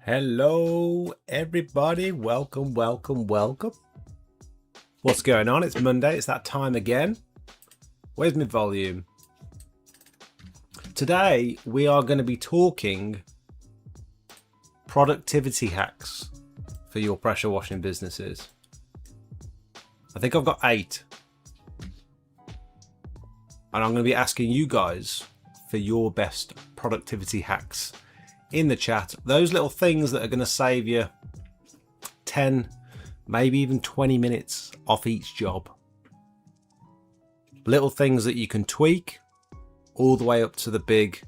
Hello, everybody. Welcome. What's going on? It's Monday. It's that time again. Where's my volume? Today, we are going to be talking productivity hacks for your pressure washing businesses. I think I've got 8. And I'm going to be asking you guys for your best productivity hacks in the chat. Those little things that are going to save you 10, maybe even 20 minutes off each job. Little things that you can tweak all the way up to the big,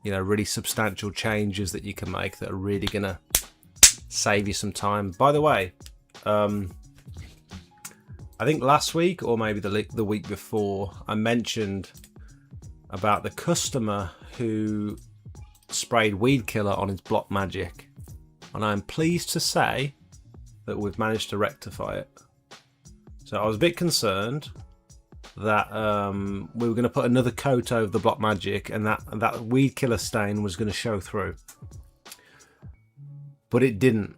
really substantial changes that you can make that are really going to save you some time. By the way, I think last week or maybe the week before, I mentioned about the customer who sprayed weed killer on his Blockmagic, and I'm pleased to say that we've managed to rectify it. So I was a bit concerned that we were going to put another coat over the Blockmagic and that weed killer stain was going to show through, but it didn't.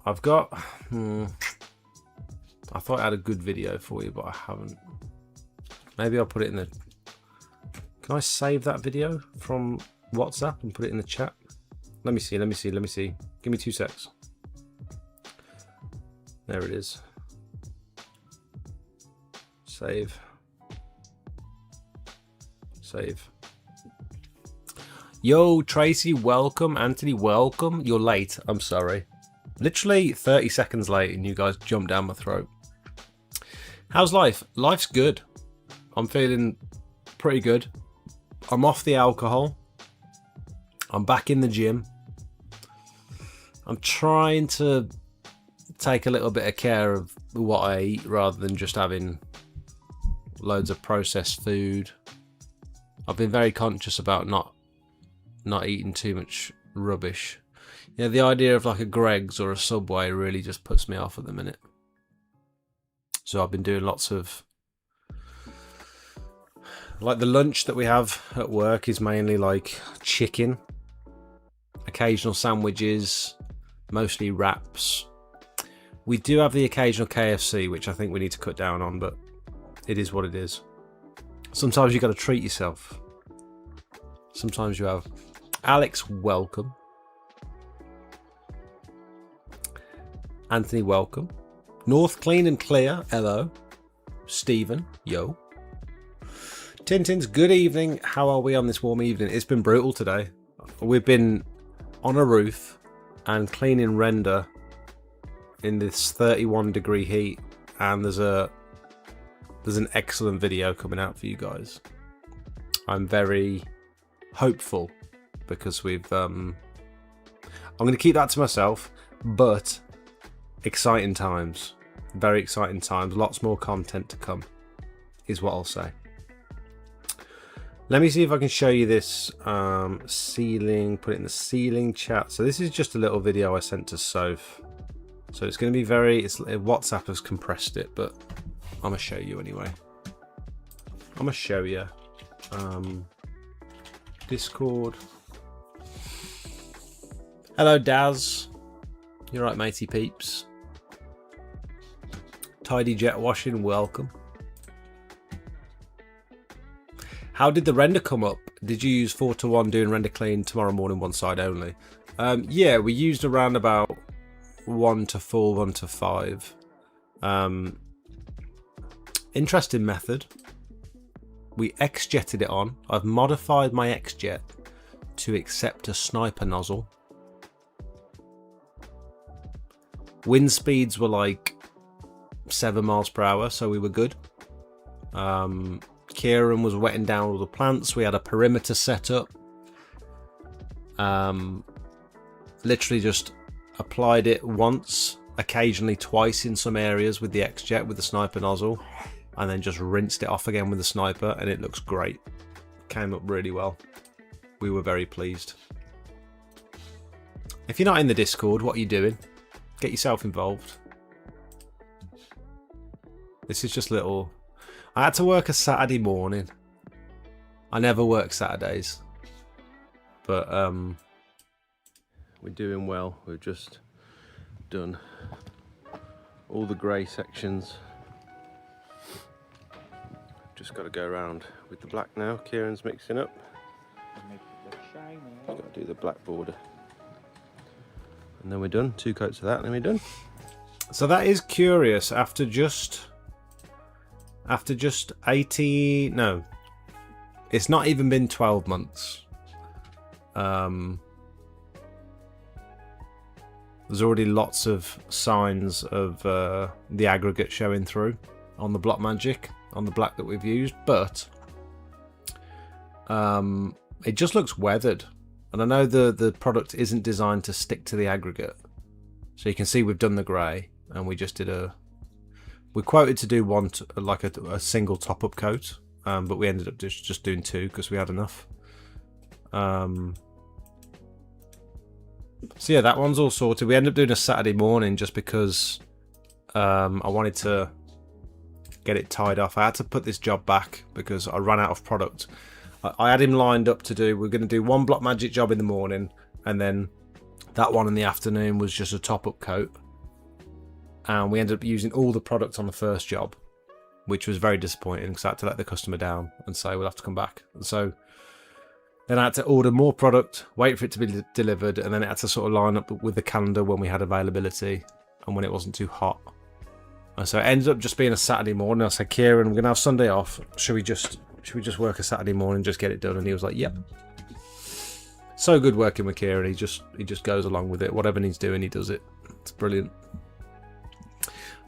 I've got I thought I had a good video for you, but I haven't. Maybe I'll put it in the... Can I save that video from WhatsApp and put it in the chat? Let me see. Give me 2 secs. There it is. Save. Yo, Tracy, welcome. Anthony, welcome. You're late. I'm sorry. Literally 30 seconds late and you guys jumped down my throat. How's life? Life's good. I'm feeling pretty good. I'm off the alcohol. I'm back in the gym. I'm trying to take a little bit of care of what I eat rather than just having loads of processed food. I've been very conscious about not eating too much rubbish. The idea of like a Greggs or a Subway really just puts me off at the minute. So I've been doing lots of... Like the lunch that we have at work is mainly like chicken, occasional sandwiches, mostly wraps. We do have the occasional KFC, which I think we need to cut down on, but it is what it is. Sometimes you got to treat yourself. Sometimes you have. Alex, welcome. Anthony, welcome. North Clean and Clear, hello. Stephen, yo. Tintins, good evening. How are we on this warm evening? It's been brutal today. We've been on a roof and cleaning render in this 31 degree heat, and there's an excellent video coming out for you guys. I'm very hopeful because we've I'm going to keep that to myself, but exciting times, very exciting times, lots more content to come is what I'll say. Let me see if I can show you this ceiling, put it in the ceiling chat. So this is just a little video I sent to Soph. So it's going to be WhatsApp has compressed it, but I'm going to show you anyway. I'm going to show you. Discord. Hello, Daz. You're right, matey peeps. Tidy Jet Washing, welcome. How did the render come up? Did you use 4:1 doing render clean tomorrow morning one side only? Yeah, we used around about 1:4, 1:5. Interesting method. We XJetted it on. I've modified my XJet to accept a sniper nozzle. Wind speeds were like 7 miles per hour, so we were good. Kieran was wetting down all the plants. We had a perimeter set up. Literally just applied it once, occasionally twice in some areas with the XJet with the sniper nozzle, and then just rinsed it off again with the sniper, and it looks great. Came up really well. We were very pleased. If you're not in the Discord, what are you doing? Get yourself involved. This is just little... I had to work a Saturday morning. I never work Saturdays. But we're doing well. We've just done all the grey sections. Just got to go around with the black now. Kieran's mixing up. Got to do the black border. And then we're done. 2 coats of that and then we're done. So that is curious. After just 80, no, it's not even been 12 months. There's already lots of signs of the aggregate showing through on the Blockmagic, on the black that we've used, but it just looks weathered. And I know the product isn't designed to stick to the aggregate. So you can see we've done the grey, and we just did we quoted to do one, like a single top-up coat, but we ended up just doing 2 because we had enough. So yeah, that one's all sorted. We ended up doing a Saturday morning just because I wanted to get it tied off. I had to put this job back because I ran out of product. I had him lined up to do, we're going to do one Blockmagic job in the morning, and then that one in the afternoon was just a top-up coat. And we ended up using all the product on the first job, which was very disappointing because I had to let the customer down and say we'll have to come back. And so then I had to order more product, wait for it to be delivered, and then it had to sort of line up with the calendar when we had availability and when it wasn't too hot. And so it ended up just being a Saturday morning. I said, Kieran, we're going to have Sunday off. Should we just work a Saturday morning, just get it done? And he was like, yep. So good working with Kieran. He just goes along with it. Whatever needs doing, he does it. It's brilliant.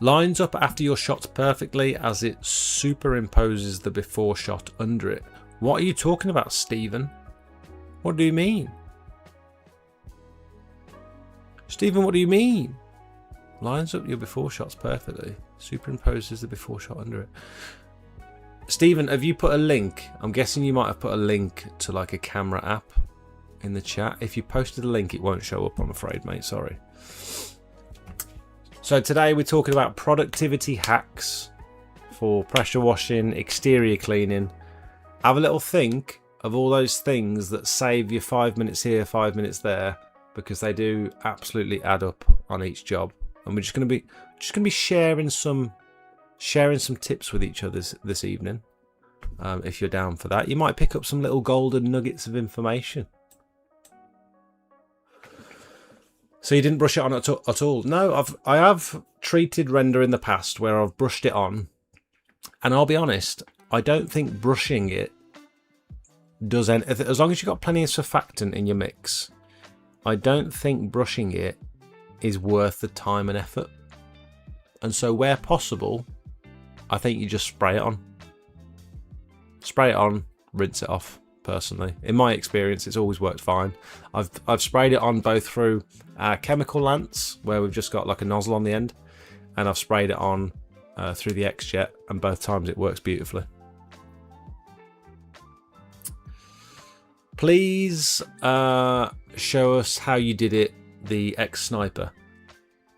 Lines up after your shots perfectly as it superimposes the before shot under it. What are you talking about, Stephen? What do you mean? Stephen, what do you mean? Lines up your before shots perfectly. Superimposes the before shot under it. Stephen, have you put a link? I'm guessing you might have put a link to like a camera app in the chat. If you posted a link, it won't show up, I'm afraid, mate. Sorry. So today we're talking about productivity hacks for pressure washing, exterior cleaning. Have a little think of all those things that save you 5 minutes here, 5 minutes there, because they do absolutely add up on each job. And we're just going to be sharing some tips with each other this evening. If you're down for that, you might pick up some little golden nuggets of information. So you didn't brush it on at all? No, I have treated render in the past where I've brushed it on, and I'll be honest, I don't think brushing it does any, as long as you've got plenty of surfactant in your mix. I don't think brushing it is worth the time and effort. And so where possible, I think you just spray it on. Spray it on, rinse it off. Personally, in my experience, it's always worked fine. I've sprayed it on both through chemical lance, where we've just got like a nozzle on the end, and I've sprayed it on through the X-Jet, and both times it works beautifully. Please show us how you did it, the X-Sniper.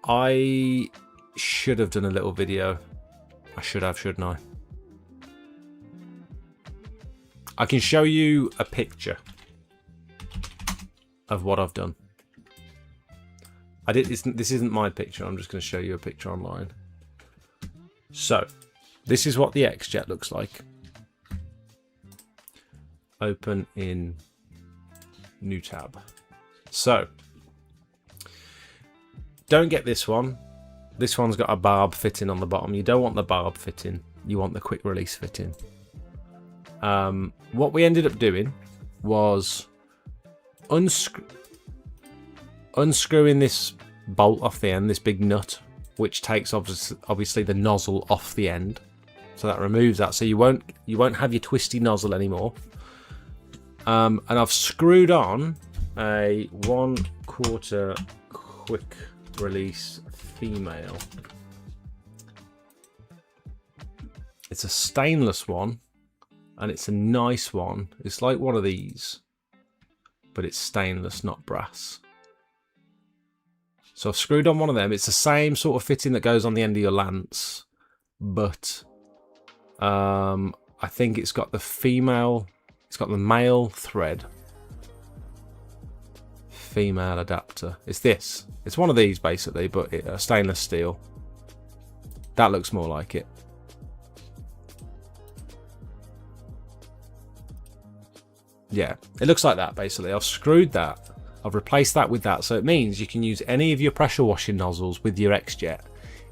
I should have done a little video. I should have, shouldn't I? I can show you a picture of what I've done. This isn't my picture. I'm just going to show you a picture online. So, this is what the X-Jet looks like. Open in new tab. So, don't get this one. This one's got a barb fitting on the bottom. You don't want the barb fitting. You want the quick release fitting. What we ended up doing was unscrewing this bolt off the end, this big nut, which takes obviously the nozzle off the end. So that removes that, so you won't have your twisty nozzle anymore. And I've screwed on a 1/4 quick release female. It's a stainless one. And it's a nice one. It's like one of these, but it's stainless, not brass. So I've screwed on one of them. It's the same sort of fitting that goes on the end of your lance, but I think it's got the male thread female adapter. It's this. It's one of these basically, but stainless steel. That looks more like it. Yeah, it looks like that basically. I've screwed that. I've replaced that with that, so it means you can use any of your pressure washing nozzles with your XJet,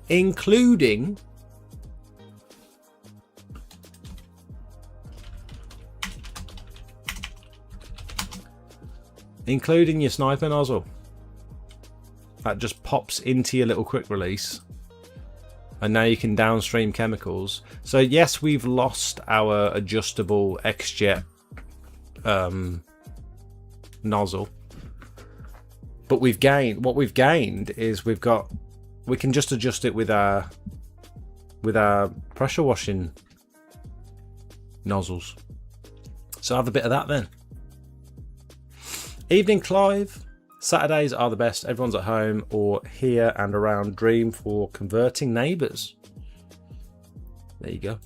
including your sniper nozzle. That just pops into your little quick release, and now you can downstream chemicals. So yes, we've lost our adjustable XJet nozzle, but we've gained is we can just adjust it with our pressure washing nozzles. So have a bit of that then. Evening Clive. Saturdays are the best. Everyone's at home or here and around. Dream for converting neighbours. There you go.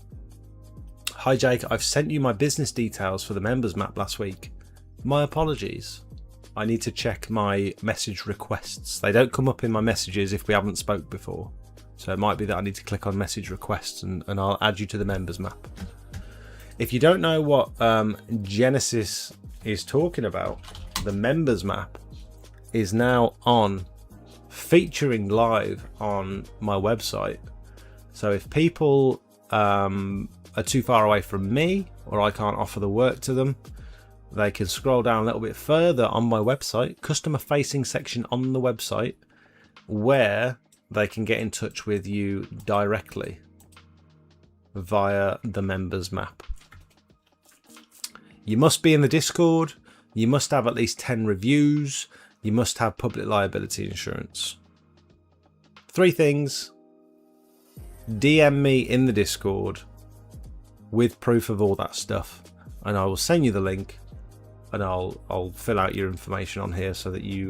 Hi Jake, I've sent you my business details for the members map last week. My apologies. I need to check my message requests. They don't come up in my messages if we haven't spoke before. So it might be that I need to click on message requests and I'll add you to the members map. If you don't know what Genesis is talking about, the members map is now on, featuring live on my website. So if people are too far away from me, or I can't offer the work to them, they can scroll down a little bit further on my website, customer facing section on the website, where they can get in touch with you directly via the members map. You must be in the Discord. You must have at least 10 reviews. You must have public liability insurance. 3 things. DM me in the Discord with proof of all that stuff, and I will send you the link, and I'll fill out your information on here so that you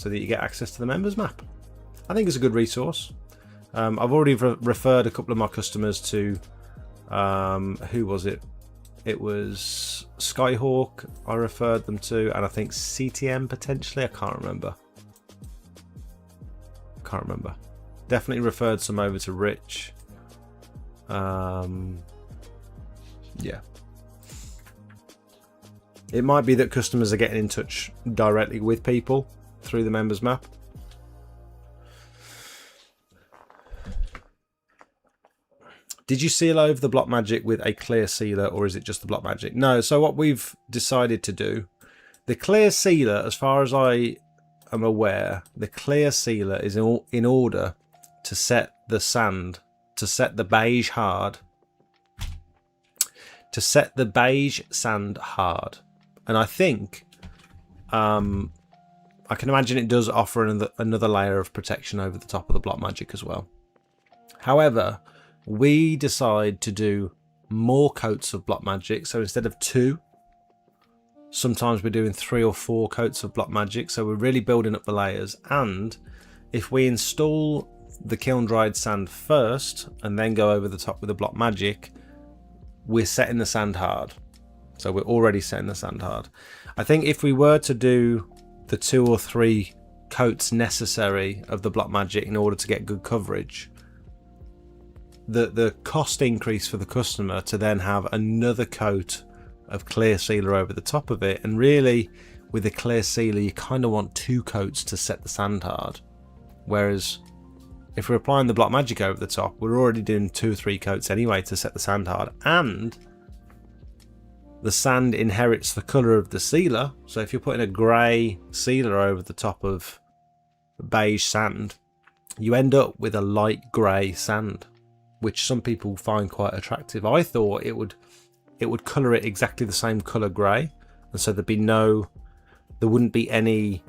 get access to the members map. I think it's a good resource. I've already referred a couple of my customers to who was it? It was Skyhawk I referred them to, and I think CTM potentially. I can't remember. Definitely referred some over to Rich. Yeah. It might be that customers are getting in touch directly with people through the members map. Did you seal over the Block Magic with a clear sealer, or is it just the Block Magic? No, so what we've decided to do, the clear sealer, as far as I am aware, the clear sealer is in order to set the sand, to set the beige hard, to set the beige sand hard. And I think, I can imagine it does offer another layer of protection over the top of the Block Magic as well. However, we decide to do more coats of Block Magic, so instead of 2, sometimes we're doing 3 or 4 coats of Block Magic, so we're really building up the layers. And if we install the kiln dried sand first and then go over the top with the Block Magic, we're setting the sand hard. So we're already setting the sand hard. I think if we were to do the 2 or 3 coats necessary of the Block Magic in order to get good coverage, the cost increase for the customer to then have another coat of clear sealer over the top of it, and really with a clear sealer you kind of want 2 coats to set the sand hard, whereas if we're applying the Block Magic over the top, we're already doing 2 or 3 coats anyway to set the sand hard, and the sand inherits the colour of the sealer. So if you're putting a grey sealer over the top of beige sand, you end up with a light grey sand, which some people find quite attractive. I thought it would colour it exactly the same colour grey, and so there wouldn't be any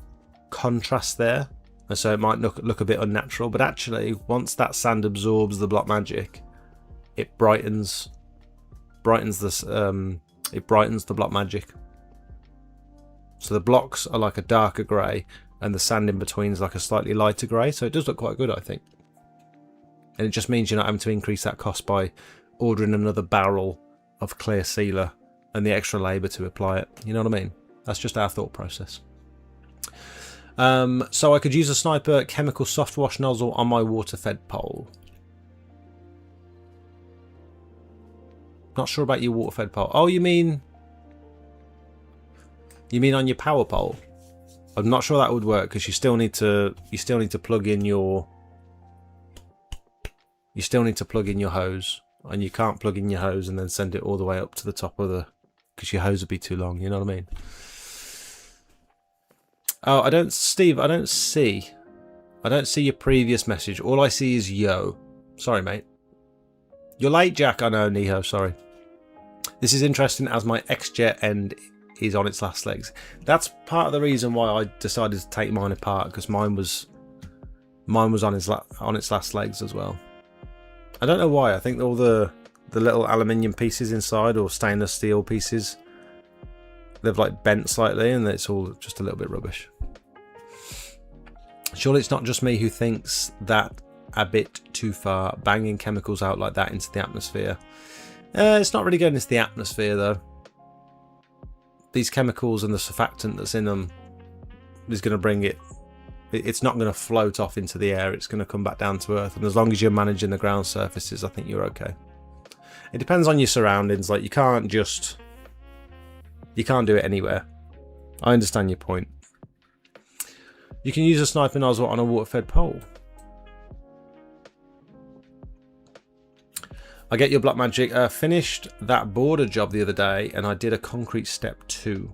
contrast there, and so it might look a bit unnatural. But actually, once that sand absorbs the Block Magic, it brightens the Block Magic. So the blocks are like a darker grey, and the sand in between is like a slightly lighter grey. So it does look quite good, I think. And it just means you're not having to increase that cost by ordering another barrel of clear sealer and the extra labour to apply it. You know what I mean? That's just our thought process. So I could use a sniper chemical soft wash nozzle on my water-fed pole. Not sure about your water-fed pole. Oh, you mean on your power pole? I'm not sure that would work because you still need to plug in your hose, and you can't plug in your hose and then send it all the way up to the top of the, because your hose would be too long. You know what I mean? Oh, Steve, I don't see your previous message. All I see is yo. Sorry, mate. You're late, Jack. I know, Niho. Sorry. This is interesting as my X-Jet end is on its last legs. That's part of the reason why I decided to take mine apart, because mine was on its last legs as well. I don't know why. I think all the little aluminium pieces inside, or stainless steel pieces, they've like bent slightly, and it's all just a little bit rubbish. Surely it's not just me who thinks that a bit too far, banging chemicals out like that into the atmosphere. It's not really going into the atmosphere though. These chemicals and the surfactant that's in them is going to bring it. It's not going to float off into the air. It's going to come back down to earth. And as long as you're managing the ground surfaces, I think you're okay. It depends on your surroundings. Like you can't do it anywhere. I understand your point. You can use a sniper nozzle on a water-fed pole. I get your Blackmagic. Finished that border job the other day, and I did a concrete step 2.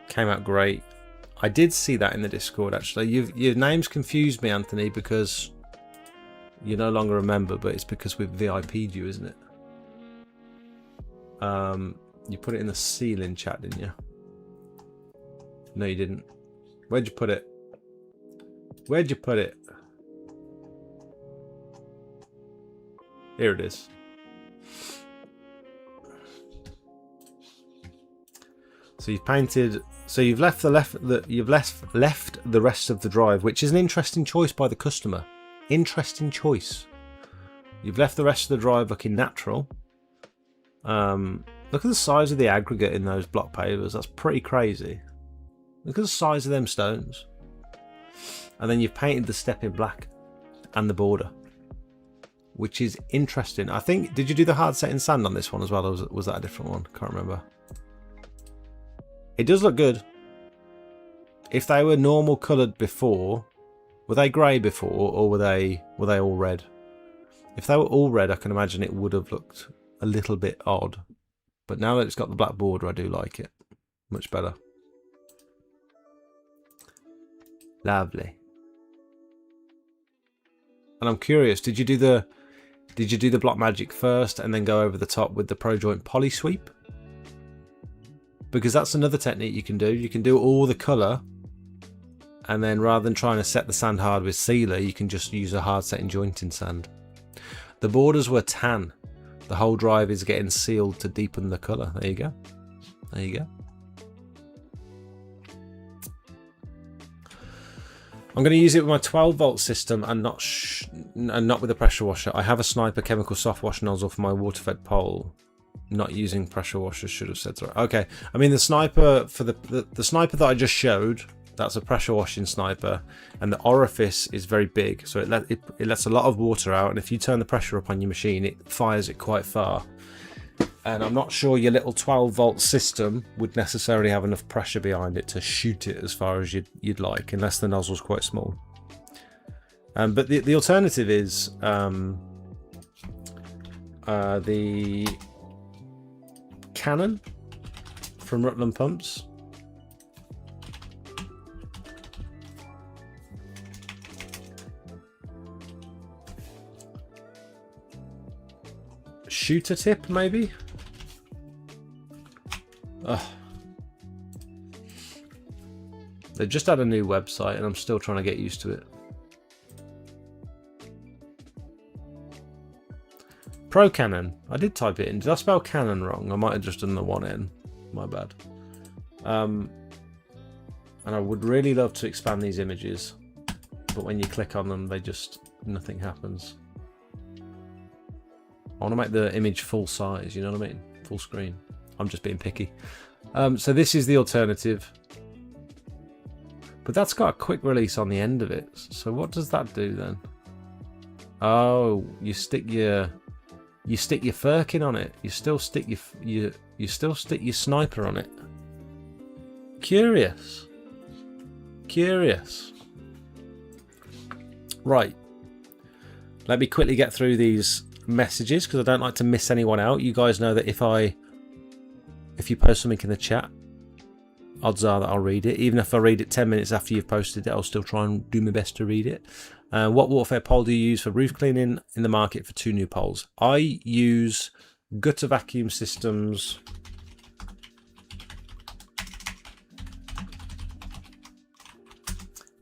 Came out great. I did see that in the Discord actually. Your name's confused me, Anthony, because you no longer remember, but it's because we've VIP'd you, isn't it? You put it in the ceiling chat, didn't you? No, you didn't. Where'd you put it? Where'd you put it? Here it is. So you've painted. So you've left the left the rest of the drive, which is an interesting choice by the customer. Interesting choice. You've left the rest of the drive looking natural. Look at the size of the aggregate in those block pavers. That's pretty crazy. Look at the size of them stones. And then you've painted the step in black and the border, which is interesting. I think, did you do the hard setting sand on this one as well, or was that a different one? Can't remember. It does look good. If they were normal coloured before, were they grey before, or were they all red? If they were all red, I can imagine it would have looked a little bit odd. But now that it's got the black border, I do like it much better. Lovely. And I'm curious, did you do the Blackmagic first and then go over the top with the Pro Joint Poly Sweep? Because that's another technique you can do. You can do all the colour, and then rather than trying to set the sand hard with sealer, you can just use a hard setting jointing sand. The borders were tan. The whole drive is getting sealed to deepen the colour. There you go. There you go. I'm going to use it with my 12-volt system and not with a pressure washer. I have a Sniper chemical soft wash nozzle for my water-fed pole. Not using pressure washers, should have said so. Okay, I mean the Sniper for the Sniper that I just showed, that's a pressure washing Sniper, and the orifice is very big, so it lets a lot of water out, and if you turn the pressure up on your machine, it fires it quite far. And I'm not sure your little 12-volt system would necessarily have enough pressure behind it to shoot it as far as you'd like, unless the nozzle's quite small. But the alternative is the Cannon from Rutland Pumps. Shooter tip, maybe? Ugh. They've just had a new website and I'm still trying to get used to it. Pro Cannon. I did type it in. Did I spell Cannon wrong? I might have just done the one N. My bad. And I would really love to expand these images, but when you click on them, nothing happens. I want to make the image full size, you know what I mean? Full screen. I'm just being picky. So this is the alternative. But that's got a quick release on the end of it. So what does that do then? Oh, you stick your Firkin on it. You still stick your sniper on it. Curious. Right. Let me quickly get through these messages because I don't like to miss anyone out. You guys know that if you post something in the chat, odds are that I'll read it. Even if I read it 10 minutes after you've posted it, I'll still try and do my best to read it. What Warfare pole do you use for roof cleaning in the market for 2 new poles? I use Gutter Vacuum Systems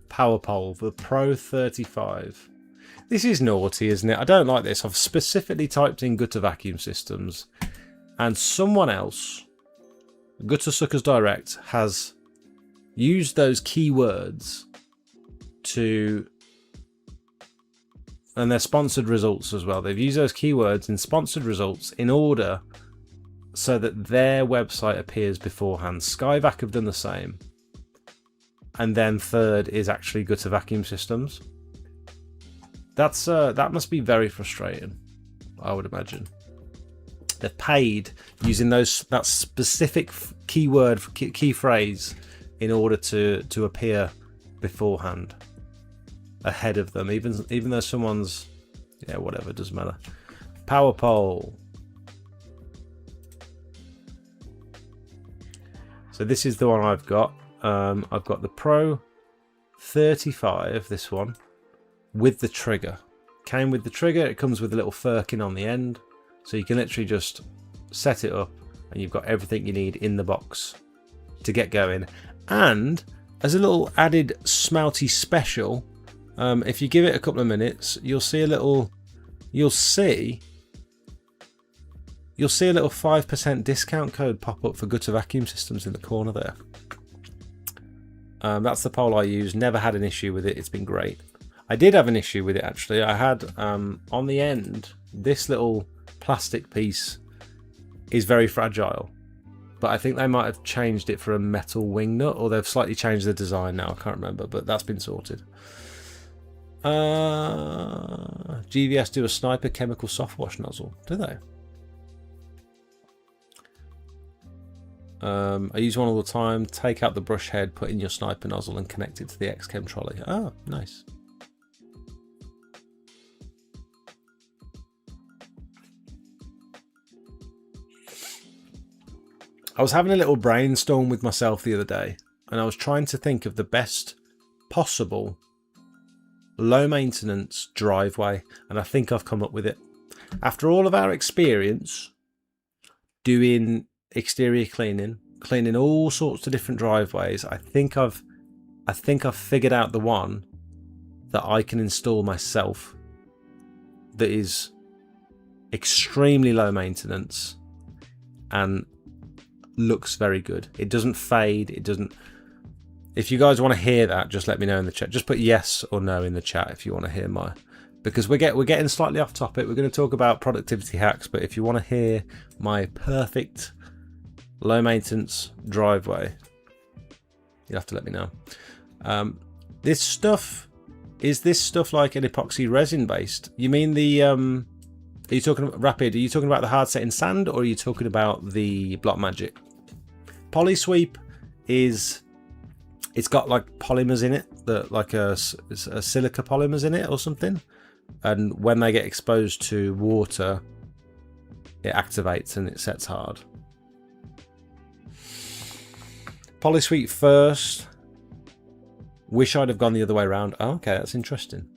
power pole, the Pro 35. This is naughty, isn't it? I don't like this. I've specifically typed in Gutter Vacuum Systems and someone else, Gutter Suckers Direct, has used those keywords to, and their sponsored results as well. They've used those keywords in sponsored results in order so that their website appears beforehand. Skyvac have done the same. And then third is actually Gutter Vacuum Systems. That must be very frustrating, I would imagine. They've paid using that specific keyword, key phrase, in order to appear beforehand, ahead of them, even though someone's, yeah, whatever, doesn't matter. Power pole. So this is the one I've got. I've got the Pro 35, this one, with the trigger. Came with the trigger. It comes with a little firkin on the end, so you can literally just set it up and you've got everything you need in the box to get going. And as a little added smelty special, if you give it a couple of minutes, you'll see a little 5% discount code pop up for Gutter Vacuum Systems in the corner there. That's the pole I use. Never had an issue with it. It's been great. I did have an issue with it actually. I had on the end, this little plastic piece is very fragile, but I think they might have changed it for a metal wing nut, or they've slightly changed the design now. I can't remember, but that's been sorted. GVS do a sniper chemical soft wash nozzle, do they? I use one all the time. Take out the brush head, put in your sniper nozzle and connect it to the X-Chem trolley. Oh, nice. I was having a little brainstorm with myself the other day, and I was trying to think of the best possible low maintenance driveway, and I think I've come up with it. After all of our experience doing exterior cleaning all sorts of different driveways, I think I've figured out the one that I can install myself that is extremely low maintenance and looks very good. It doesn't fade, it doesn't. If you guys want to hear that, just let me know in the chat. Just put yes or no in the chat if you want to hear because we're getting slightly off topic. We're going to talk about productivity hacks, but if you want to hear my perfect low maintenance driveway, you'll have to let me know. Is this stuff like an epoxy resin based? You mean the are you talking about Rapid? Are you talking about the hard set in sand, or are you talking about the Block Magic? Polysweep it's got like polymers in it, that like a silica polymers in it or something, and when they get exposed to water, it activates and it sets hard. Polysweep first. Wish I'd have gone the other way around. Oh, okay, that's interesting.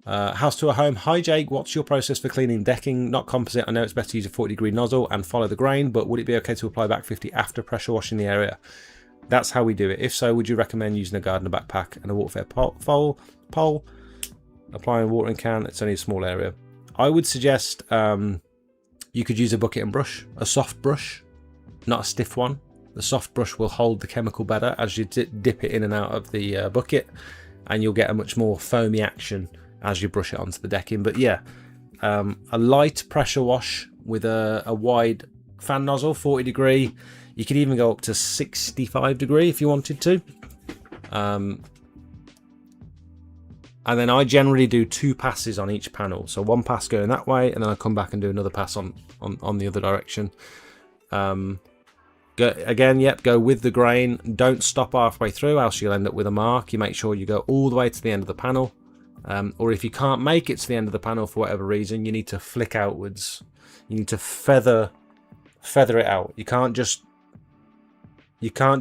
House to a home. Hi Jake, what's your process for cleaning decking? Not composite. I know it's best to use a 40-degree nozzle and follow the grain, but would it be okay to apply back 50 after pressure washing the area? That's how we do it. If so, would you recommend using a gardener backpack and a Warfare pole? Applying a watering can. It's only a small area. I would suggest you could use a bucket and brush, a soft brush, not a stiff one. The soft brush will hold the chemical better as you dip it in and out of the bucket, and you'll get a much more foamy action as you brush it onto the decking. But yeah, a light pressure wash with a wide fan nozzle, 40 degree. You could even go up to 65 degree if you wanted to. And then I generally do 2 passes on each panel. So 1 pass going that way, and then I come back and do another pass on the other direction. Go with the grain. Don't stop halfway through, else you'll end up with a mark. You make sure you go all the way to the end of the panel. Or if you can't make it to the end of the panel for whatever reason, you need to flick outwards. You need to feather it out. You can't just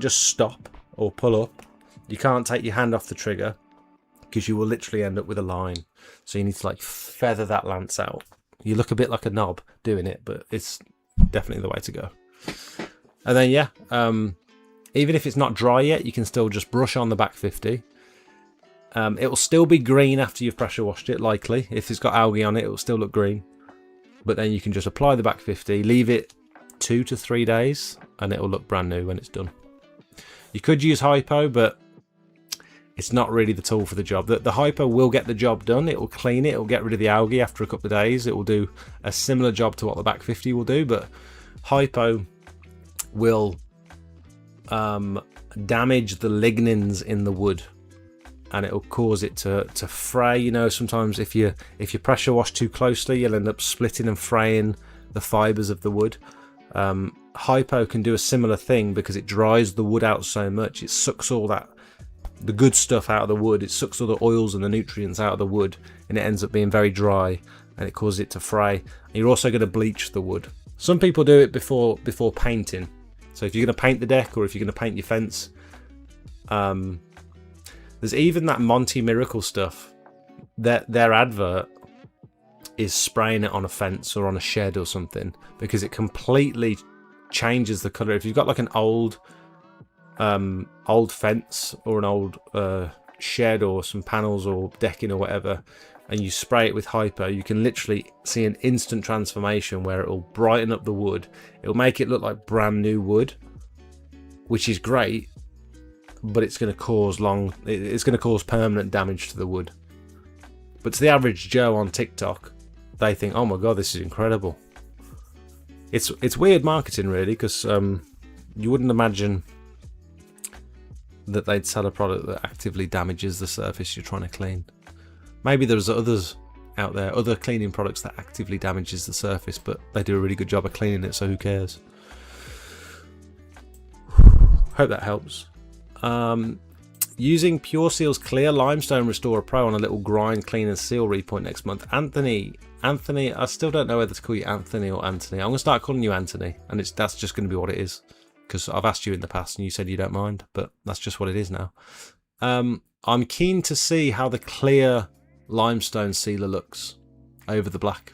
stop or pull up. You can't take your hand off the trigger, because you will literally end up with a line. So you need to like feather that lance out. You look a bit like a knob doing it, but it's definitely the way to go. And then even if it's not dry yet, you can still just brush on the back 50. It will still be green after you've pressure washed it, likely. If it's got algae on it, it will still look green. But then you can just apply the back 50, leave it 2 to 3 days, and it will look brand new when it's done. You could use Hypo, but it's not really the tool for the job. The Hypo will get the job done. It will clean it. It will get rid of the algae after a couple of days. It will do a similar job to what the back 50 will do, but Hypo will damage the lignins in the wood, and it will cause it to fray. You know, sometimes if you pressure wash too closely, you'll end up splitting and fraying the fibers of the wood. Hypo can do a similar thing because it dries the wood out so much. It sucks all the good stuff out of the wood. It sucks all the oils and the nutrients out of the wood, and it ends up being very dry, and it causes it to fray. And you're also going to bleach the wood. Some people do it before painting. So if you're going to paint the deck, or if you're going to paint your fence, there's even that Monty Miracle stuff. Their advert is spraying it on a fence or on a shed or something, because it completely changes the colour. If you've got like an old fence or an old shed or some panels or decking or whatever, and you spray it with Hypo, you can literally see an instant transformation where it will brighten up the wood. It will make it look like brand new wood, which is great, but it's going to cause permanent damage to the wood. But to the average Joe on TikTok, they think, oh my god, this is incredible. It's weird marketing, really, because you wouldn't imagine that they'd sell a product that actively damages the surface you're trying to clean. Maybe there's others out there, other cleaning products that actively damages the surface, but they do a really good job of cleaning it, so who cares? Hope that helps. Using Pure Seal's Clear Limestone Restorer Pro on a little grind, clean and seal repoint next month. Anthony, I still don't know whether to call you Anthony or Anthony. I'm going to start calling you Anthony, and that's just going to be what it is, because I've asked you in the past and you said you don't mind, but that's just what it is now. I'm keen to see how the clear limestone sealer looks over the black.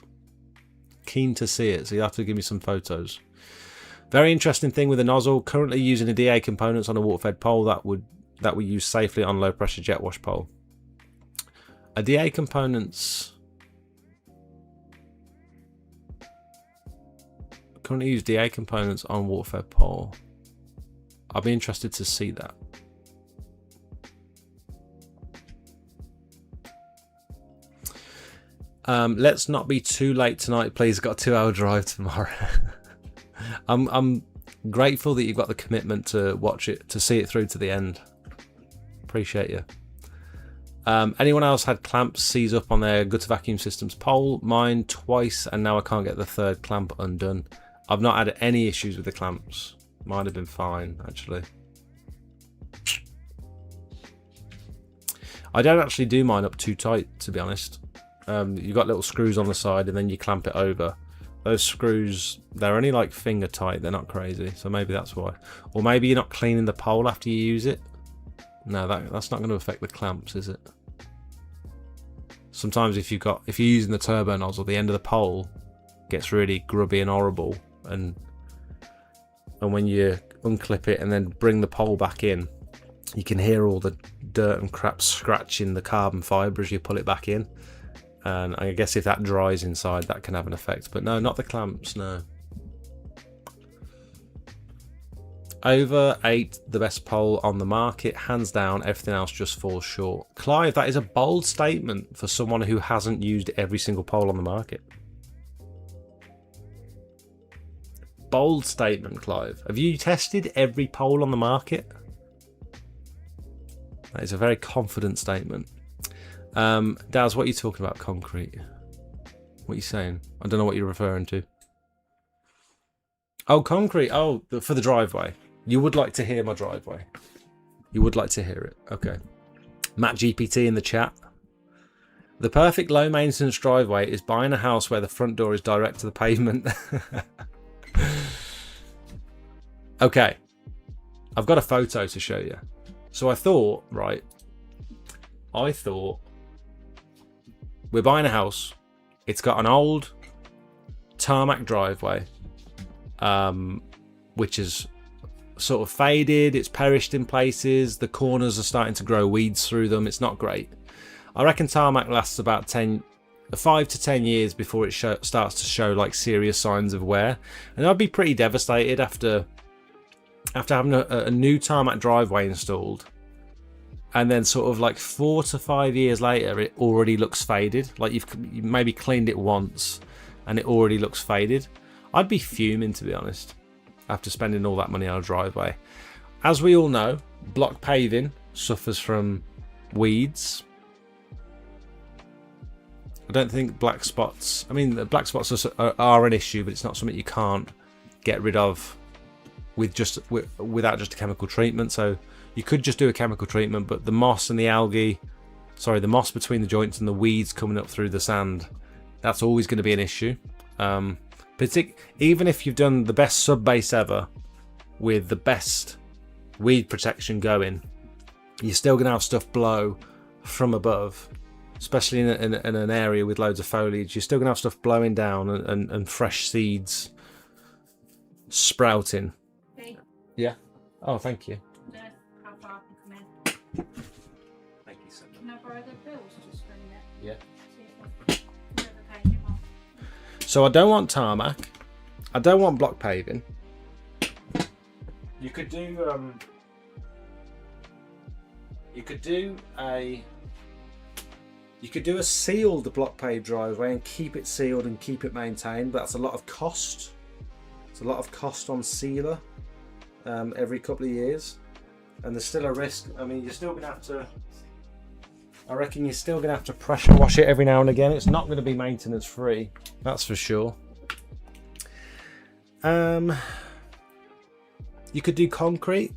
Keen to see it, so you have to give me some photos. Very interesting thing with the nozzle. Currently using a DA components on a water-fed pole that we use safely on low-pressure jet wash pole. A DA components. Currently use DA components on water-fed pole. I'll be interested to see that. Let's not be too late tonight, please. Got a 2-hour drive tomorrow. I'm grateful that you've got the commitment to watch it, to see it through to the end. Appreciate you. Anyone else had clamps seize up on their gutter vacuum systems pole? Mine twice, and now I can't get the third clamp undone. I've not had any issues with the clamps. Mine have been fine, actually. I don't actually do mine up too tight, to be honest. You've got little screws on the side, and then you clamp it over. Those screws, they're only like finger tight, they're not crazy, so maybe that's why. Or maybe you're not cleaning the pole after you use it. No, that's not going to affect the clamps, is it? Sometimes if you're using the turbo nozzle, the end of the pole gets really grubby and horrible, and when you unclip it and then bring the pole back in, you can hear all the dirt and crap scratching the carbon fibre as you pull it back in. And I guess if that dries inside, that can have an effect. But no, not the clamps, no. Over 8, the best pole on the market. Hands down, everything else just falls short. Clive, that is a bold statement for someone who hasn't used every single pole on the market. Bold statement, Clive. Have you tested every pole on the market? That is a very confident statement. Daz, what are you talking about? Concrete. What are you saying? I don't know what you're referring to. Oh, concrete. Oh, for the driveway. You would like to hear my driveway. You would like to hear it. Okay. Matt GPT in the chat. The perfect low maintenance driveway is buying a house where the front door is direct to the pavement. Okay. I've got a photo to show you. So I thought, right. I thought we're buying a house. It's got an old tarmac driveway, which is sort of faded. It's perished in places. The corners are starting to grow weeds through them. It's not great. I reckon tarmac lasts about 5 to 10 years before it starts to show like serious signs of wear. And I'd be pretty devastated after having a new tarmac driveway installed. And then sort of like 4 to 5 years later, it already looks faded. Like you've maybe cleaned it once and it already looks faded. I'd be fuming, to be honest, after spending all that money on a driveway. As we all know, block paving suffers from weeds. I don't think black spots... I mean, the black spots are an issue, but it's not something you can't get rid of without just a chemical treatment. So you could just do a chemical treatment, but the moss and the algae, the moss between the joints and the weeds coming up through the sand, that's always going to be an issue. Even if you've done the best sub base ever with the best weed protection going, you're still going to have stuff blow from above, especially in an area with loads of foliage. You're still going to have stuff blowing down and fresh seeds sprouting. Okay. Yeah. Oh, thank you. How far I can come in. Thank you so much. Can I borrow the bills just for a minute? Yeah. See if I've never paid him off. So I don't want tarmac. I don't want block paving. You could do a sealed block paved driveway and keep it sealed and keep it maintained, but that's a lot of cost. It's a lot of cost on sealer every couple of years, and there's still a risk. I mean, you're still going to have to. I reckon you're still going to have to pressure wash it every now and again. It's not going to be maintenance free, that's for sure. You could do concrete.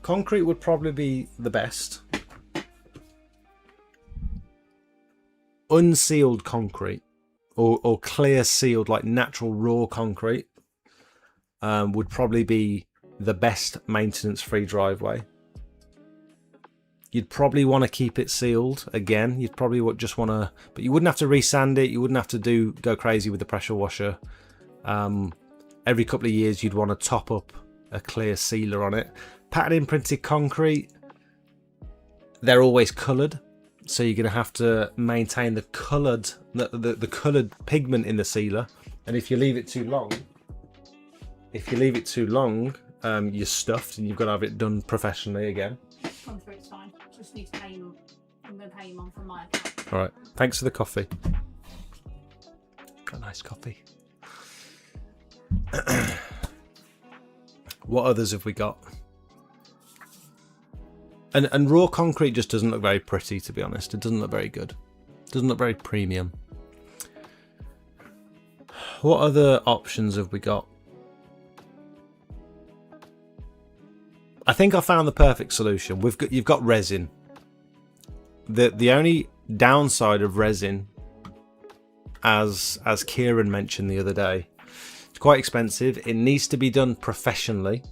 Concrete would probably be the best. Unsealed concrete or clear sealed, like natural raw concrete, would probably be the best maintenance free driveway. You'd probably want to keep it sealed again. You'd probably just want to, but you wouldn't have to resand it. You wouldn't have to go crazy with the pressure washer. Every couple of years you'd want to top up a clear sealer on it. Pattern imprinted concrete, they're always coloured, so you're going to have to maintain the coloured pigment in the sealer. And if you leave it too long, you're stuffed, and you've got to have it done professionally again. Concrete's fine. Just need to pay him. I'm going to pay him on from my account. All right. Thanks for the coffee. Got a nice coffee. What others have we got? And raw concrete just doesn't look very pretty, to be honest. It doesn't look very good. It doesn't look very premium. What other options have we got? I think I found the perfect solution. You've got resin. The only downside of resin, as Kieran mentioned the other day, it's quite expensive. It needs to be done professionally.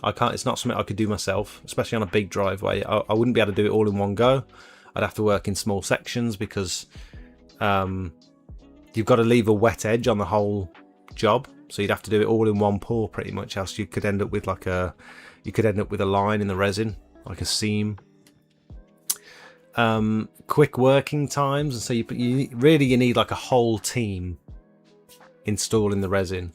It's not something I could do myself, especially on a big driveway. I wouldn't be able to do it all in one go. I'd have to work in small sections because you've got to leave a wet edge on the whole job. So you'd have to do it all in one pour pretty much, else you could end up with a line in the resin, like a seam. Quick working times, and so you need like a whole team installing the resin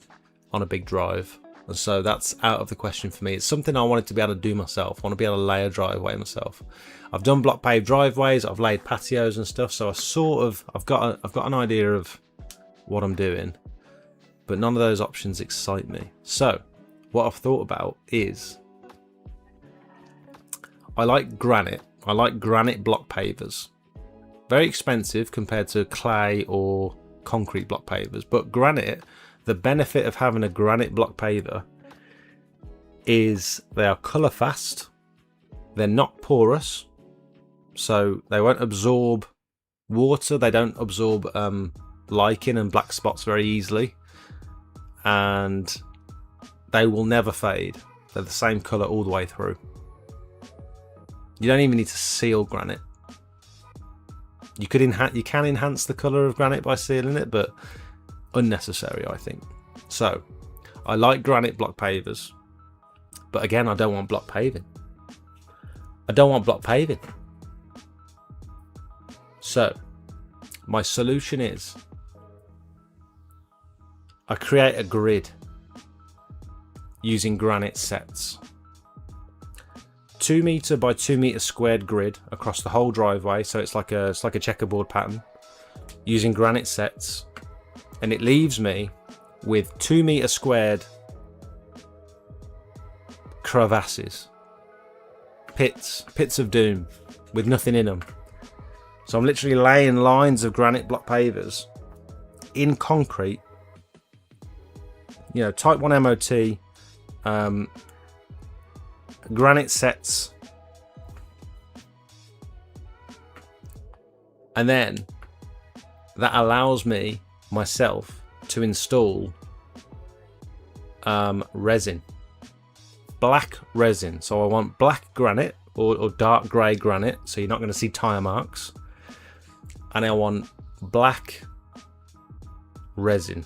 on a big drive. And so that's out of the question for me. It's something I wanted to be able to do myself. I want to be able to lay a driveway myself. I've done block paved driveways, I've laid patios and stuff, so I've got an idea of what I'm doing, but none of those options excite me. So what I've thought about is I like granite. I like granite block pavers. Very expensive compared to clay or concrete block pavers, but granite, the benefit of having a granite block paver is they are colour fast, they're not porous, so they won't absorb water, they don't absorb lichen and black spots very easily, and they will never fade. They're the same colour all the way through. You don't even need to seal granite. You can enhance the colour of granite by sealing it, but unnecessary, I think. So I like granite block pavers, but again, I don't want block paving. I don't want block paving. So my solution is I create a grid using granite sets. 2 meter by 2 meter squared grid across the whole driveway, so it's like a checkerboard pattern using granite sets, and it leaves me with 2 meter squared crevasses, pits of doom with nothing in them. So I'm literally laying lines of granite block pavers in concrete, you know, type 1 MOT, granite sets, and then that allows me myself to install resin, black resin. So I want black granite or dark grey granite, so you're not going to see tire marks, and I want black resin.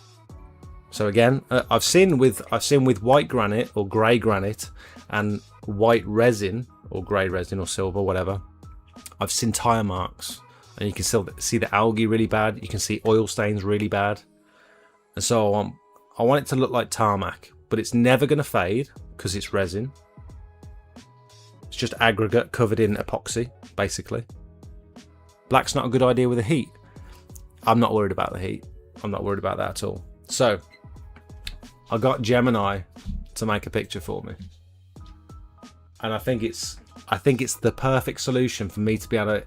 So again, I've seen with white granite or grey granite and white resin or grey resin or silver, whatever, I've seen tire marks, and you can still see the algae really bad. You can see oil stains really bad, and so I want it to look like tarmac, but it's never going to fade because it's resin. It's just aggregate covered in epoxy, basically. Black's not a good idea with the heat. I'm not worried about the heat. I'm not worried about that at all. So I got Gemini to make a picture for me, and I think it's the perfect solution for me to be able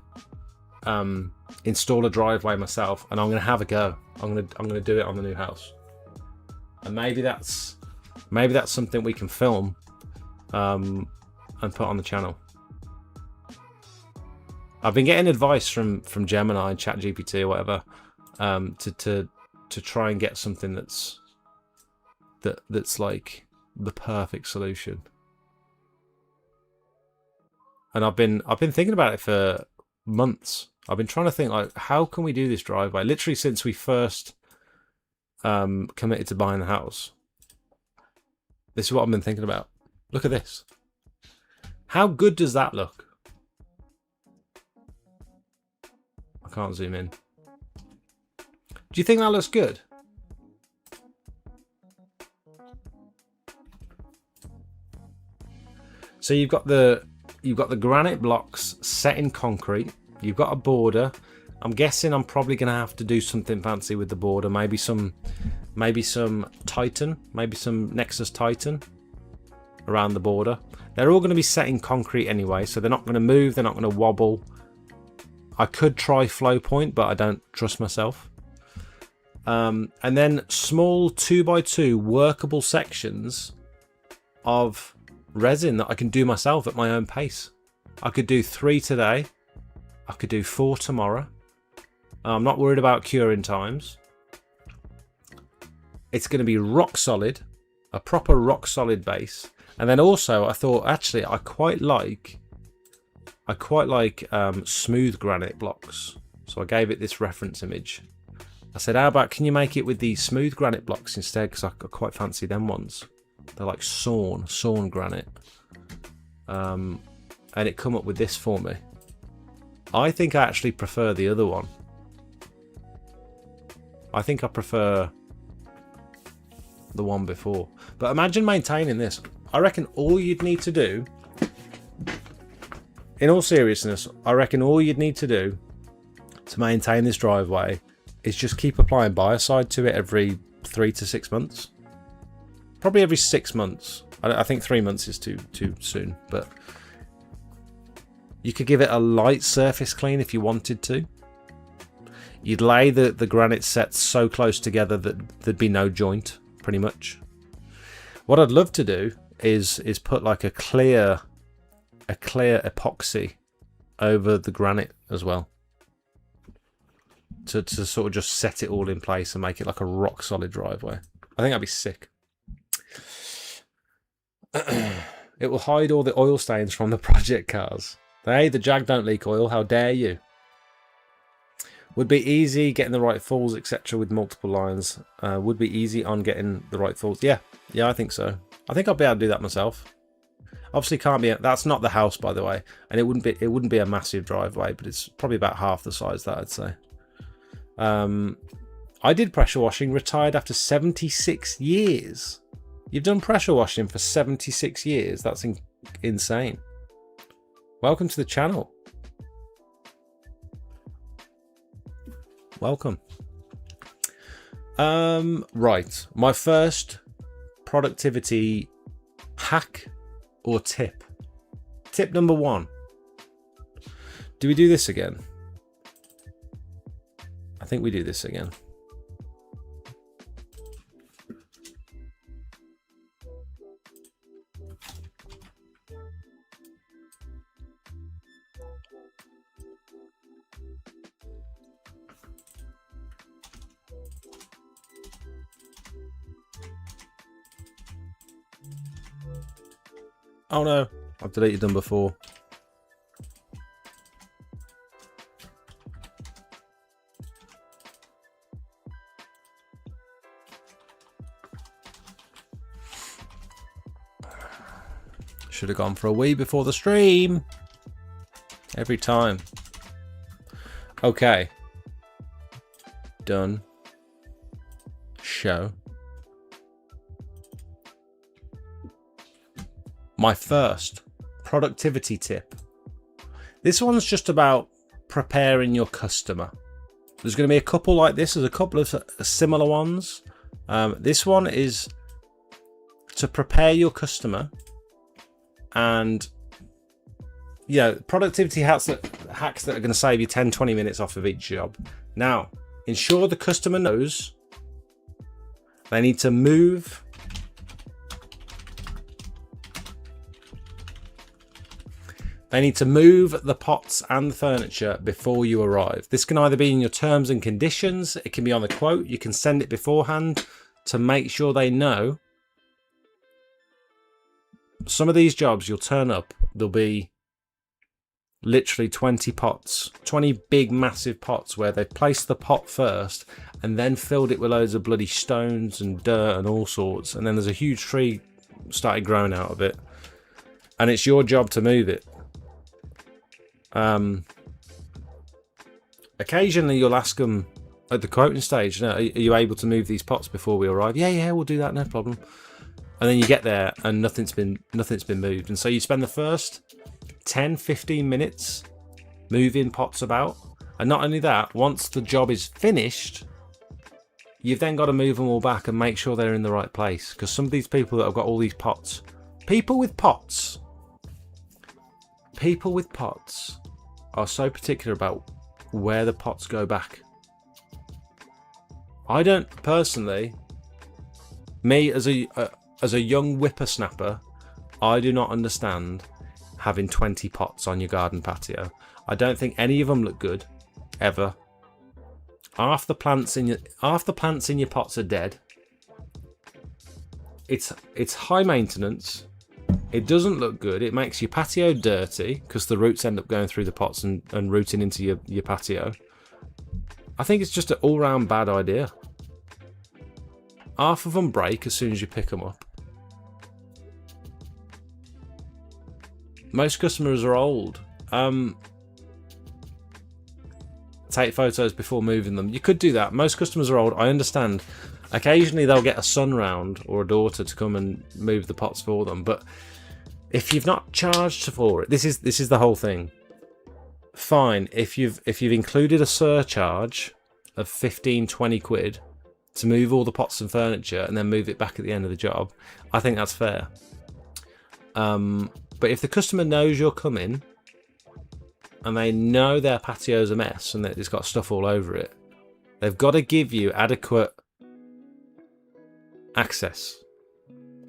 to install a driveway myself, and I'm going to have a go. I'm going to do it on the new house, and maybe that's something we can film and put on the channel. I've been getting advice from Gemini, ChatGPT, or whatever, to try and get something that's like the perfect solution. And I've been thinking about it for months. I've been trying to think, like, how can we do this driveway? Literally since we first committed to buying the house. This is what I've been thinking about. Look at this. How good does that look? I can't zoom in. Do you think that looks good? So you've got the granite blocks set in concrete. You've got a border. I'm guessing I'm probably going to have to do something fancy with the border. Maybe some Titan, maybe some Nexus Titan around the border. They're all going to be set in concrete anyway, so they're not going to move. They're not going to wobble. I could try Flowpoint, but I don't trust myself. And then small 2x2 workable sections of resin that I can do myself at my own pace. I could do 3 today. I could do 4 tomorrow. I'm not worried about curing times. It's going to be rock solid, a proper rock solid base. And then also I thought, actually, I quite like smooth granite blocks. So I gave it this reference image. I said, how about, can you make it with these smooth granite blocks instead? Because I quite fancy them ones. They're like sawn granite. And it come up with this for me. I think I actually prefer the other one. I think I prefer the one before. But imagine maintaining this. I reckon all you'd need to do, in all seriousness, I reckon all you'd need to do to maintain this driveway is just keep applying biocide to it every 3 to 6 months. Probably every 6 months. I think 3 months is too soon, but You could give it a light surface clean if you wanted to. You'd lay the granite sets so close together that there'd be no joint, pretty much. What I'd love to do is put like a clear epoxy over the granite as well, to sort of just set it all in place and make it like a rock solid driveway. I think that'd be sick. It will hide all the oil stains from the project cars. Hey, the Jag don't leak oil, how dare you? Would be easy getting the right falls, etc. with multiple lines. Would be easy on getting the right falls. Yeah, I think so. I think I'll be able to do that myself. Obviously can't be, that's not the house, by the way. And it wouldn't be a massive driveway, but it's probably about half the size that I'd say. I did pressure washing, retired after 76 years. You've done pressure washing for 76 years. That's insane. Welcome to the channel. Welcome. Right. My first productivity hack or tip. Tip number 1. Do we do this again? I think we do this again. Oh no, I've deleted them before. Should have gone for a wee before the stream. Every time. Okay. Done. Show. My first productivity tip. This one's just about preparing your customer. There's going to be a couple like this. There's a couple of similar ones. This one is to prepare your customer, and productivity hacks that are going to save you 10-20 minutes off of each job. Now, ensure the customer knows they need to move the pots and the furniture before you arrive. This can either be in your terms and conditions, it can be on the quote, you can send it beforehand to make sure they know. Some of these jobs you'll turn up, there'll be literally 20 pots, 20 big massive pots where they've placed the pot first and then filled it with loads of bloody stones and dirt and all sorts, and then there's a huge tree started growing out of it, and it's your job to move it. Occasionally you'll ask them at the quoting stage, are you able to move these pots before we arrive? Yeah, we'll do that, no problem. And then you get there and nothing's been moved, and so you spend the first 10-15 minutes moving pots about. And not only that, once the job is finished, you've then got to move them all back and make sure they're in the right place, because some of these people that have got all these pots, people with pots are so particular about where the pots go back. I don't personally, me as a young whippersnapper, I do not understand having 20 pots on your garden patio. I don't think any of them look good, ever. Half the plants in your pots are dead. It's high maintenance. It doesn't look good. It makes your patio dirty because the roots end up going through the pots and rooting into your patio. I think it's just an all-round bad idea. Half of them break as soon as you pick them up. Most customers are old. Take photos before moving them. You could do that. Most customers are old. I understand. Occasionally they'll get a son round or a daughter to come and move the pots for them, but if you've not charged for it, this is the whole thing. Fine, if you've included a surcharge of 15-20 quid to move all the pots and furniture and then move it back at the end of the job, I think that's fair. But if the customer knows you're coming and they know their patio's a mess and that it's got stuff all over it, they've got to give you adequate access.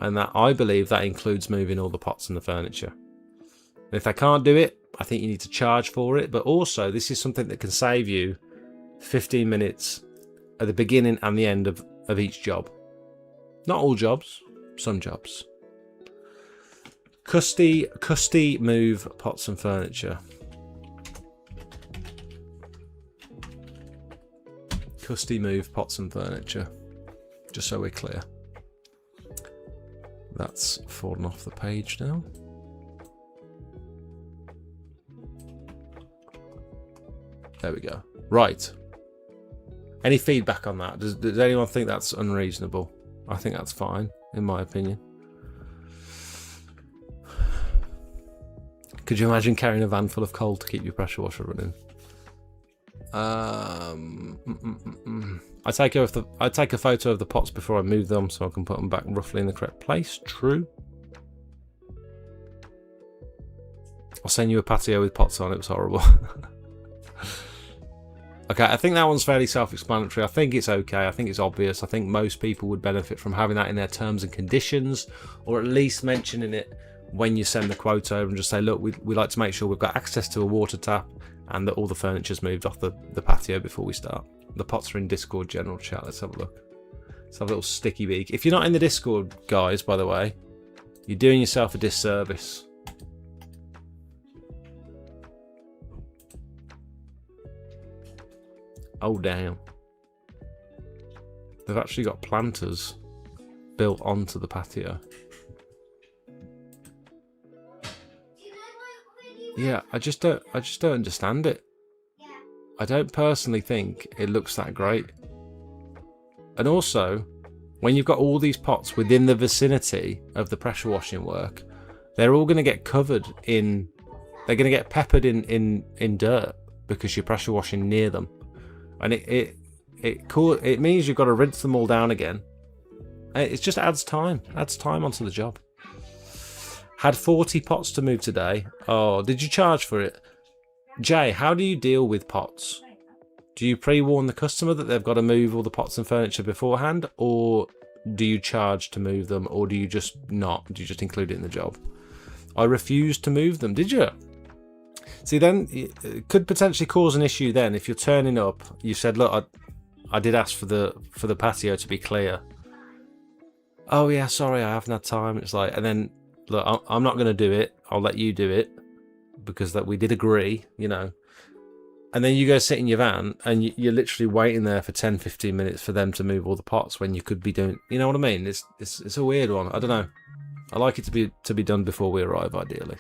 And that, I believe, that includes moving all the pots and the furniture. And if they can't do it, I think you need to charge for it. But also, this is something that can save you 15 minutes at the beginning and the end of each job. Not all jobs, some jobs. Custy move pots and furniture. Custy move pots and furniture. Just so we're clear. That's fallen off the page now. There we go. Right. Any feedback on that? Does anyone think that's unreasonable? I think that's fine, in my opinion. Could you imagine carrying a van full of coal to keep your pressure washer running? I take a photo of the pots before I move them so I can put them back roughly in the correct place. True. I'll send you a patio with pots on. It was horrible. Okay, I think that one's fairly self-explanatory. I think it's okay. I think it's obvious. I think most people would benefit from having that in their terms and conditions, or at least mentioning it when you send the quote over and just say, look, we like to make sure we've got access to a water tap and that all the furniture's moved off the patio before we start. The pots are in Discord general chat. Let's have a look. Let's have a little sticky beak. If you're not in the Discord, guys, by the way, you're doing yourself a disservice. Oh, damn. They've actually got planters built onto the patio. Yeah, I just don't understand it. I don't personally think it looks that great. And also, when you've got all these pots within the vicinity of the pressure washing work, they're all going to get covered in... They're going to get peppered in dirt because you're pressure washing near them. And it means you've got to rinse them all down again. It just adds time onto the job. Had 40 pots to move today. Oh, did you charge for it? Jay, how do you deal with pots? Do you pre-warn the customer that they've got to move all the pots and furniture beforehand? Or do you charge to move them? Or do you just not? Do you just include it in the job? I refused to move them. Did you? See, then it could potentially cause an issue then. If you're turning up, you said, look, I did ask for the patio to be clear. Oh yeah, sorry, I haven't had time. It's like, and then, look, I'm not going to do it. I'll let you do it because that we did agree, you know. And then you go sit in your van and you're literally waiting there for 10, 15 minutes for them to move all the pots when you could be doing, you know what I mean? It's a weird one. I don't know. I like it to be done before we arrive, ideally.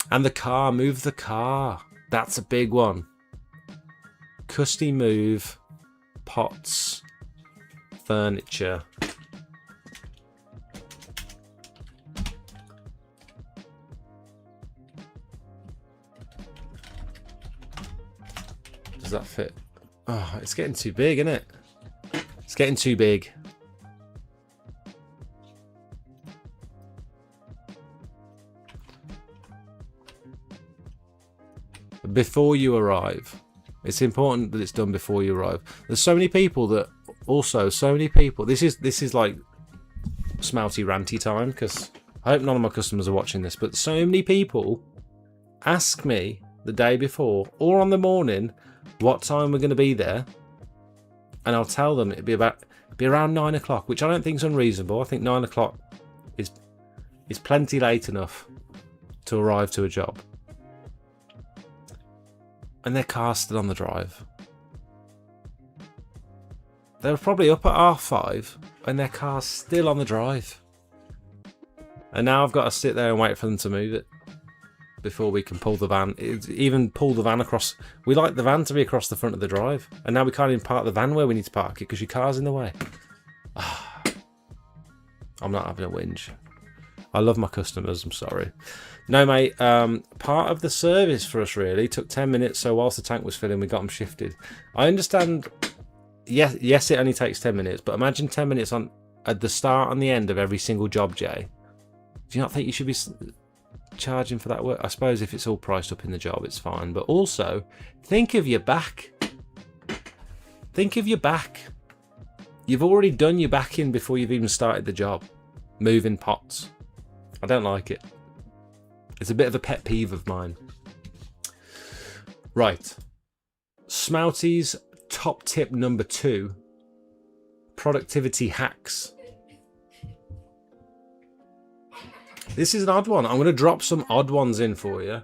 And the car, move the car. That's a big one. Custy move, pots, furniture. Does that fit? Oh, it's getting too big, isn't it? It's getting too big. Before you arrive. It's important that it's done before you arrive. There's so many people that this is like smelty ranty time, because I hope none of my customers are watching this, but so many people ask me the day before or on the morning what time we're going to be there, and I'll tell them it'd be around 9 o'clock, which I don't think is unreasonable. I think 9 o'clock is plenty late enough to arrive to a job. And their car's still on the drive. They were probably up at 5:30 and their car's still on the drive. And now I've got to sit there and wait for them to move it before we can pull the van. Even pull the van across. We like the van to be across the front of the drive. And now we can't even park the van where we need to park it because your car's in the way. I'm not having a whinge. I love my customers, I'm sorry. No, mate, part of the service for us really took 10 minutes, so whilst the tank was filling, we got them shifted. I understand, yes, it only takes 10 minutes, but imagine 10 minutes at the start and the end of every single job, Jay. Do you not think you should be... charging for that work. I suppose if it's all priced up in the job, it's fine. But also, think of your back. Think of your back. You've already done your back in before you've even started the job. Moving pots. I don't like it. It's a bit of a pet peeve of mine. Right. Smouty's top tip number 2. Productivity hacks. This is an odd one. I'm going to drop some odd ones in for you.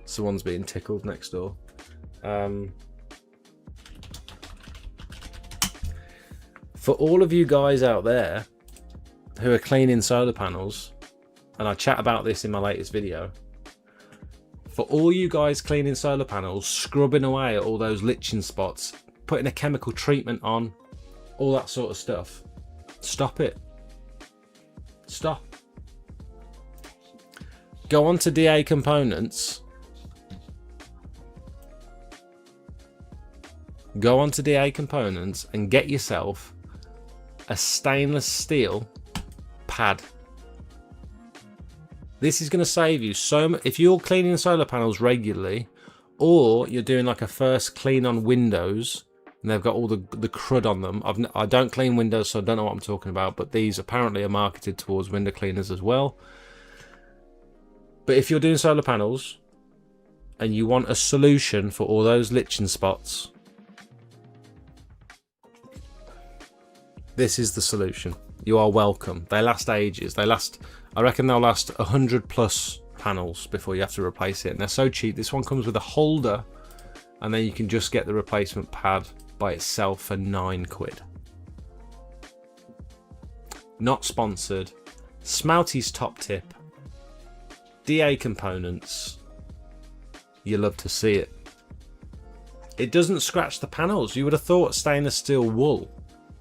Someone's being tickled next door. For all of you guys out there who are cleaning solar panels, and I chat about this in my latest video, for all you guys cleaning solar panels, scrubbing away at all those litching spots, putting a chemical treatment on, all that sort of stuff, stop it. Stop. Go on to DA Components. Go on to DA Components and get yourself a stainless steel pad. This is going to save you so much. If you're cleaning solar panels regularly, or you're doing like a first clean on windows, and they've got all the crud on them. I don't clean windows, so I don't know what I'm talking about, but these apparently are marketed towards window cleaners as well. But if you're doing solar panels, and you want a solution for all those litching spots, this is the solution. You are welcome. They last ages. I reckon they'll last 100+ panels before you have to replace it. And they're so cheap. This one comes with a holder, and then you can just get the replacement pad by itself for £9. Not sponsored. Smouty's top tip. DA Components. You love to see it. It doesn't scratch the panels. You would have thought stainless steel wool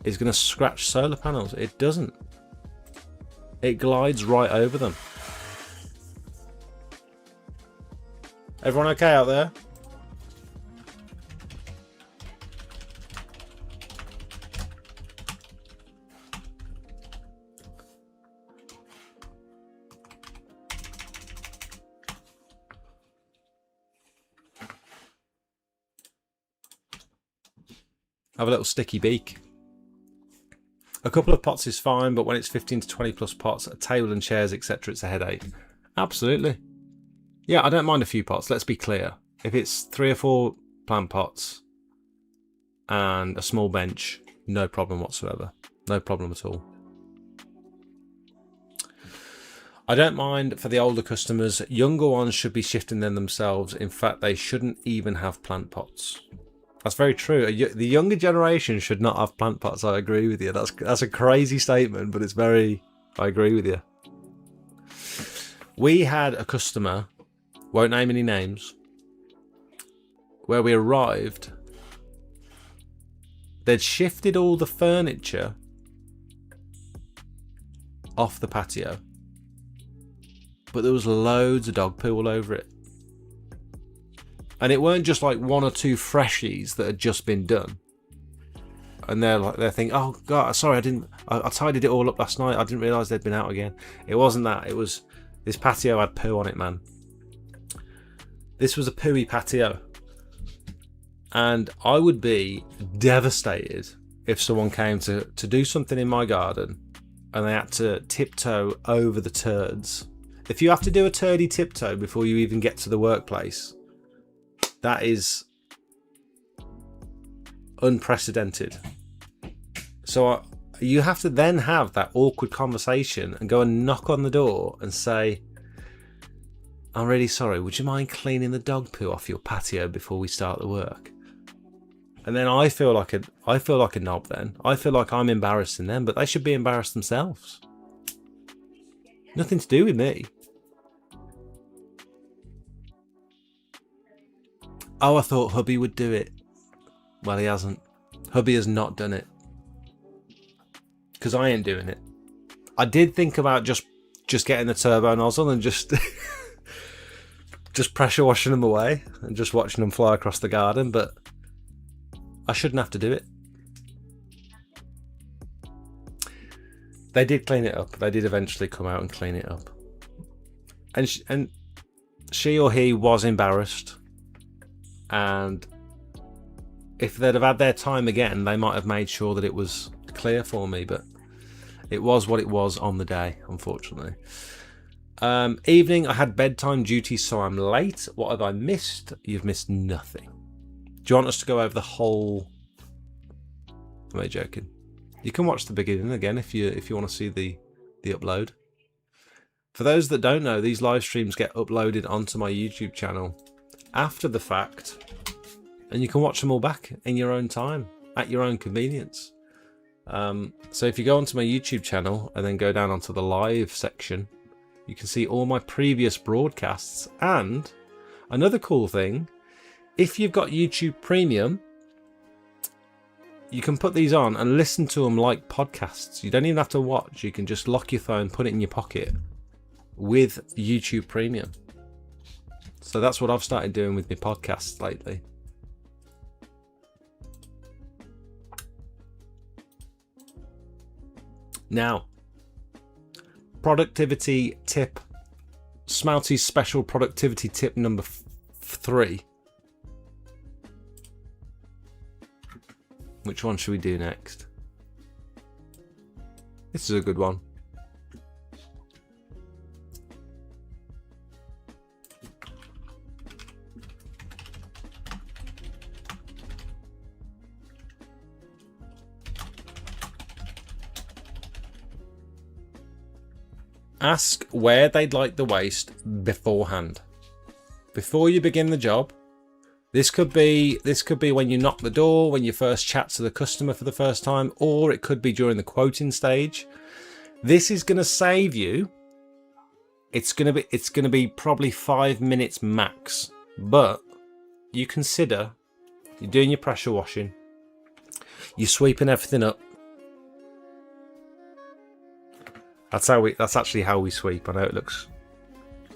is going to scratch solar panels. It doesn't. It glides right over them. Everyone okay out there? Have a little sticky beak. A couple of pots is fine, but when it's 15 to 20+ pots, a table and chairs, etc., it's a headache. Absolutely. Yeah, I don't mind a few pots, let's be clear. If it's 3 or 4 plant pots and a small bench, no problem whatsoever. No problem at all. I don't mind for the older customers. Younger ones should be shifting them themselves. In fact, they shouldn't even have plant pots. That's very true. The younger generation should not have plant pots. I agree with you. That's a crazy statement, but it's very... I agree with you. We had a customer, won't name any names, where we arrived. They'd shifted all the furniture off the patio, but there was loads of dog poo all over it. And it weren't just like 1 or 2 freshies that had just been done. And they're thinking, oh God, sorry, I tidied it all up last night. I didn't realise they'd been out again. It wasn't that. It was, this patio had poo on it, man. This was a pooey patio. And I would be devastated if someone came to do something in my garden and they had to tiptoe over the turds. If you have to do a turdy tiptoe before you even get to the workplace, that is unprecedented. So you have to then have that awkward conversation and go and knock on the door and say, I'm really sorry, would you mind cleaning the dog poo off your patio before we start the work? And then I feel like a knob then. I feel like I'm embarrassing them, but they should be embarrassed themselves. Nothing to do with me. Oh, I thought hubby would do it. Well, he hasn't. Hubby has not done it. Because I ain't doing it. I did think about just getting the turbo nozzle and just pressure washing them away and just watching them fly across the garden, but I shouldn't have to do it. They did clean it up. They did eventually come out and clean it up. And she or he was embarrassed. And if they'd have had their time again, they might have made sure that it was clear for me. But it was what it was on the day, unfortunately. Evening, I had bedtime duties, so I'm late. What have I missed? You've missed nothing. Do you want us to go over the whole... Am I joking? You can watch the beginning again if you want to see the upload. For those that don't know, these live streams get uploaded onto my YouTube channel after the fact, and you can watch them all back in your own time, at your own convenience. So if you go onto my YouTube channel and then go down onto the live section, you can see all my previous broadcasts. And another cool thing, if you've got YouTube Premium, you can put these on and listen to them like podcasts. You don't even have to watch. You can just lock your phone, put it in your pocket with YouTube Premium. So that's what I've started doing with my podcasts lately. Now, productivity tip. Smelty's special productivity tip number 3. Which one should we do next? This is a good one. Ask where they'd like the waste beforehand. Before you begin the job. This could be when you knock the door, when you first chat to the customer for the first time, or it could be during the quoting stage. This is going to save you. It's going to be probably 5 minutes max. But you consider you're doing your pressure washing, you're sweeping everything up. That's actually how we sweep. I know it looks.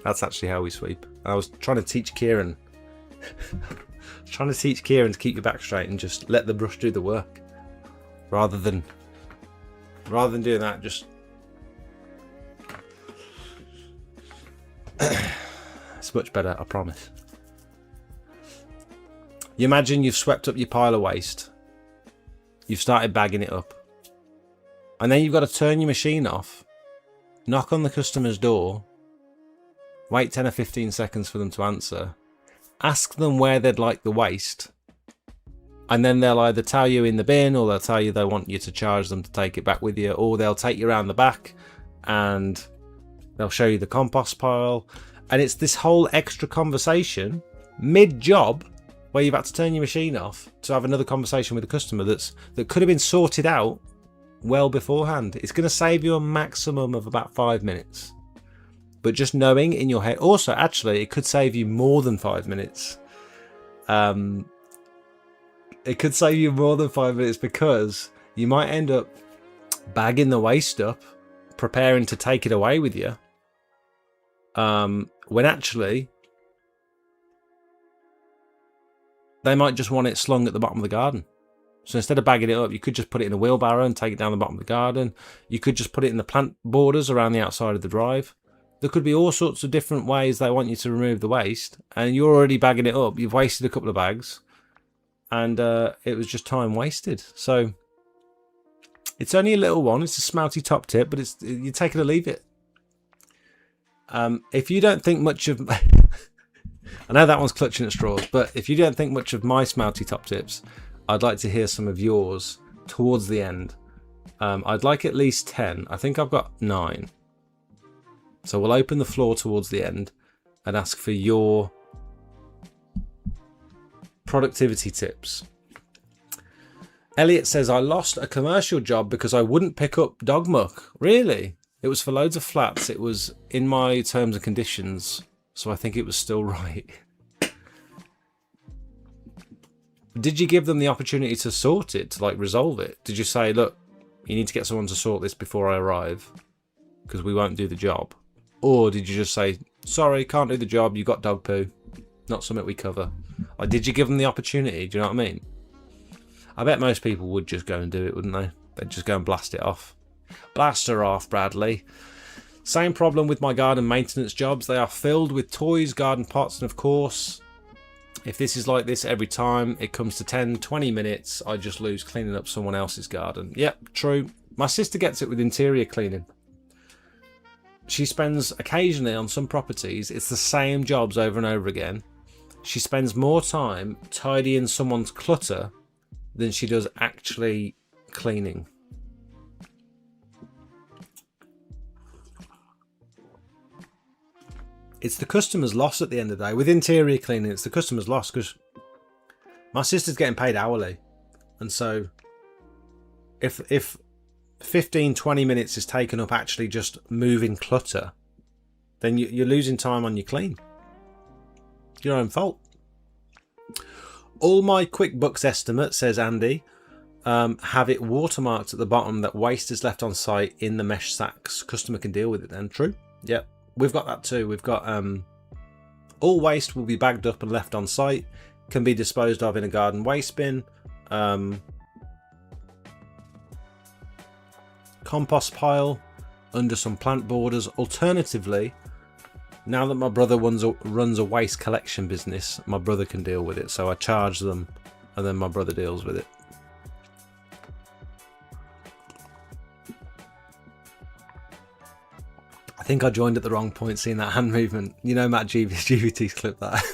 That's actually how we sweep. I was trying to teach Kieran. To keep your back straight and just let the brush do the work, rather than doing that. Just it's much better, I promise. You imagine you've swept up your pile of waste, you've started bagging it up, and then you've got to turn your machine off, knock on the customer's door, wait 10 or 15 seconds for them to answer. Ask them where they'd like the waste, and then they'll either tell you in the bin, or they'll tell you they want you to charge them to take it back with you, or they'll take you around the back and they'll show you the compost pile. And it's this whole extra conversation mid-job where you've had to turn your machine off to have another conversation with the customer that could have been sorted out well beforehand. It's going to save you a maximum of about 5 minutes. But just knowing in your head, also actually it could save you more than 5 minutes. It could save you more than 5 minutes, because you might end up bagging the waste up, preparing to take it away with you, when actually they might just want it slung at the bottom of the garden. So instead of bagging it up, you could just put it in a wheelbarrow and take it down the bottom of the garden. You could just put it in the plant borders around the outside of the drive. There could be all sorts of different ways they want you to remove the waste, and you're already bagging it up. You've wasted a couple of bags, and it was just time wasted. So it's only a little one. It's a Smelty top tip, but you take it or leave it. If you don't think much of... I know that one's clutching at straws, but if you don't think much of my Smelty top tips, I'd like to hear some of yours towards the end. I'd like at least 10. I think I've got 9. So we'll open the floor towards the end and ask for your productivity tips. Elliot says, I lost a commercial job because I wouldn't pick up dog muck. Really? It was for loads of flats. It was in my terms and conditions, so I think it was still right. Did you give them the opportunity to sort it, to resolve it? Did you say, look, you need to get someone to sort this before I arrive, because we won't do the job? Or did you just say, sorry, can't do the job, you got dog poo, not something we cover? Or did you give them the opportunity? Do you know what I mean? I bet most people would just go and do it, wouldn't they? They'd just go and blast it off. Blast her off, Bradley. Same problem with my garden maintenance jobs. They are filled with toys, garden pots, and of course, if this is like this every time it comes to 10-20 minutes, I just lose cleaning up someone else's garden. Yep, true. My sister gets it with interior cleaning. She spends occasionally on some properties, it's the same jobs over and over again. She spends more time tidying someone's clutter than she does actually cleaning. It's the customer's loss at the end of the day. With interior cleaning, it's the customer's loss because my sister's getting paid hourly. And so if 15-20 minutes is taken up actually just moving clutter, then you're losing time on your clean. Your own fault. All my QuickBooks estimates, says Andy, have it watermarked at the bottom that waste is left on site in the mesh sacks. Customer can deal with it then. True? Yep. We've got that too. We've got all waste will be bagged up and left on site, can be disposed of in a garden waste bin, compost pile, under some plant borders. Alternatively, now that my brother runs a waste collection business, my brother can deal with it. So I charge them and then my brother deals with it. I think I joined at the wrong point seeing that hand movement. You know, Matt GVT's clipped that.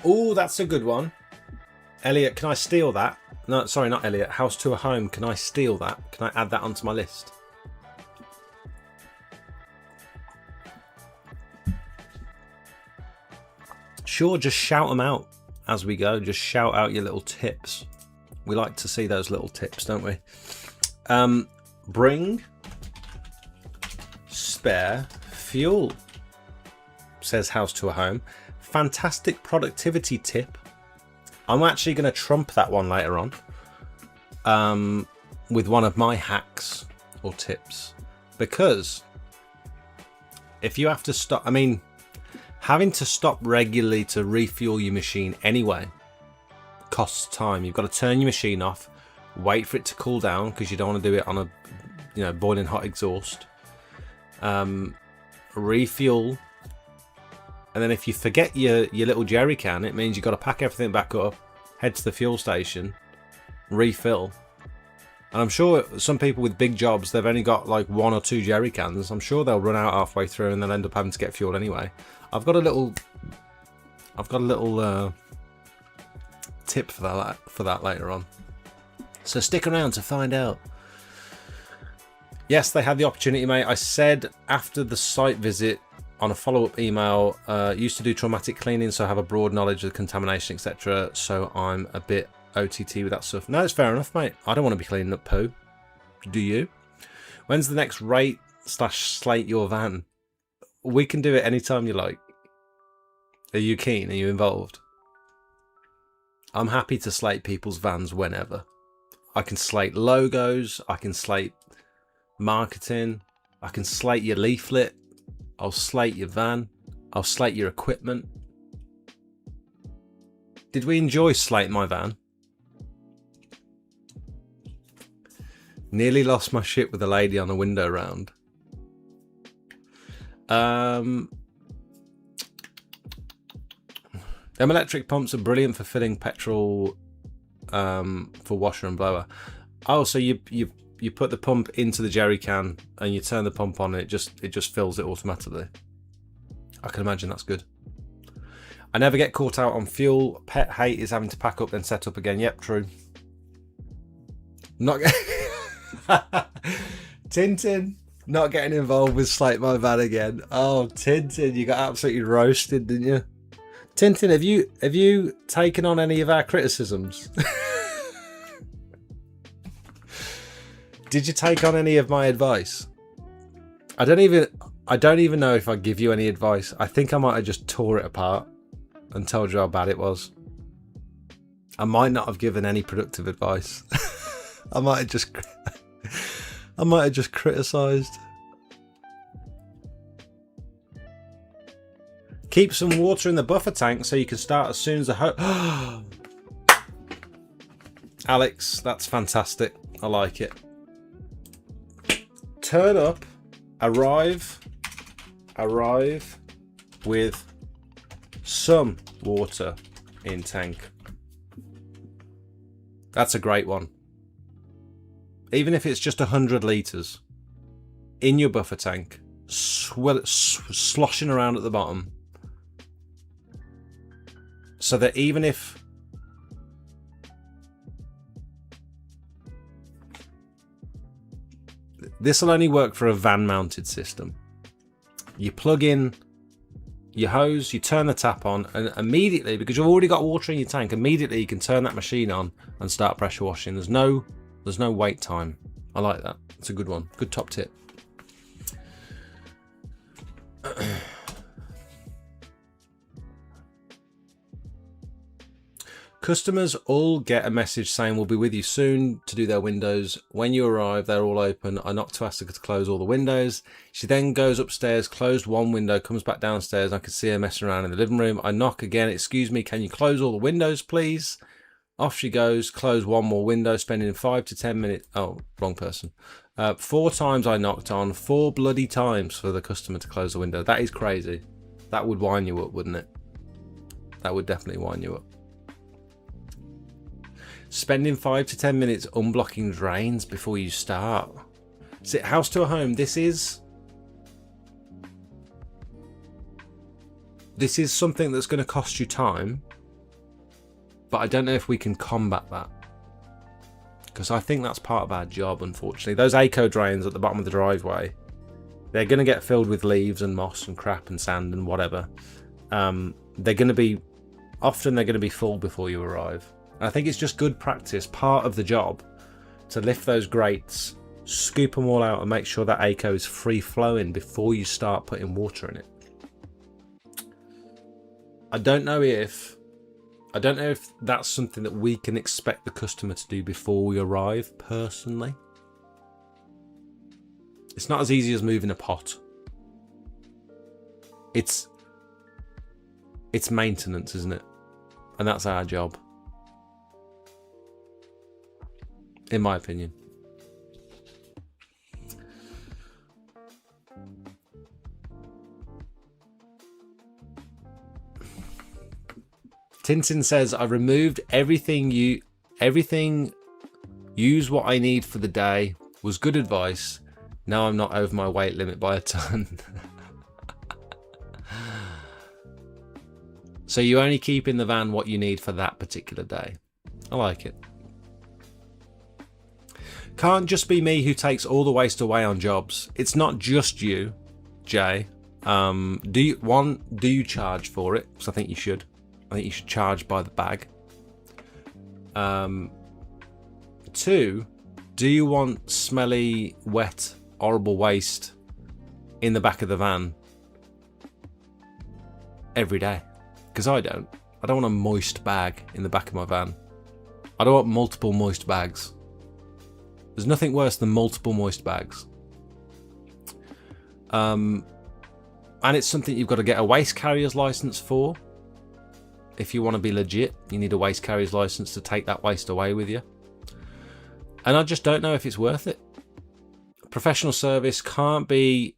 Oh, that's a good one. Elliot, can I steal that? No, sorry, not Elliot. House to a Home. Can I steal that? Can I add that onto my list? Sure, just shout them out as we go. Just shout out your little tips. We like to see those little tips, don't we? Bring spare fuel, says House to a Home. Fantastic productivity tip. I'm actually going to trump that one later on with one of my hacks or tips. Because if you have to stop, I mean, having to stop regularly to refuel your machine anyway costs time. You've got to turn your machine off, wait for it to cool down because you don't want to do it on a boiling hot exhaust. Refuel, and then if you forget your little jerry can, it means you've got to pack everything back up, head to the fuel station, refill. And I'm sure some people with big jobs, they've only got like 1 or 2 jerry cans. I'm sure they'll run out halfway through and they'll end up having to get fuel anyway. I've got a little tip for that later on. So stick around to find out. Yes, they had the opportunity, mate. I said after the site visit on a follow-up email, used to do traumatic cleaning, so I have a broad knowledge of contamination, etc. So I'm a bit OTT with that stuff. No, it's fair enough, mate. I don't want to be cleaning up poo. Do you? When's the next rate/slate your van? We can do it anytime you like. Are you keen? Are you involved? I'm happy to slate people's vans whenever. I can slate logos. I can slate marketing. I can slate your leaflet. I'll slate your van. I'll slate your equipment. Did we enjoy Slate My Van? Nearly lost my shit with a lady on a window round. Them electric pumps are brilliant for filling petrol for washer and blower. Oh, so you put the pump into the jerry can and you turn the pump on and it just fills it automatically. I can imagine that's good. I never get caught out on fuel. Pet hate is having to pack up then set up again. Yep, true. Not Tintin not getting involved with Slate My Van again. Oh, Tintin, you got absolutely roasted, didn't you? Tintin, have you taken on any of our criticisms? Did you take on any of my advice? I don't even know if I give you any advice. I think I might have just tore it apart and told you how bad it was. I might not have given any productive advice. I might have just criticised. Keep some water in the buffer tank so you can start as soon as the hose... Alex, that's fantastic. I like it. Turn up, arrive with some water in tank. That's a great one. Even if it's just 100 litres in your buffer tank, sloshing around at the bottom, so that even if this will only work for a van mounted system. You plug in your hose, you turn the tap on, and immediately, because you've already got water in your tank, immediately you can turn that machine on and start pressure washing. There's no wait time. I like that. It's a good one. Good top tip. Customers all get a message saying we'll be with you soon to do their windows. When you arrive, they're all open. I knock to ask her to close all the windows. She then goes upstairs, closed one window, comes back downstairs. I can see her messing around in the living room. I knock again. Excuse me, can you close all the windows, please? Off she goes, close one more window, spending 5 to 10 minutes. Oh, wrong person. 4 times I knocked on, 4 bloody times for the customer to close the window. That is crazy. That would wind you up, wouldn't it? That would definitely wind you up. Spending 5 to 10 minutes unblocking drains before you start. See, house to a home, this is something that's going to cost you time, but I don't know if we can combat that, because I think that's part of our job, unfortunately. Those ACO drains at the bottom of the driveway, they're going to get filled with leaves and moss and crap and sand and whatever. They're going to be full before you arrive. I think it's just good practice, part of the job, to lift those grates, scoop them all out and make sure that ACO is free flowing before you start putting water in it. I don't know if that's something that we can expect the customer to do before we arrive, personally. It's not as easy as moving a pot. It's maintenance, isn't it? And that's our job, in my opinion. Tintin says, I removed everything, use what I need for the day, was good advice. Now I'm not over my weight limit by a ton. So you only keep in the van what you need for that particular day. I like it. Can't just be me who takes all the waste away on jobs. It's not just you, Jay. Do you charge for it? Because I think you should. I think you should charge by the bag. 2, do you want smelly, wet, horrible waste in the back of the van every day? Because I don't. I don't want a moist bag in the back of my van. I don't want multiple moist bags. There's nothing worse than multiple moist bags. And it's something you've got to get a waste carrier's license for. If you want to be legit, you need a waste carrier's license to take that waste away with you. And I just don't know if it's worth it. Professional service can't be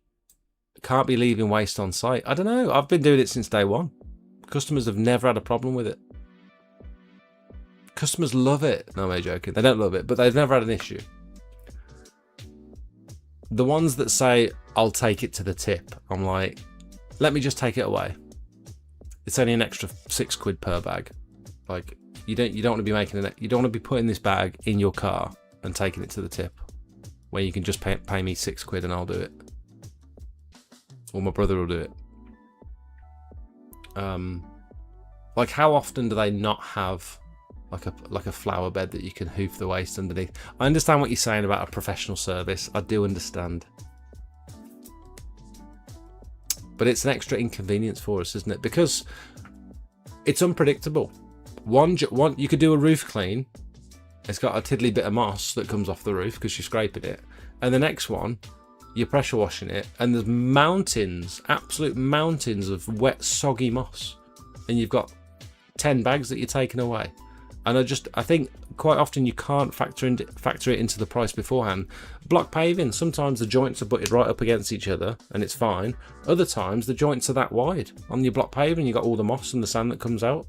leaving waste on site. I don't know. I've been doing it since day one. Customers have never had a problem with it. Customers love it. No, I'm joking. They don't love it, but they've never had an issue. The ones that say, I'll take it to the tip, I'm like, let me just take it away. It's only an extra £6 per bag. Like, you don't want to be making you don't want to be putting this bag in your car and taking it to the tip, where you can just pay me £6 and I'll do it, or my brother will do it. Like, how often do they not have like a flower bed that you can hoof the waste underneath? I understand what you're saying about a professional service. I do understand. But it's an extra inconvenience for us, isn't it? Because it's unpredictable. One you could do a roof clean. It's got a tiddly bit of moss that comes off the roof because you're scraping it. And the next one, you're pressure washing it, and there's mountains, absolute mountains of wet, soggy moss, and you've got 10 bags that you're taking away. And I think quite often you can't factor it into the price beforehand. Block paving, sometimes the joints are butted right up against each other and it's fine. Other times the joints are that wide on your block paving, you got all the moss and the sand that comes out.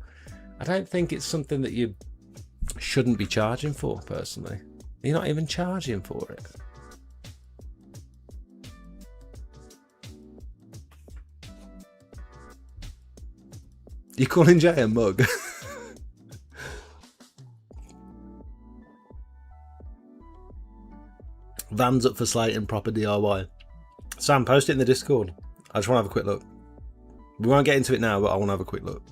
I don't think it's something that you shouldn't be charging for, personally. You're not even charging for it. You're calling Jay a mug? Vans up for slating, proper DIY. Sam, post it in the Discord. I just want to have a quick look. We won't get into it now, but I want to have a quick look.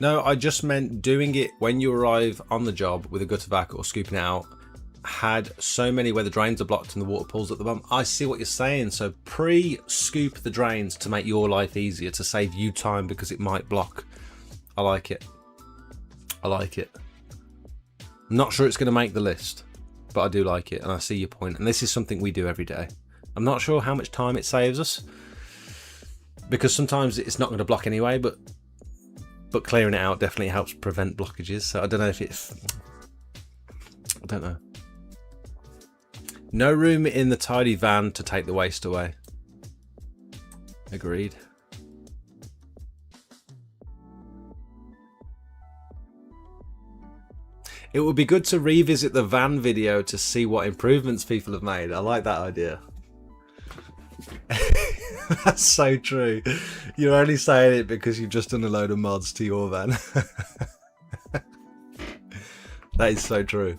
No, I just meant doing it when you arrive on the job with a gutter vac or scooping it out. Had so many where the drains are blocked and the water pools at the bottom. I see what you're saying. So pre-scoop the drains to make your life easier, to save you time because it might block. I like it. I like it. I'm not sure it's going to make the list, but I do like it and I see your point. And this is something we do every day. I'm not sure how much time it saves us because sometimes it's not going to block anyway, but clearing it out definitely helps prevent blockages. So I don't know if it's... I don't know. No room in the tidy van to take the waste away. Agreed. It would be good to revisit the van video to see what improvements people have made. I like that idea. That's so true. You're only saying it because you've just done a load of mods to your van. That is so true.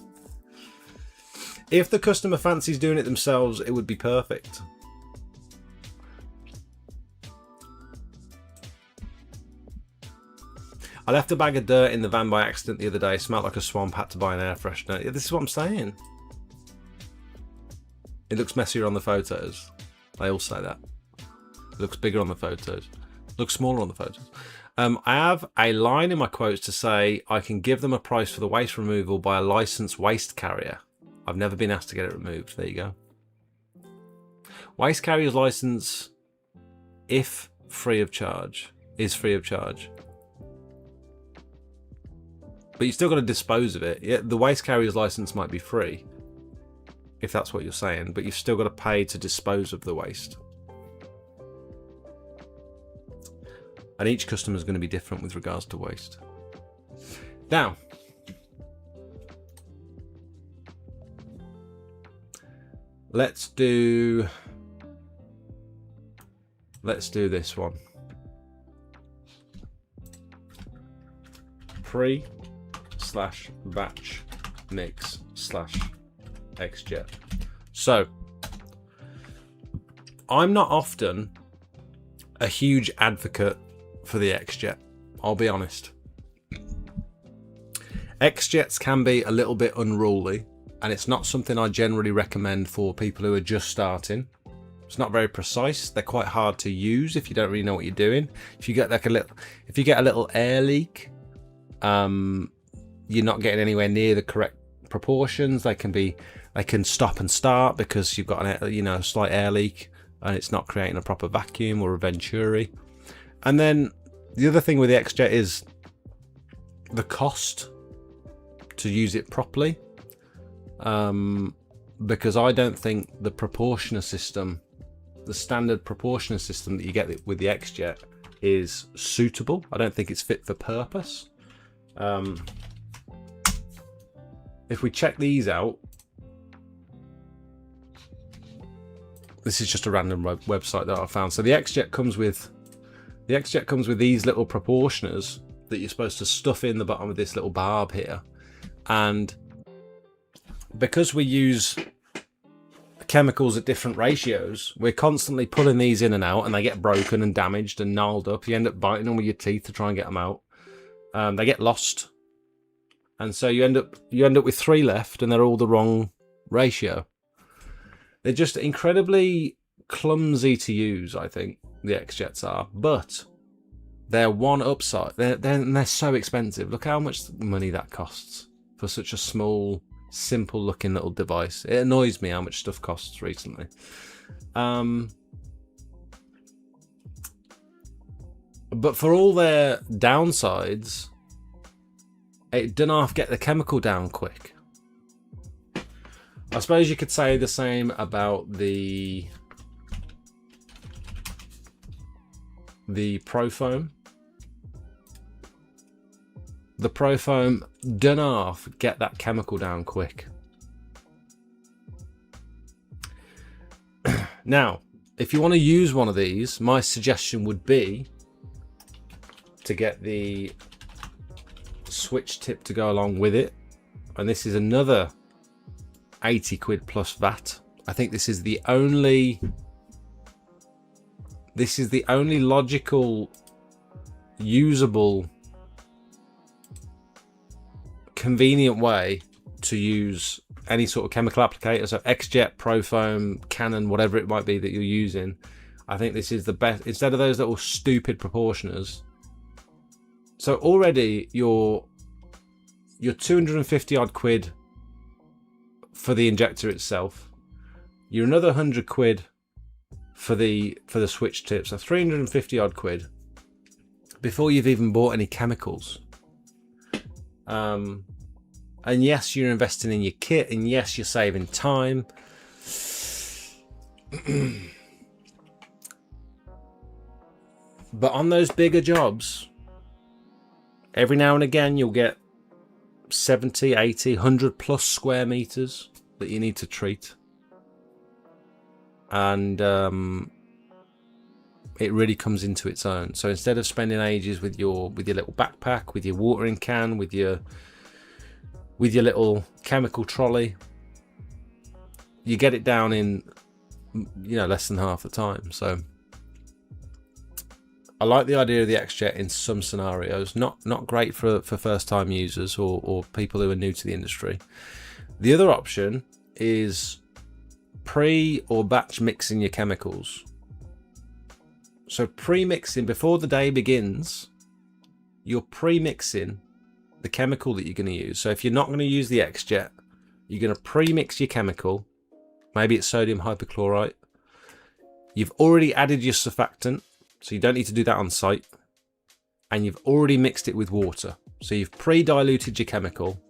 If the customer fancies doing it themselves, it would be perfect. I left a bag of dirt in the van by accident the other day. Smelled like a swamp, had to buy an air freshener. Yeah, this is what I'm saying. It looks messier on the photos. They all say that. It looks bigger on the photos. It looks smaller on the photos. I have a line in my quotes to say I can give them a price for the waste removal by a licensed waste carrier. I've never been asked to get it removed. There you go. Waste carrier's license, if free of charge, is free of charge. But you still got to dispose of it. Yeah, the waste carrier's license might be free, if that's what you're saying, but you've still got to pay to dispose of the waste. And each customer is going to be different with regards to waste. Now, let's do this one. Pre/batch mix/XJet. So, I'm not often a huge advocate for the XJet, I'll be honest. XJets can be a little bit unruly, and it's not something I generally recommend for people who are just starting. It's not very precise. They're quite hard to use if you don't really know what you're doing. If you get like a little air leak, you're not getting anywhere near the correct proportions. They can stop and start because you've got a slight air leak and it's not creating a proper vacuum or a venturi. And then the other thing with the XJet is the cost to use it properly, because I don't think the proportioner system, the standard proportioner system that you get with the XJet, is suitable. I don't think it's fit for purpose. If we check these out, this is just a random website that I found. So the XJet comes with these little proportioners that you're supposed to stuff in the bottom of this little barb here, and because we use chemicals at different ratios, we're constantly pulling these in and out, and they get broken and damaged and gnarled up. You end up biting them with your teeth to try and get them out. They get lost, and so you end up with 3 left, and they're all the wrong ratio. They're just incredibly clumsy to use, I think, the XJets are. But their one upside, they're so expensive. Look how much money that costs for such a small, simple looking little device. It annoys me how much stuff costs recently. But for all their downsides, it doesn't half get the chemical down quick. I suppose you could say the same about the Profoam. The Profoam doesn't half get that chemical down quick. Now, if you want to use one of these, my suggestion would be to get the switch tip to go along with it. And this is another 80 quid plus VAT. I think this is the only logical, usable, convenient way to use any sort of chemical applicator. So XJet, Profoam, Canon, whatever it might be that you're using. I think this is the best, instead of those little stupid proportioners. So already you're 250 odd quid for the injector itself. You're another 100 quid for the switch tip, so 350 odd quid before you've even bought any chemicals. And yes, you're investing in your kit, and yes, you're saving time. But on those bigger jobs, every now and again you'll get 70, 80, 100 plus square meters that you need to treat. And it really comes into its own. So instead of spending ages with your little backpack, with your watering can, with your little chemical trolley, you get it down in, less than half the time. So I like the idea of the XJet in some scenarios. Not great for first time users or people who are new to the industry. The other option is pre or batch mixing your chemicals. So pre-mixing, before the day begins, you're pre-mixing the chemical that you're going to use. So if you're not going to use the XJet, you're going to pre-mix your chemical. Maybe it's sodium hypochlorite. You've already added your surfactant, so you don't need to do that on site. And you've already mixed it with water. So you've pre-diluted your chemical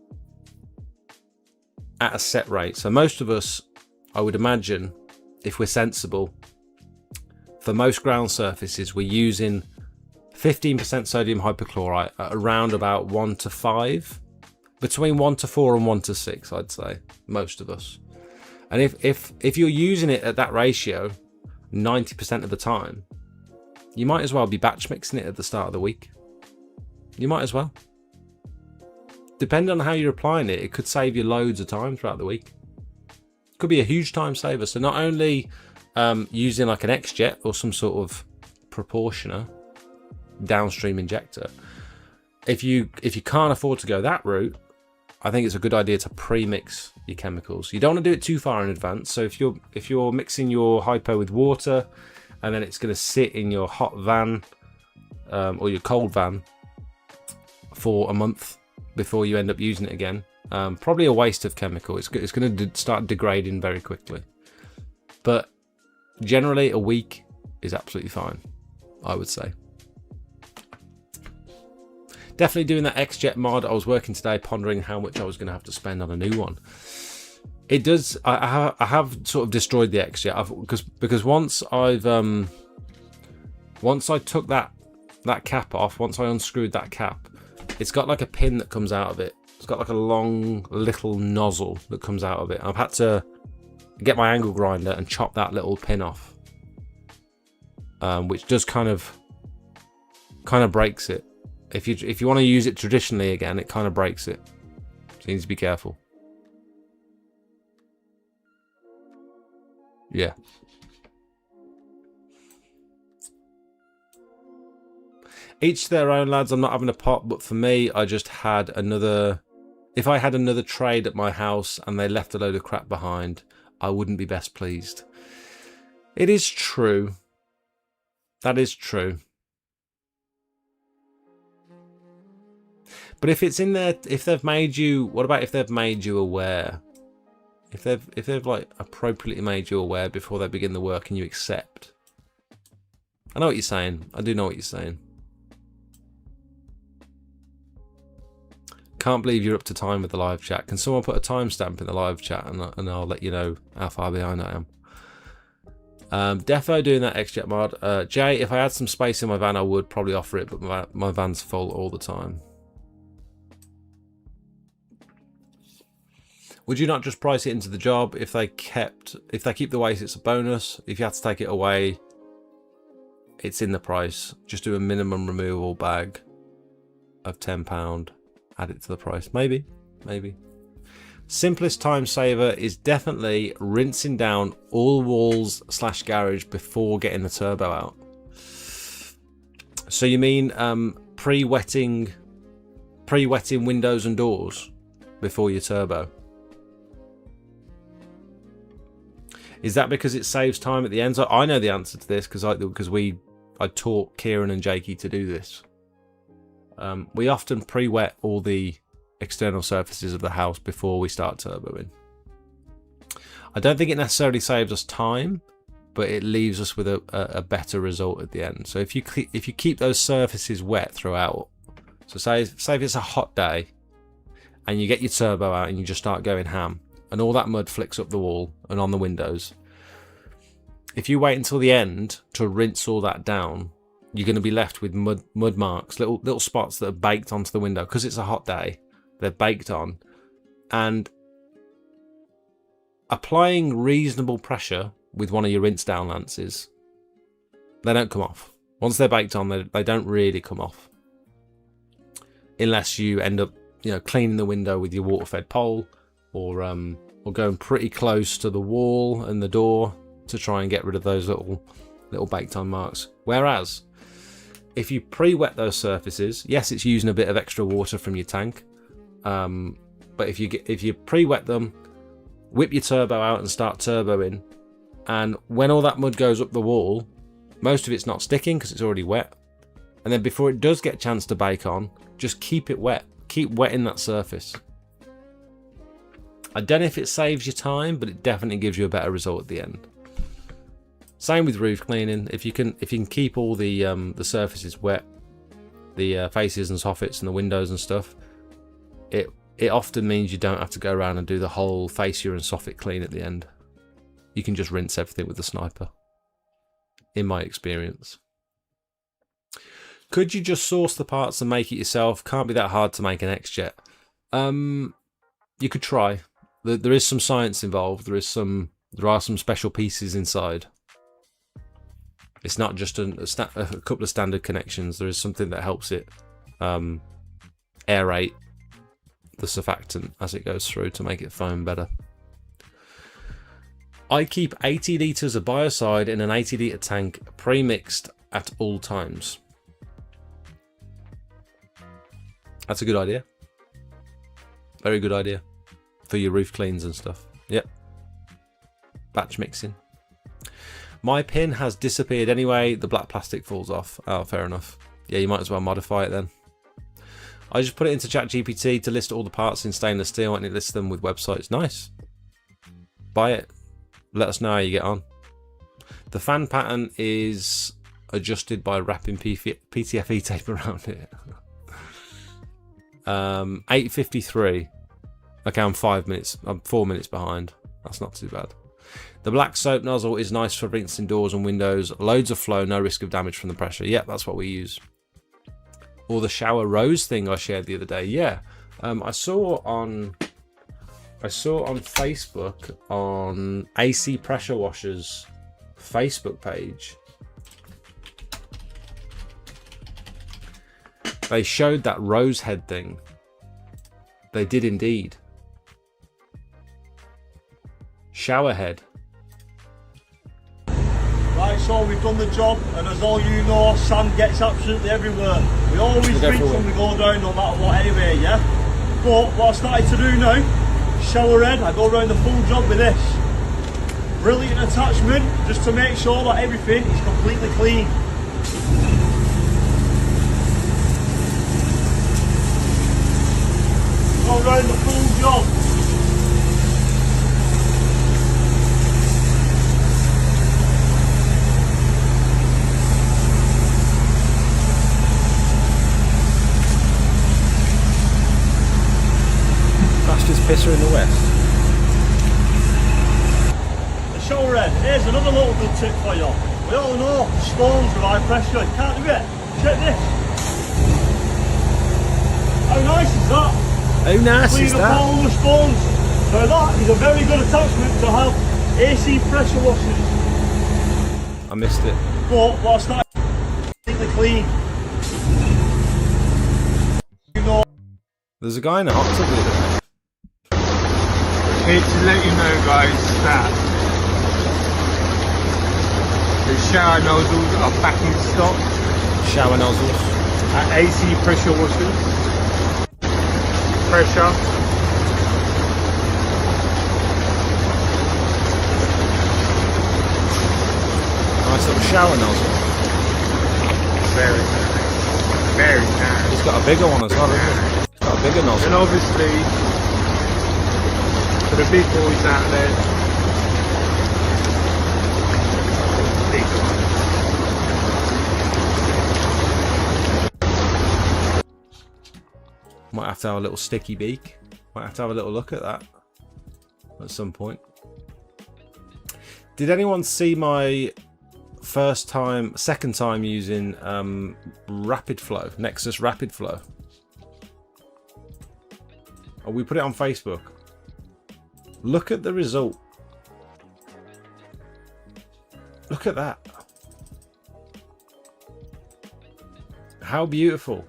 at a set rate. So most of us, I would imagine, if we're sensible, for most ground surfaces, we're using 15% sodium hypochlorite at around about 1 to 5, between 1 to 4 and 1 to 6, I'd say, most of us. And if you're using it at that ratio 90% of the time, you might as well be batch mixing it at the start of the week. You might as well. Depending on how you're applying it, it could save you loads of time throughout the week. It could be a huge time saver. So not only using like an XJet or some sort of proportioner downstream injector, if you can't afford to go that route, I think it's a good idea to pre-mix your chemicals. You don't want to do it too far in advance. So if you're mixing your hypo with water, and then it's going to sit in your hot van or your cold van for a month before you end up using it again, probably a waste of chemical. It's going to start degrading very quickly. But generally, a week is absolutely fine, I would say. Definitely doing that XJet mod. I was working today pondering how much I was going to have to spend on a new one. It does. I have sort of destroyed the XJet because once I took that cap off, once I unscrewed that cap, it's got like a pin that comes out of it. It's got like a long little nozzle that comes out of it. I've had to get my angle grinder and chop that little pin off, which does kind of breaks it. If you want to use it traditionally again, it kind of breaks it. So you need to be careful. Yeah. Each to their own, lads. I'm not having a pop, but for me, I just had another. If I had another trade at my house and they left a load of crap behind, I wouldn't be best pleased. It is true. That is true. But if it's in there, if they've made you, what about if they've made you aware? If they've like appropriately made you aware before they begin the work and you accept. I know what you're saying. I do know what you're saying. Can't believe you're up to time with the live chat. Can someone put a timestamp in the live chat and I'll let you know how far behind I am. Defo doing that XJet mod. Jay, if I had some space in my van, I would probably offer it, but my van's full all the time. Would you not just price it into the job? If they keep the waste, it's a bonus. If you had to take it away, it's in the price. Just do a minimum removable bag of £10. Add it to the price. Maybe. Simplest time saver is definitely rinsing down all walls / garage before getting the turbo out. So you mean pre-wetting windows and doors before your turbo? Is that because it saves time at the end? So I know the answer to this because I taught Kieran and Jakey to do this. We often pre-wet all the external surfaces of the house before we start turboing. I don't think it necessarily saves us time, but it leaves us with a better result at the end. So if you keep those surfaces wet throughout, so say if it's a hot day and you get your turbo out and you just start going ham, and all that mud flicks up the wall and on the windows. If you wait until the end to rinse all that down, you're going to be left with mud marks, little spots that are baked onto the window because it's a hot day. They're baked on, and applying reasonable pressure with one of your rinse down lances, they don't come off. Once they're baked on, they don't really come off, unless you end up, cleaning the window with your water-fed pole, or going pretty close to the wall and the door to try and get rid of those little baked on marks. Whereas if you pre-wet those surfaces, yes, it's using a bit of extra water from your tank, but if you pre-wet them, whip your turbo out and start turboing, and when all that mud goes up the wall, most of it's not sticking because it's already wet, and then before it does get a chance to bake on, just keep it wet. Keep wetting that surface. I don't know if it saves you time, but it definitely gives you a better result at the end. Same with roof cleaning. If you can keep all the surfaces wet, the faces and soffits and the windows and stuff, it often means you don't have to go around and do the whole fascia and soffit clean at the end. You can just rinse everything with the sniper, in my experience. Could you just source the parts and make it yourself? Can't be that hard to make an XJet. You could try. There is some science involved. There are some special pieces inside. It's not just a couple of standard connections. There is something that helps it aerate the surfactant as it goes through to make it foam better. I keep 80 litres of biocide in an 80 litre tank pre-mixed at all times. That's a good idea. Very good idea. For your roof cleans and stuff. Yep. Batch mixing. My pin has disappeared anyway. The black plastic falls off. Oh, fair enough. Yeah, you might as well modify it then. I just put it into ChatGPT to list all the parts in stainless steel and it lists them with websites. Nice. Buy it. Let us know how you get on. The fan pattern is adjusted by wrapping PTFE tape around it. 8:53. Okay, I'm 4 minutes behind. That's not too bad. The black soap nozzle is nice for rinsing doors and windows. Loads of flow, no risk of damage from the pressure. Yep, that's what we use. Or the shower rose thing I shared the other day. Yeah, I saw on Facebook on AC Pressure Washers Facebook page. They showed that rose head thing. They did indeed. Shower head. Right, so we've done the job, and as all you know, sand gets absolutely everywhere. We always rinse when we go down, no matter what, anyway, yeah? But what I started to do now, shower head, I go around the full job with this. Brilliant attachment, just to make sure that everything is completely clean. go round the full job. Fastest pisser in the West. The shower head, here's another little good tip for you. We all know stones with high pressure, you can't do it. Check this. How nice is that? How nice Clean is up that? all the stones. Now that is a very good attachment to have AC pressure washers. I missed it. But what I started completely clean. You know, There's a guy in a hot tub the other day. Here to let you know, guys, that the shower nozzles are back in stock Shower nozzles. at AC pressure washers. Pressure. Nice little shower nozzle. Very nice. Very nice. He's got a bigger one as well, hasn't he? He's got a bigger And nozzle. obviously, for the big boys out there, big one. Might have to have a little sticky beak. Might have to have a little look at that at some point. Did anyone see my second time using Rapid Flow, Nexus Rapid Flow? Oh, we put it on Facebook. Look at the result. Look at that. How beautiful.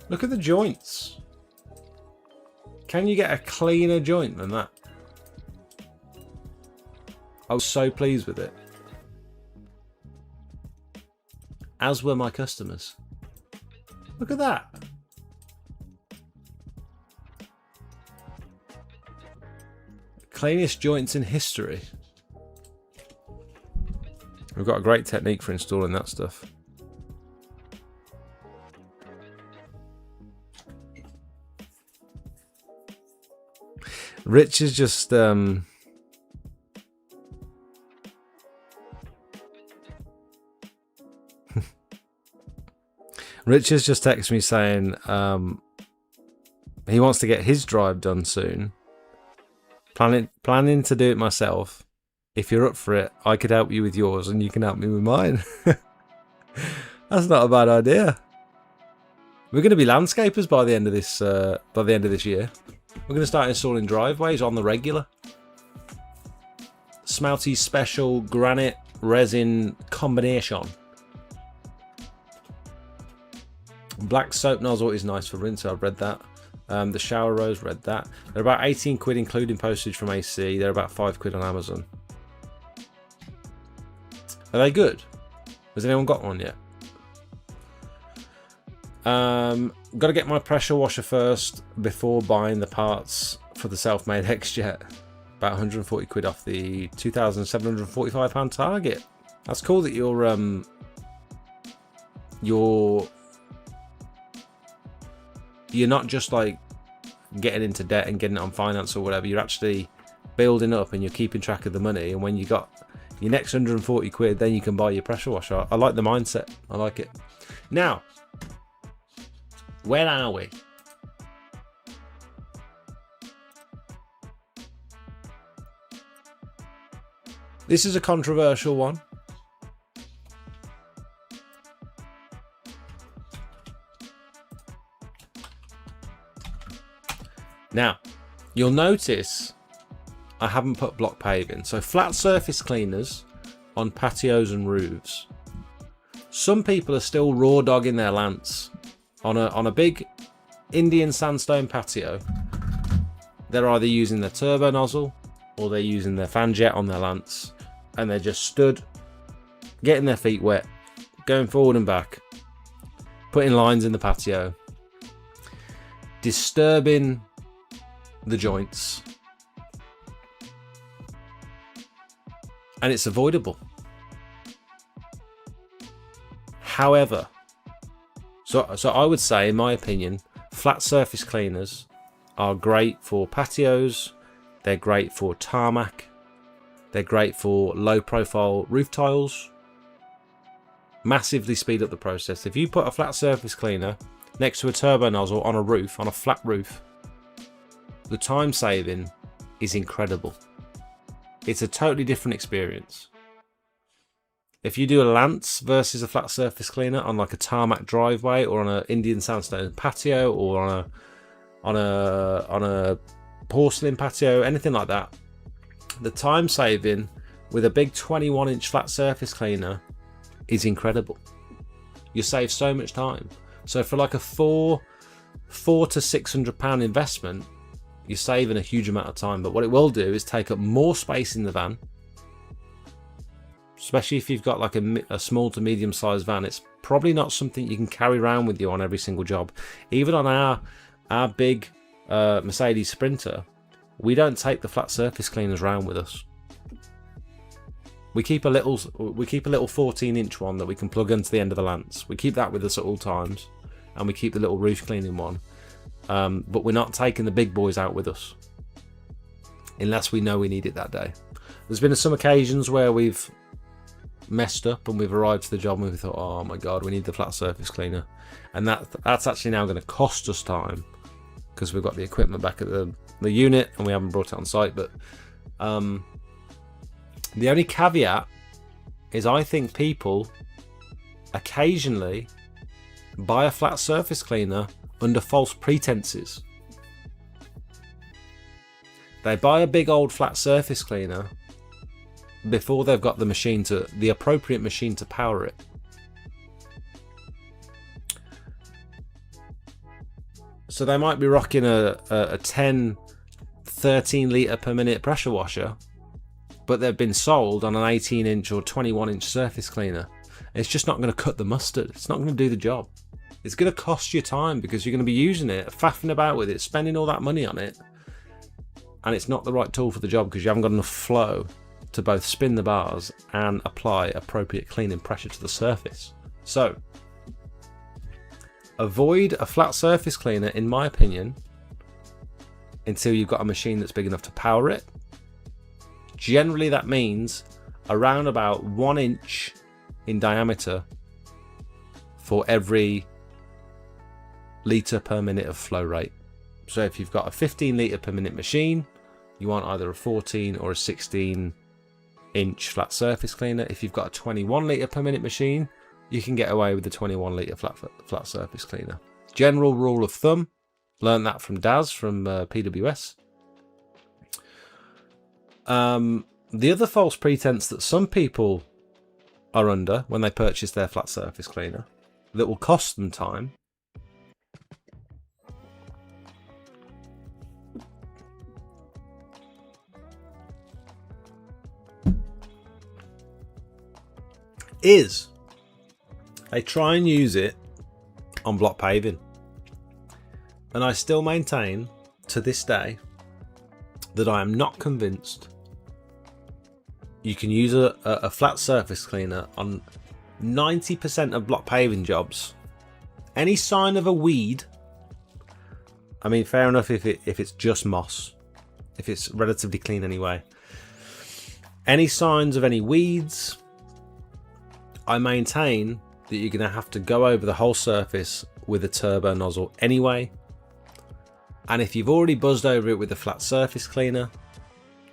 Look at the joints. Can you get a cleaner joint than that? I was so pleased with it. As were my customers. Look at that. Cleanest joints in history. We've got a great technique for installing that stuff. Rich is just Rich has just texted me saying he wants to get his drive done soon. Planning to do it myself. If you're up for it, I could help you with yours and you can help me with mine. That's not a bad idea. We're going to be landscapers by the end of this year. We're going to start installing driveways on the regular. Smelty Special Granite Resin Combination. Black soap nozzle is nice for rinse, I've read that. The shower rose, read that. They're about 18 quid including postage from AC. They're about 5 quid on Amazon. Are they good? Has anyone got one yet? Got to get my pressure washer first before buying the parts for the self-made XJet. About 140 quid off the £2,745 target. That's cool that you're not just like getting into debt and getting it on finance or whatever. You're actually building up and you're keeping track of the money. And when you got your next 140 quid, then you can buy your pressure washer. I like the mindset. I like it. Now, where are we? This is a controversial one. Now, you'll notice I haven't put block paving. So flat surface cleaners on patios and roofs. Some people are still raw dogging their lance. On a big Indian sandstone patio, they're either using their turbo nozzle or they're using their fan jet on their lance, and they're just stood, getting their feet wet, going forward and back, putting lines in the patio, disturbing the joints, and it's avoidable. However, So I would say, in my opinion, flat surface cleaners are great for patios. They're great for tarmac. They're great for low profile roof tiles. Massively speed up the process. If you put a flat surface cleaner next to a turbo nozzle on a roof, on a flat roof, the time saving is incredible. It's a totally different experience. If you do a lance versus a flat surface cleaner on like a tarmac driveway or on an Indian sandstone patio or on a porcelain patio, anything like that, the time saving with a big 21-inch flat surface cleaner is incredible. You save so much time. So for like a $400 to £600 investment, you're saving a huge amount of time. But what it will do is take up more space in the van, especially if you've got like a small to medium sized van. It's probably not something you can carry around with you on every single job. Even on our big Mercedes Sprinter, we don't take the flat surface cleaners around with us. We keep a little 14-inch one that we can plug into the end of the lance. We keep that with us at all times, and we keep the little roof cleaning one. But we're not taking the big boys out with us unless we know we need it that day. There's been some occasions where we've messed up and we've arrived to the job and we thought, oh my god, we need the flat surface cleaner, and that's actually now going to cost us time because we've got the equipment back at the unit and we haven't brought it on site. But the only caveat is I think people occasionally buy a flat surface cleaner under false pretenses. They buy a big old flat surface cleaner before they've got the appropriate machine to power it. So they might be rocking a 10, 13 litre per minute pressure washer, but they've been sold on an 18-inch or 21-inch surface cleaner. It's just not going to cut the mustard. It's not going to do the job. It's going to cost you time because you're going to be using it, faffing about with it, spending all that money on it, and it's not the right tool for the job because you haven't got enough flow to both spin the bars and apply appropriate cleaning pressure to the surface. So avoid a flat surface cleaner, in my opinion, until you've got a machine that's big enough to power it. Generally that means around about 1 inch in diameter for every litre per minute of flow rate. So if you've got a 15 litre per minute machine, you want either a 14 or a 16-inch flat surface cleaner. If you've got a 21 litre per minute machine, you can get away with the 21 litre flat surface cleaner. General rule of thumb, learned that from Daz from PWS. The other false pretense that some people are under when they purchase their flat surface cleaner that will cost them time is they try and use it on block paving. And I still maintain to this day that I am not convinced you can use a flat surface cleaner on 90% of block paving jobs. Any sign of a weed, I mean, fair enough if it's just moss, if it's relatively clean anyway. Any signs of any weeds, I maintain that you're going to have to go over the whole surface with a turbo nozzle anyway. And if you've already buzzed over it with a flat surface cleaner,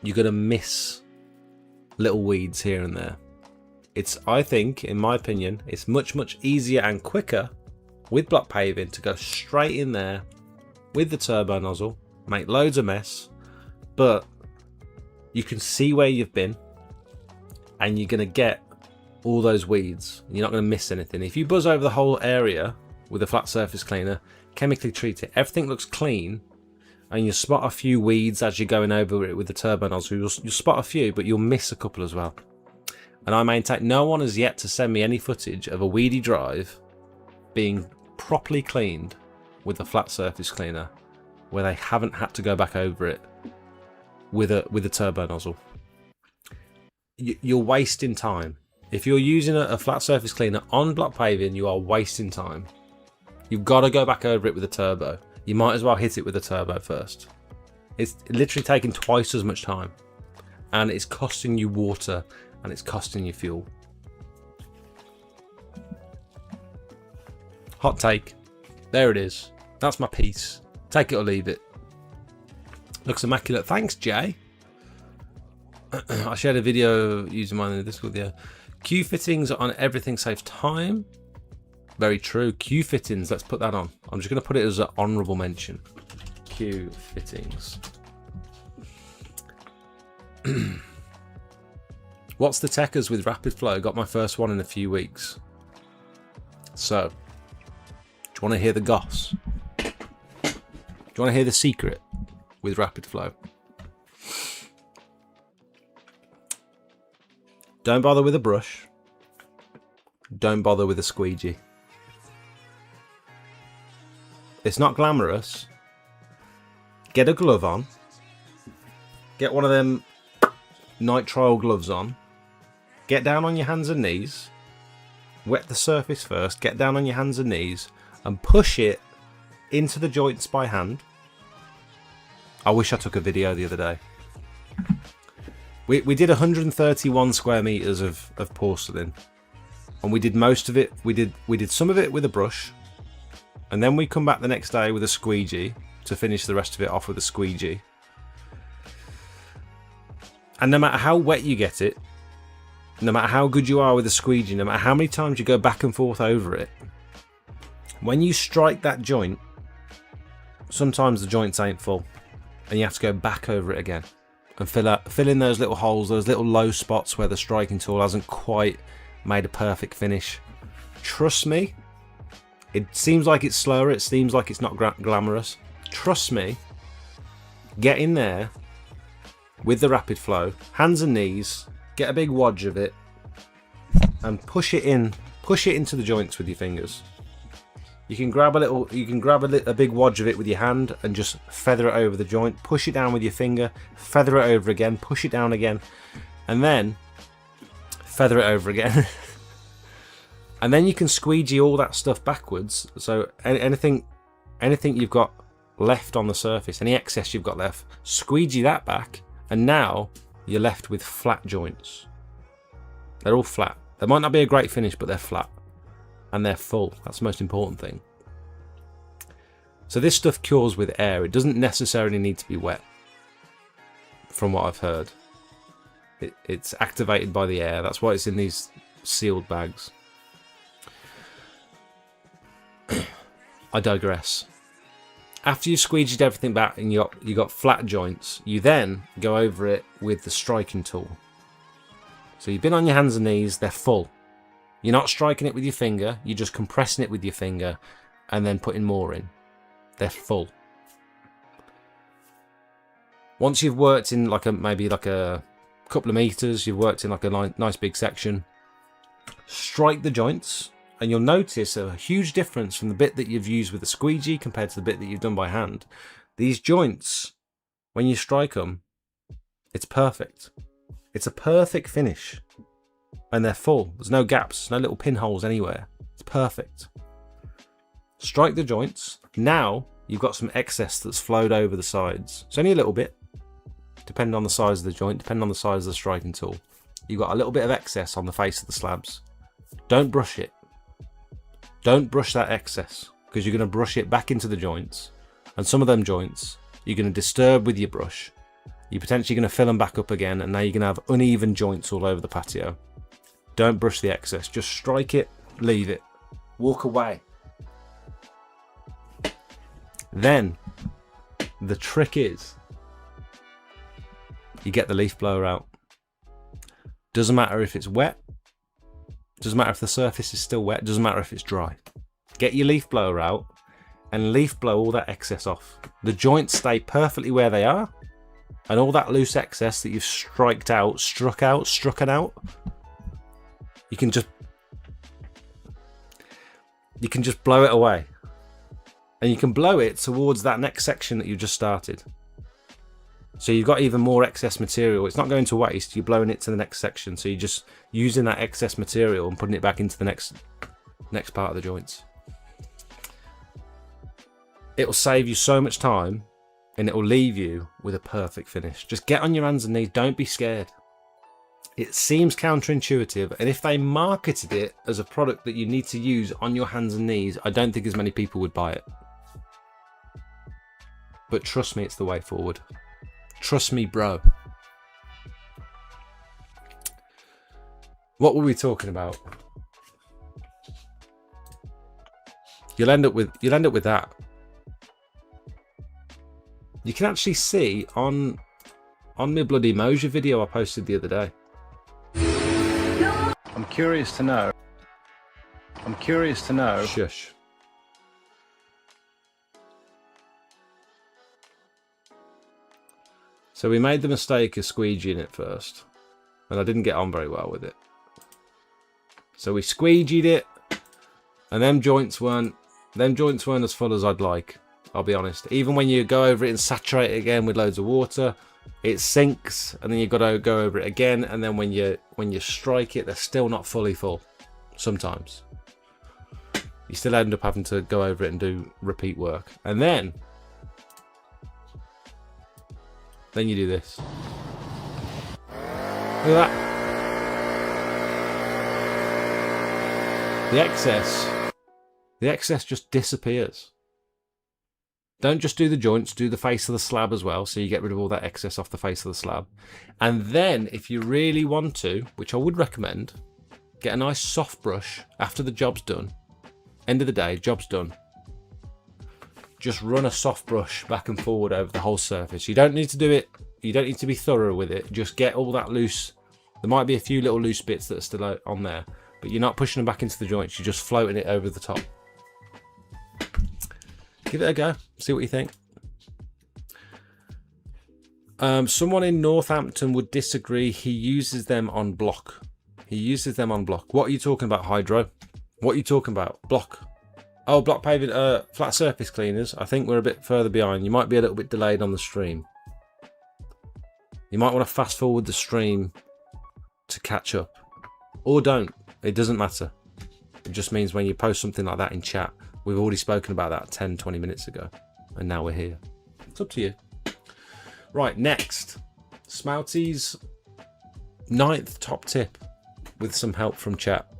you're going to miss little weeds here and there. I think, in my opinion, it's much easier and quicker with block paving to go straight in there with the turbo nozzle, make loads of mess, but you can see where you've been and you're going to get all those weeds. You're not going to miss anything. If you buzz over the whole area with a flat surface cleaner, chemically treat it, everything looks clean, and you spot a few weeds as you're going over it with the turbo nozzle. You'll spot a few, but you'll miss a couple as well. And I maintain no one has yet to send me any footage of a weedy drive being properly cleaned with a flat surface cleaner where they haven't had to go back over it with a turbo nozzle. You're wasting time. If you're using a flat surface cleaner on block paving, you are wasting time. You've got to go back over it with a turbo. You might as well hit it with a turbo first. It's literally taking twice as much time, and it's costing you water, and it's costing you fuel. Hot take. There it is. That's my piece. Take it or leave it. Looks immaculate. Thanks, Jay. I shared a video using mine in the Discord. Yeah. Q fittings on everything saves time. Very true. Q fittings. Let's put that on. I'm just going to put it as an honourable mention. Q fittings. What's the techers with Rapid Flow? Got my first one in a few weeks. So, do you want to hear the goss? Do you want to hear the secret with Rapid Flow? Don't bother with a brush. Don't bother with a squeegee. It's not glamorous. Get a glove on. Get one of them nitrile gloves on. Get down on your hands and knees. Wet the surface first. Get down on your hands and knees and push it into the joints by hand. I wish I took a video the other day. We did 131 square meters of porcelain, and we did most of it. We did some of it with a brush, and then we come back the next day with a squeegee to finish the rest of it off with a squeegee. And no matter how wet you get it, no matter how good you are with a squeegee, no matter how many times you go back and forth over it, when you strike that joint, sometimes the joints ain't full, and you have to go back over it again and fill in those little holes, those little low spots where the striking tool hasn't quite made a perfect finish. Trust me, it seems like it's slower, it seems like it's not glamorous. Trust me, get in there with the Rapid Flow, hands and knees, get a big wadge of it, and push it into the joints with your fingers. You can grab a big wadge of it with your hand and just feather it over the joint, push it down with your finger, feather it over again, push it down again, and then feather it over again. And then you can squeegee all that stuff backwards. So anything you've got left on the surface, any excess you've got left, squeegee that back, and now you're left with flat joints. They're all flat. They might not be a great finish, but they're flat. And they're full. That's the most important thing. So this stuff cures with air. It doesn't necessarily need to be wet, from what I've heard. It's activated by the air. That's why it's in these sealed bags. I digress. After you've squeegeed everything back and you got flat joints, you then go over it with the striking tool. So you've been on your hands and knees, they're full. You're not striking it with your finger, you're just compressing it with your finger and then putting more in. They're full. Once you've worked in maybe a couple of meters, you've worked in like a nice big section, strike the joints, and you'll notice a huge difference from the bit that you've used with the squeegee compared to the bit that you've done by hand. These joints, when you strike them, it's perfect. It's a perfect finish. And they're full. There's no gaps, no little pinholes anywhere. It's perfect. Strike the joints. Now you've got some excess that's flowed over the sides. It's only a little bit, depending on the size of the joint, depending on the size of the striking tool. You've got a little bit of excess on the face of the slabs. Don't brush it. Don't brush that excess, because you're going to brush it back into the joints. And some of them joints you're going to disturb with your brush. You're potentially going to fill them back up again, and now you're going to have uneven joints all over the patio. Don't brush the excess. Just strike it, leave it, walk away. Then, the trick is, you get the leaf blower out. Doesn't matter if it's wet. Doesn't matter if the surface is still wet. Doesn't matter if it's dry. Get your leaf blower out and leaf blow all that excess off. The joints stay perfectly where they are, and all that loose excess that you've struck out, you can just blow it away. And you can blow it towards that next section that you just started. So you've got even more excess material. It's not going to waste, you're blowing it to the next section. So you're just using that excess material and putting it back into the next part of the joints. It'll save you so much time, and it'll leave you with a perfect finish. Just get on your hands and knees. Don't be scared. It seems counterintuitive, and if they marketed it as a product that you need to use on your hands and knees, I don't think as many people would buy it. But trust me, it's the way forward. Trust me, bro. What were we talking about? You'll end up with that. You can actually see on my bloody Moja video I posted the other day. I'm curious to know. Shush. So we made the mistake of squeegeeing it first, and I didn't get on very well with it. So we squeegeed it, and them joints weren't as full as I'd like. I'll be honest. Even when you go over it and saturate it again with loads of water, it sinks, and then you've got to go over it again, and then when you strike it, they're still not fully full. Sometimes you still end up having to go over it and do repeat work, and then you do this. Look at that. The excess just disappears. Don't just do the joints, do the face of the slab as well, so you get rid of all that excess off the face of the slab. And then, if you really want to, which I would recommend, get a nice soft brush after the job's done. End of the day, job's done. Just run a soft brush back and forward over the whole surface. You don't need to do it, you don't need to be thorough with it. Just get all that loose. There might be a few little loose bits that are still on there, but you're not pushing them back into the joints, you're just floating it over the top. Give it a go, see what you think. Someone in Northampton would disagree. He uses them on block. What are you talking about, Hydro? What are you talking about? Block. Oh, block paving, flat surface cleaners. I think we're a bit further behind. You might be a little bit delayed on the stream. You might want to fast forward the stream to catch up. Or don't. It doesn't matter. It just means when you post something like that in chat, we've already spoken about that 10, 20 minutes ago. And now we're here. It's up to you. Right, next. Smouty's 9th top tip with some help from chat.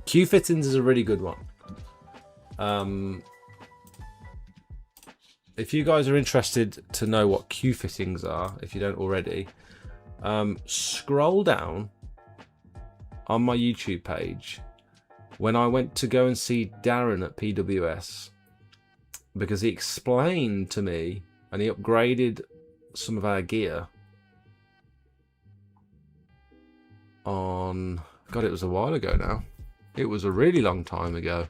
Q fittings is a really good one. If you guys are interested to know what Q fittings are, if you don't already, scroll down on my YouTube page when I went to go and see Darren at PWS, because he explained to me and he upgraded some of our gear on, God, it was a while ago now. It was a really long time ago.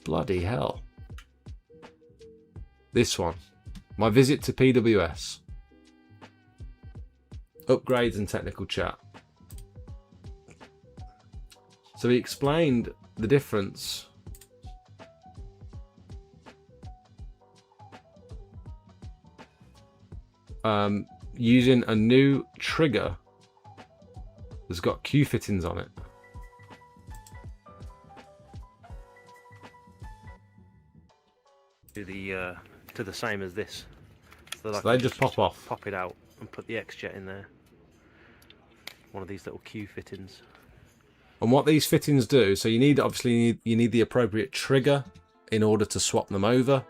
Bloody hell. This one. My visit to PWS. Upgrades and technical chat. So he explained the difference using a new trigger that's got Q fittings on it. To the same as this. So they just pop off. Pop it out and put the X-Jet in there. One of these little Q fittings. And what these fittings do, so you need, obviously you need the appropriate trigger in order to swap them over.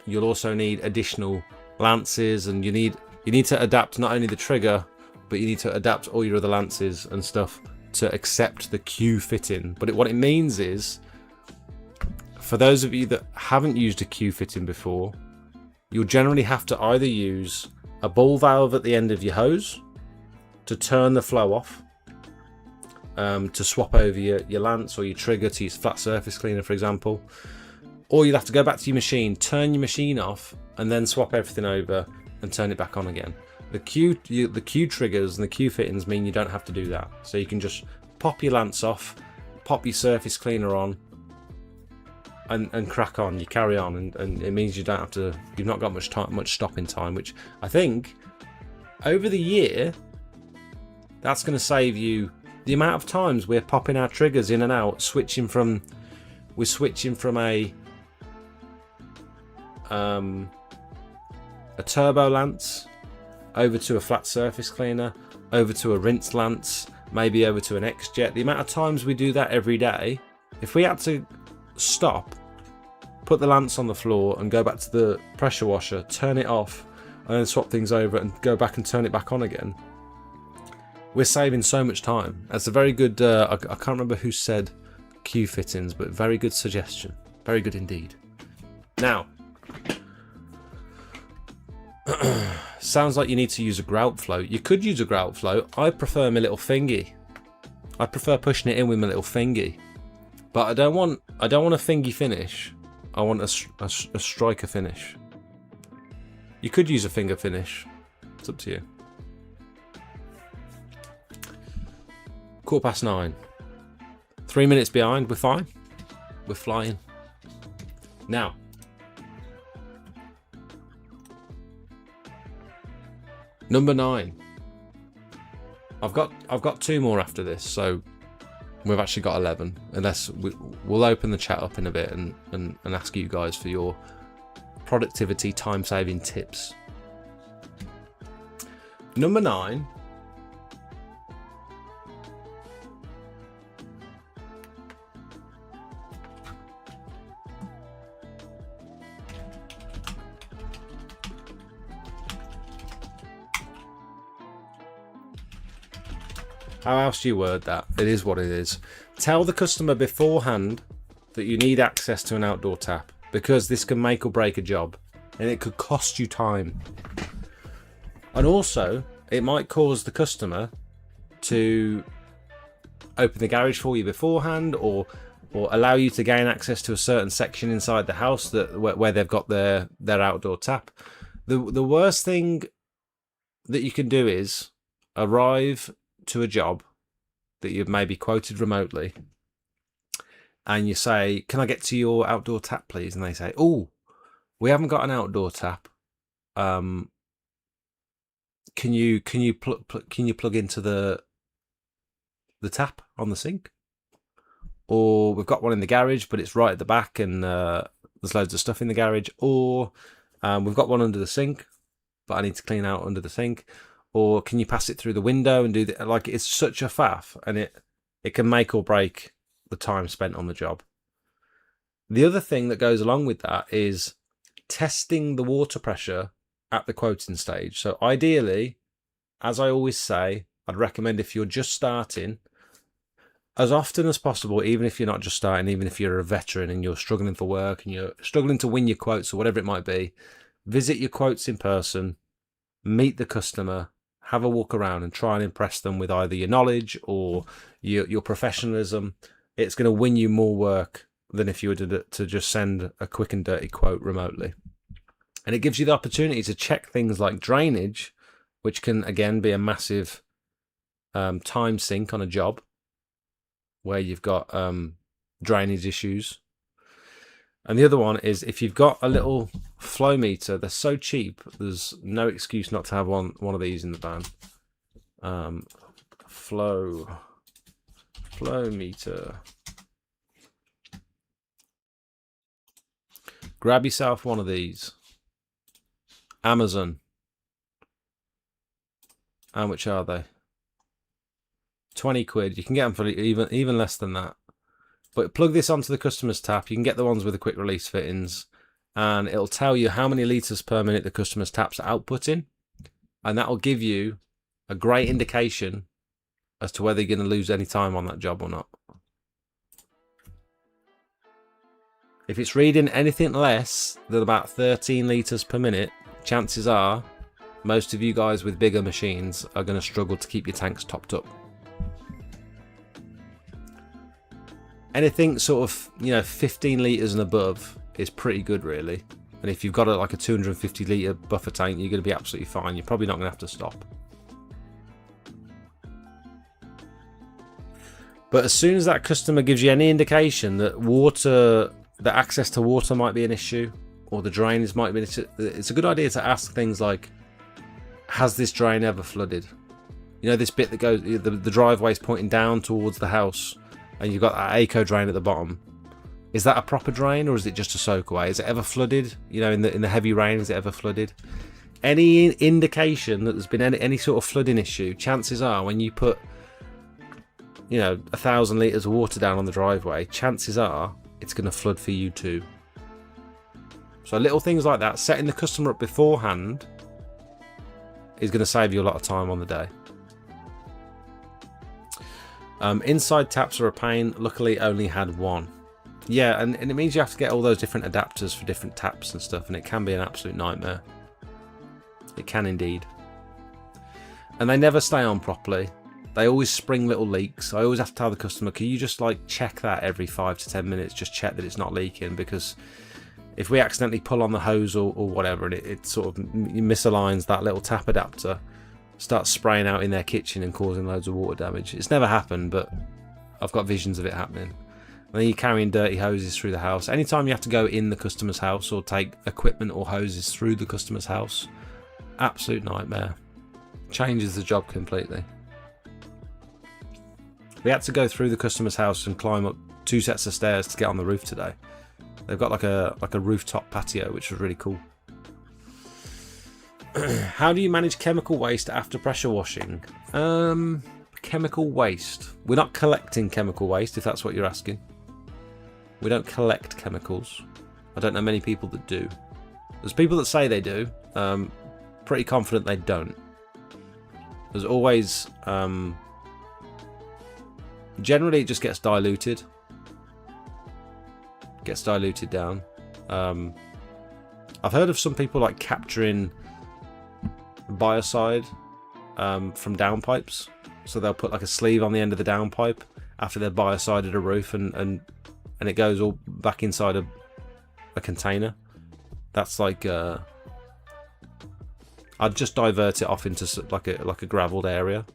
You'll also need additional lances, and you need to adapt not only the trigger, but you need to adapt all your other lances and stuff to accept the Q fitting. But what it means is, for those of you that haven't used a Q fitting before, you'll generally have to either use a ball valve at the end of your hose to turn the flow off, to swap over your lance or your trigger to use flat surface cleaner, for example, or you'll have to go back to your machine, turn your machine off, and then swap everything over and turn it back on again. The Q triggers and the Q fittings mean you don't have to do that. So you can just pop your lance off, pop your surface cleaner on, and crack on. You carry on, and it means you don't have to. You've not got much stopping time, which I think over the year that's going to save you the amount of times we're popping our triggers in and out, switching from a a turbo lance, over to a flat surface cleaner, over to a rinse lance, maybe over to an X-Jet. The amount of times we do that every day, if we had to stop, put the lance on the floor and go back to the pressure washer, turn it off, and then swap things over and go back and turn it back on again, we're saving so much time. That's a very good, I can't remember who said Q fittings, but very good suggestion. Very good indeed. Now, sounds like you need to use a grout float. You could use a grout float. I prefer my little fingy. I prefer pushing it in with my little fingy. But I don't want a fingy finish. I want a striker finish. You could use a finger finish. It's up to you. 9:15. 3 minutes behind. We're fine. We're flying. Now, number 9. I've got 2 more after this, so we've actually got 11. Unless we'll open the chat up in a bit and ask you guys for your productivity time-saving tips. Number 9. How else do you word that? It is what it is. Tell the customer beforehand that you need access to an outdoor tap, because this can make or break a job and it could cost you time. And also, it might cause the customer to open the garage for you beforehand, or allow you to gain access to a certain section inside the house where they've got their outdoor tap. The worst thing that you can do is arrive to a job that you've maybe quoted remotely, and you say, "Can I get to your outdoor tap, please?" And they say, "Oh, we haven't got an outdoor tap. Can you plug into the tap on the sink? Or we've got one in the garage, but it's right at the back, and there's loads of stuff in the garage. Or we've got one under the sink, but I need to clean out under the sink. Or can you pass it through the window and do that?" Like, it's such a faff, and it can make or break the time spent on the job. The other thing that goes along with that is testing the water pressure at the quoting stage. So ideally, as I always say, I'd recommend, if you're just starting, as often as possible, even if you're not just starting, even if you're a veteran and you're struggling for work and you're struggling to win your quotes or whatever it might be, visit your quotes in person, meet the customer, have a walk around and try and impress them with either your knowledge or your professionalism. It's going to win you more work than if you were to just send a quick and dirty quote remotely. And it gives you the opportunity to check things like drainage, which can, again, be a massive time sink on a job where you've got drainage issues. And the other one is, if you've got a little flow meter, they're so cheap, there's no excuse not to have one of these in the van. Flow meter. Grab yourself one of these. Amazon. How much are they? 20 quid. You can get them for even less than that. But plug this onto the customer's tap. You can get the ones with the quick release fittings, and it'll tell you how many litres per minute the customer's tap's outputting, and that'll give you a great indication as to whether you're going to lose any time on that job or not. If it's reading anything less than about 13 litres per minute, chances are most of you guys with bigger machines are going to struggle to keep your tanks topped up. Anything sort of, 15 litres and above is pretty good, really. And if you've got like a 250 litre buffer tank, you're going to be absolutely fine. You're probably not going to have to stop. But as soon as that customer gives you any indication that access to water might be an issue, or the drains might be an issue, it's a good idea to ask things like, has this drain ever flooded? This bit that goes, the driveway's pointing down towards the house, and you've got that ACO drain at the bottom. Is that a proper drain, or is it just a soak away? Is it ever flooded? You know, in the heavy rain, is it ever flooded? Any indication that there's been any sort of flooding issue, chances are when you put, you know, 1,000 litres of water down on the driveway, chances are it's going to flood for you too. So little things like that, setting the customer up beforehand, is going to save you a lot of time on the day. Inside taps are a pain. Luckily, only had one. Yeah, and it means you have to get all those different adapters for different taps and stuff, and it can be an absolute nightmare. It can indeed. And they never stay on properly. They always spring little leaks. I always have to tell the customer, can you just like check that every 5 to 10 minutes, just check that it's not leaking, because if we accidentally pull on the hose or whatever and it sort of misaligns that little tap adapter, starts spraying out in their kitchen and causing loads of water damage. It's never happened, but I've got visions of it happening. And then you're carrying dirty hoses through the house. Anytime you have to go in the customer's house or take equipment or hoses through the customer's house, absolute nightmare. Changes the job completely. We had to go through the customer's house and climb up 2 sets of stairs to get on the roof today. They've got like a rooftop patio, which was really cool. How do you manage chemical waste after pressure washing? Chemical waste. We're not collecting chemical waste, if that's what you're asking. We don't collect chemicals. I don't know many people that do. There's people that say they do. Pretty confident they don't. There's always... generally it just gets diluted. Gets diluted down. I've heard of some people like capturing biocide from downpipes. So they'll put like a sleeve on the end of the downpipe after they've biocided a roof, and it goes all back inside a container. That's like I'd just divert it off into like a gravelled area.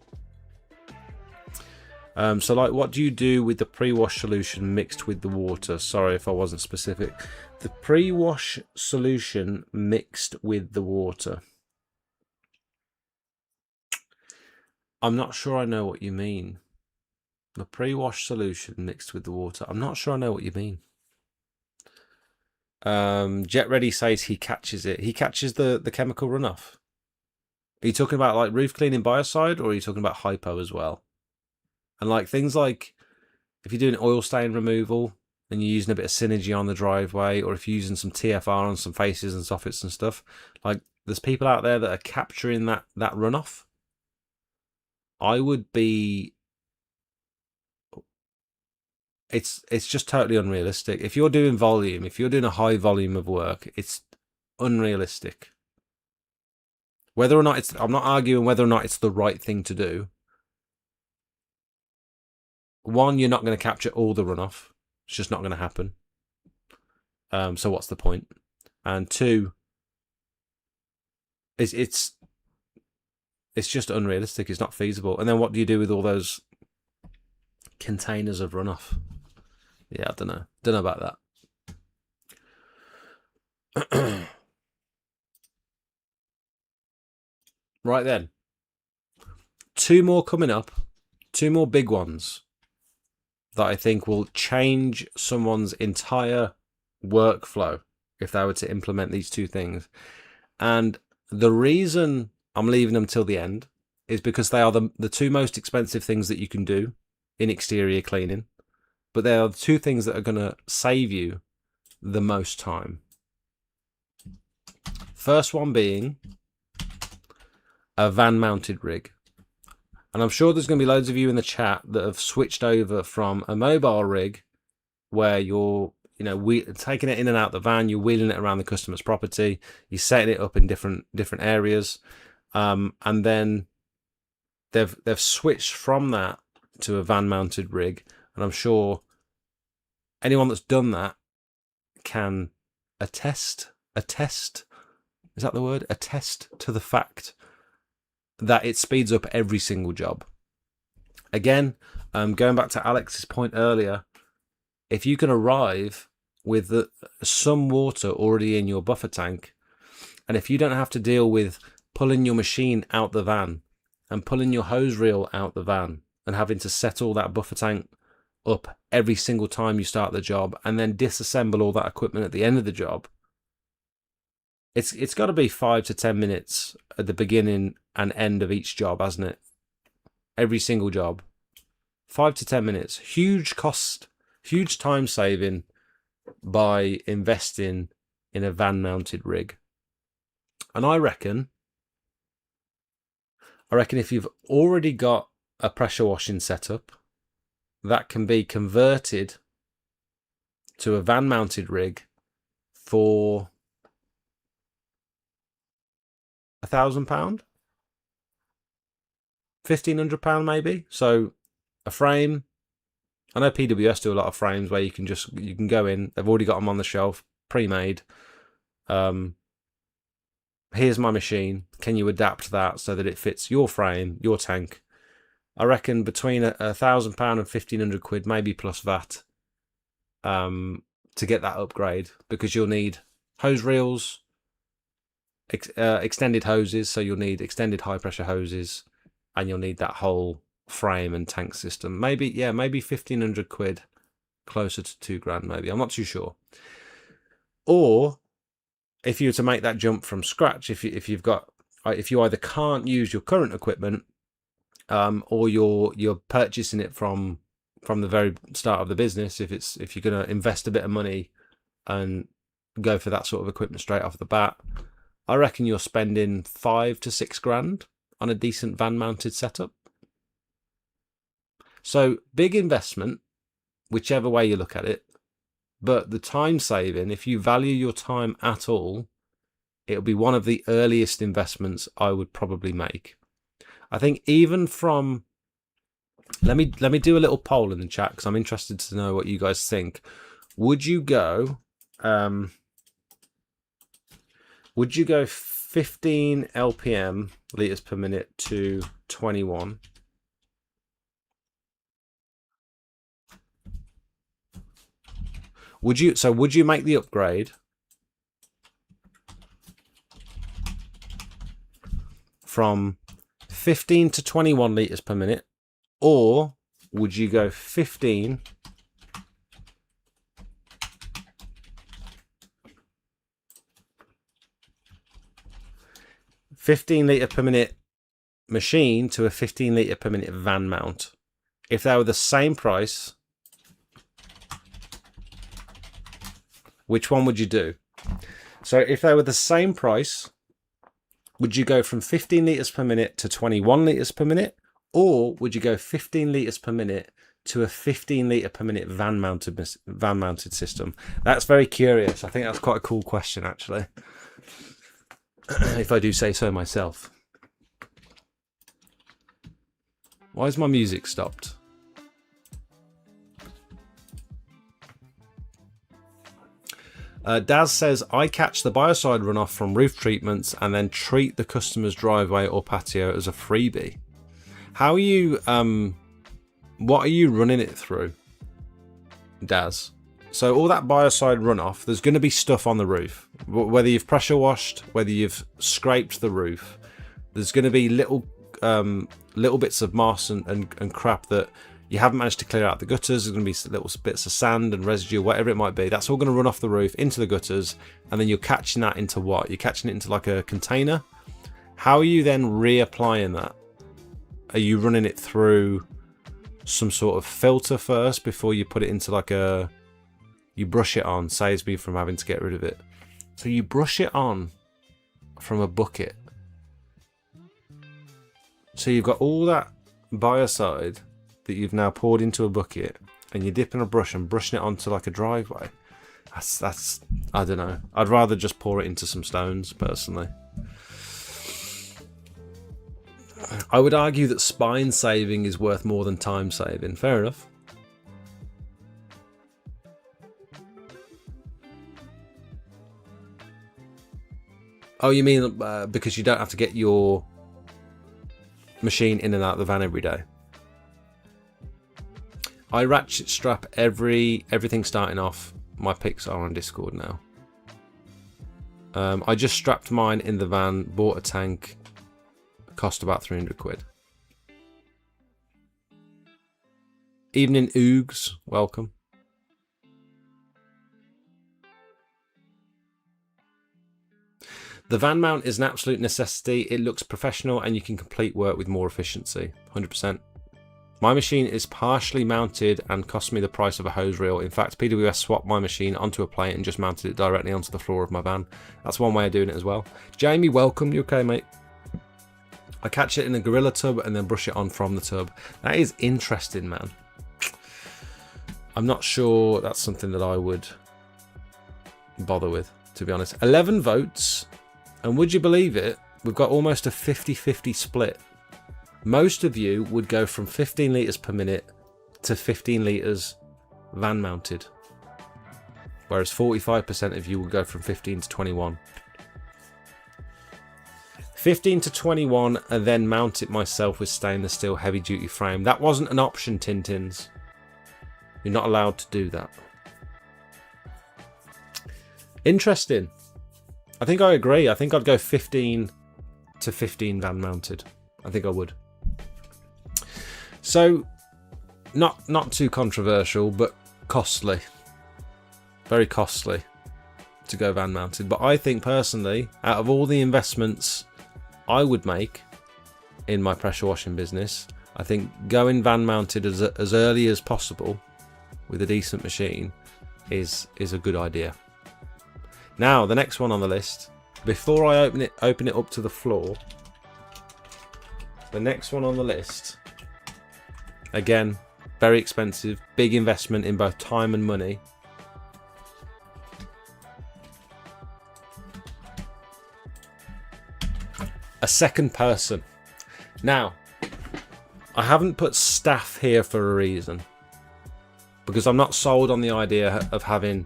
So like, what do you do with the pre-wash solution mixed with the water? Sorry if I wasn't specific. The pre-wash solution mixed with the water. I'm not sure I know what you mean. The pre-wash solution mixed with the water. I'm not sure I know what you mean. Jet Ready says he catches it. He catches the chemical runoff. Are you talking about like roof cleaning biocide, or are you talking about hypo as well? And like things like if you're doing oil stain removal and you're using a bit of Synergy on the driveway, or if you're using some TFR on some faces and soffits and stuff, like there's people out there that are capturing that runoff. I would be... It's just totally unrealistic. If you're doing volume, if you're doing a high volume of work, it's unrealistic. Whether or not it's... I'm not arguing whether or not it's the right thing to do. One, you're not going to capture all the runoff. It's just not going to happen. So what's the point? And two, it's just unrealistic. It's not feasible. And then what do you do with all those containers of runoff? Yeah, I don't know. Don't know about that. Right then. 2 more coming up. 2 more big ones that I think will change someone's entire workflow if they were to implement these 2 things. And the reason I'm leaving them till the end is because they are the 2 most expensive things that you can do in exterior cleaning, but they are the 2 things that are going to save you the most time. First one being a van mounted rig. And I'm sure there's going to be loads of you in the chat that have switched over from a mobile rig where you're, taking it in and out the van, you're wheeling it around the customer's property, you're setting it up in different areas, and then they've switched from that to a van mounted rig. And I'm sure anyone that's done that can attest, is that the word? Attest to the fact that it speeds up every single job. Again, going back to Alex's point earlier, if you can arrive with some water already in your buffer tank, and if you don't have to deal with pulling your machine out the van and pulling your hose reel out the van and having to set all that buffer tank up every single time you start the job and then disassemble all that equipment at the end of the job, it's got to be 5 to 10 minutes at the beginning and end of each job, hasn't it? Every single job. 5 to 10 minutes. Huge cost, huge time saving by investing in a van mounted rig. And I reckon if you've already got a pressure washing setup that can be converted to a van mounted rig for £1,000, £1,500 maybe. So a frame. I know PWS do a lot of frames where you can go in. They've already got them on the shelf, pre-made. Here's my machine. Can you adapt that so that it fits your frame, your tank? I reckon between £1,000 and £1,500, maybe plus VAT, to get that upgrade, because you'll need hose reels, extended hoses, so you'll need extended high pressure hoses, and you'll need that whole frame and tank system. Maybe £1,500, closer to £2,000 maybe. I'm not too sure. Or if you were to make that jump from scratch, if you either can't use your current equipment, or you're purchasing it from the very start of the business, if you're going to invest a bit of money and go for that sort of equipment straight off the bat, I reckon you're spending £5,000 to £6,000 on a decent van mounted setup. So big investment, whichever way you look at it, but the time saving, if you value your time at all, it'll be one of the earliest investments I would probably make. I think even from, let me do a little poll in the chat, because I'm interested to know what you guys think. Would you go 15 LPM, liters per minute, to 21? Would you make the upgrade from 15 to 21 liters per minute, or would you go 15 litre per minute machine to a 15 litre per minute van mount? If they were the same price, which one would you do? So if they were the same price, would you go from 15 litres per minute to 21 litres per minute? Or would you go 15 litres per minute to a 15 litre per minute van mounted system? That's very curious. I think that's quite a cool question, actually. If I do say so myself. Why has my music stopped? Daz says, I catch the biocide runoff from roof treatments and then treat the customer's driveway or patio as a freebie. How are you, what are you running it through, Daz? So all that biocide runoff, there's going to be stuff on the roof. Whether you've pressure washed, whether you've scraped the roof, there's going to be little bits of moss and crap that you haven't managed to clear out the gutters. There's going to be little bits of sand and residue, whatever it might be. That's all going to run off the roof into the gutters, and then you're catching that into what? You're catching it into like a container. How are you then reapplying that? Are you running it through some sort of filter first before you put it into like a... You brush it on, saves me from having to get rid of it. So you brush it on from a bucket. So you've got all that biocide that you've now poured into a bucket, and you're dipping a brush and brushing it onto like a driveway. That's I don't know. I'd rather just pour it into some stones, personally. I would argue that spine saving is worth more than time saving. Fair enough. Oh, you mean because you don't have to get your machine in and out of the van every day? I ratchet strap everything starting off. My pics are on Discord now. I just strapped mine in the van, bought a tank, cost about £300. Evening Oogs, welcome. The van mount is an absolute necessity. It looks professional and you can complete work with more efficiency. 100%. My machine is partially mounted and cost me the price of a hose reel. In fact, PWS swapped my machine onto a plate and just mounted it directly onto the floor of my van. That's one way of doing it as well. Jamie, welcome. You okay, mate? I catch it in a Gorilla tub and then brush it on from the tub. That is interesting, man. I'm not sure that's something that I would bother with, to be honest. 11 votes. And would you believe it? We've got almost a 50-50 split. Most of you would go from 15 litres per minute to 15 litres van mounted. Whereas 45% of you would go from 15 to 21. 15 to 21 and then mount it myself with stainless steel heavy duty frame. That wasn't an option, Tintins. You're not allowed to do that. Interesting. I think I agree. I think I'd go 15 to 15 van mounted. I think I would. So, not too controversial, but costly. Very costly to go van mounted. But I think personally, out of all the investments I would make in my pressure washing business, I think going van mounted as early as possible with a decent machine is a good idea. Now, the next one on the list, before I open it up to the floor, the next one on the list, again, very expensive, big investment in both time and money. A second person. Now, I haven't put staff here for a reason, because I'm not sold on the idea of having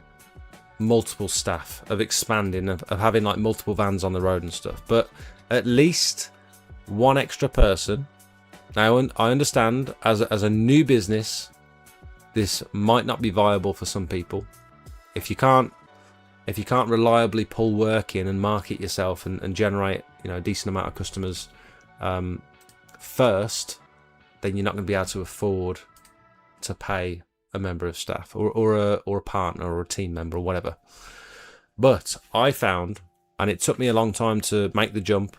multiple staff, of expanding, of having like multiple vans on the road and stuff, but at least one extra person. Now, I understand as a new business, this might not be viable for some people. If you can't reliably pull work in and market yourself and generate, a decent amount of customers first, then you're not going to be able to afford to pay a member of staff or a partner or a team member or whatever. But I found, and it took me a long time to make the jump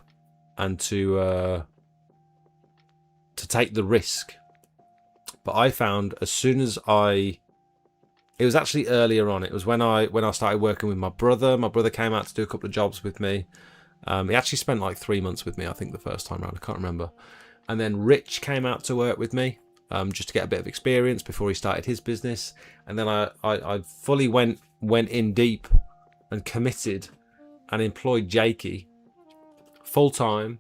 and to take the risk, but I found as soon as it was actually earlier on. It was when I started working with my brother. My brother came out to do a couple of jobs with me. He actually spent like 3 months with me, I think, the first time around. I can't remember. And then Rich came out to work with me, just to get a bit of experience before he started his business. And then I fully went in deep and committed and employed Jakey full time,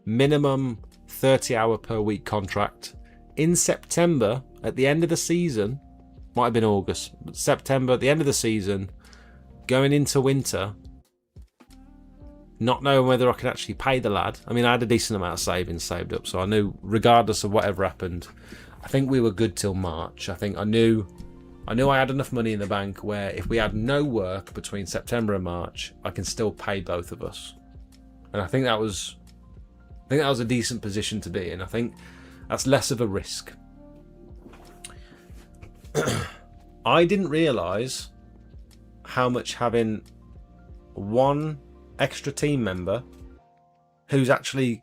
minimum 30-hour per week contract. In September, at the end of the season, might have been August, but September, at the end of the season, going into winter, not knowing whether I could actually pay the lad. I mean, I had a decent amount of savings saved up, so I knew regardless of whatever happened, I think we were good till March. I think I knew I had enough money in the bank where if we had no work between September and March, I can still pay both of us. And I think that was a decent position to be in. I think that's less of a risk. I didn't realise how much having one extra team member who's actually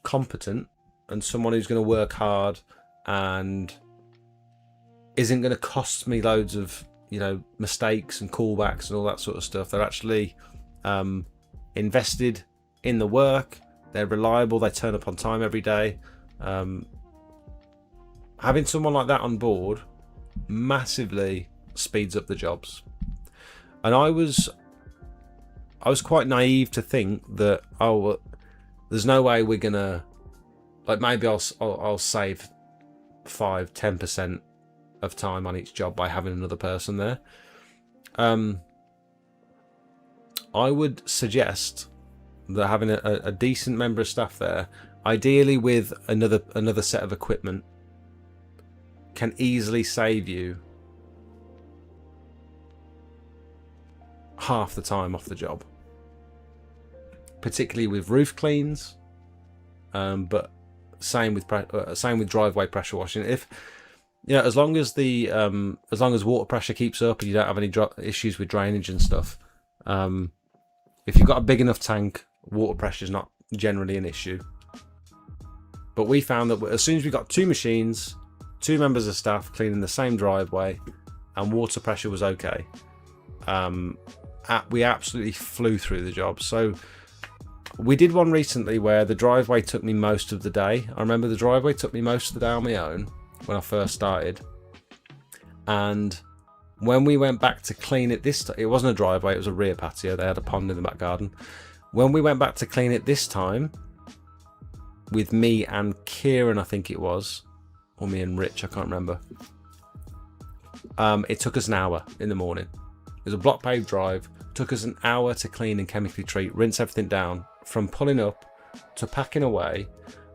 competent and someone who's going to work hard and isn't going to cost me loads of mistakes and callbacks and all that sort of stuff. They're actually invested in the work. They're reliable. They turn up on time every day. Having someone like that on board massively speeds up the jobs. And I was quite naive to think that, there's no way we're gonna, maybe I'll save 5-10% of time on each job by having another person there. I would suggest that having a decent member of staff there, ideally with another set of equipment, can easily save you half the time off the job, particularly with roof cleans, but same with driveway pressure washing. If as long as as long as water pressure keeps up and you don't have any issues with drainage and stuff, if you've got a big enough tank, water pressure is not generally an issue. But we found that as soon as we got 2 machines, 2 members of staff cleaning the same driveway, and water pressure was okay, we absolutely flew through the job. So we did one recently where the driveway took me most of the day. I remember the driveway took me most of the day on my own when I first started. And when we went back to clean it this time, it wasn't a driveway, it was a rear patio. They had a pond in the back garden. When we went back to clean it this time, with me and Kieran, I think it was, or me and Rich, I can't remember. It took us an hour in the morning. It was a block paved drive. It took us an hour to clean and chemically treat, rinse everything down, from pulling up to packing away.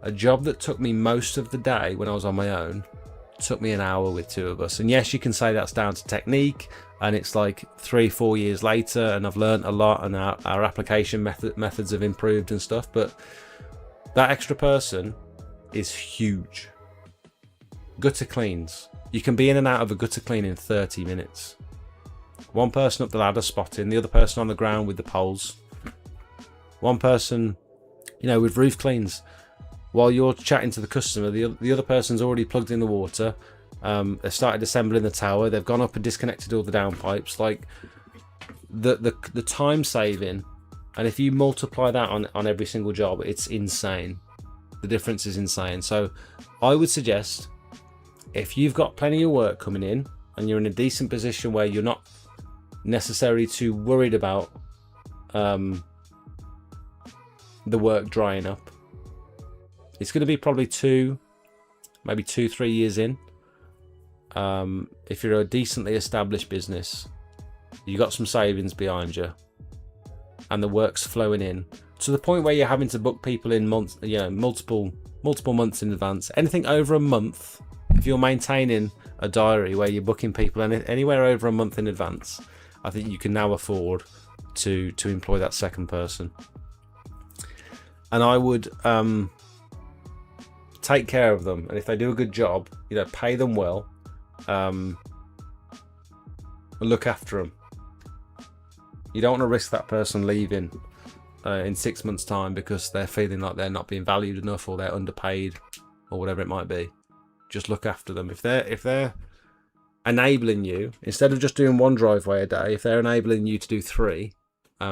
A job that took me most of the day when I was on my own took me an hour with 2 of us. And yes, you can say that's down to technique, and it's like 3-4 years later, and I've learned a lot, and our application methods have improved and stuff, but that extra person is huge. Gutter cleans. You can be in and out of a gutter clean in 30 minutes. One person up the ladder spotting, the other person on the ground with the poles. One person, with roof cleans. While you're chatting to the customer, the other person's already plugged in the water. They've started assembling the tower. They've gone up and disconnected all the downpipes. Like the time saving, and if you multiply that on every single job, it's insane. The difference is insane. So I would suggest, if you've got plenty of work coming in and you're in a decent position where you're not necessarily too worried about the work drying up, it's going to be probably 2-3 years in. If you're a decently established business, you got some savings behind you, and the work's flowing in to the point where you're having to book people in multiple months in advance. Anything over a month, if you're maintaining a diary where you're booking people anywhere over a month in advance, I think you can now afford to employ that second person. And I would take care of them, and if they do a good job, pay them well, and look after them. You don't want to risk that person leaving in 6 months' time because they're feeling like they're not being valued enough, or they're underpaid, or whatever it might be. Just look after them. If they're enabling you, instead of just doing 1 driveway a day, if they're enabling you to do 3,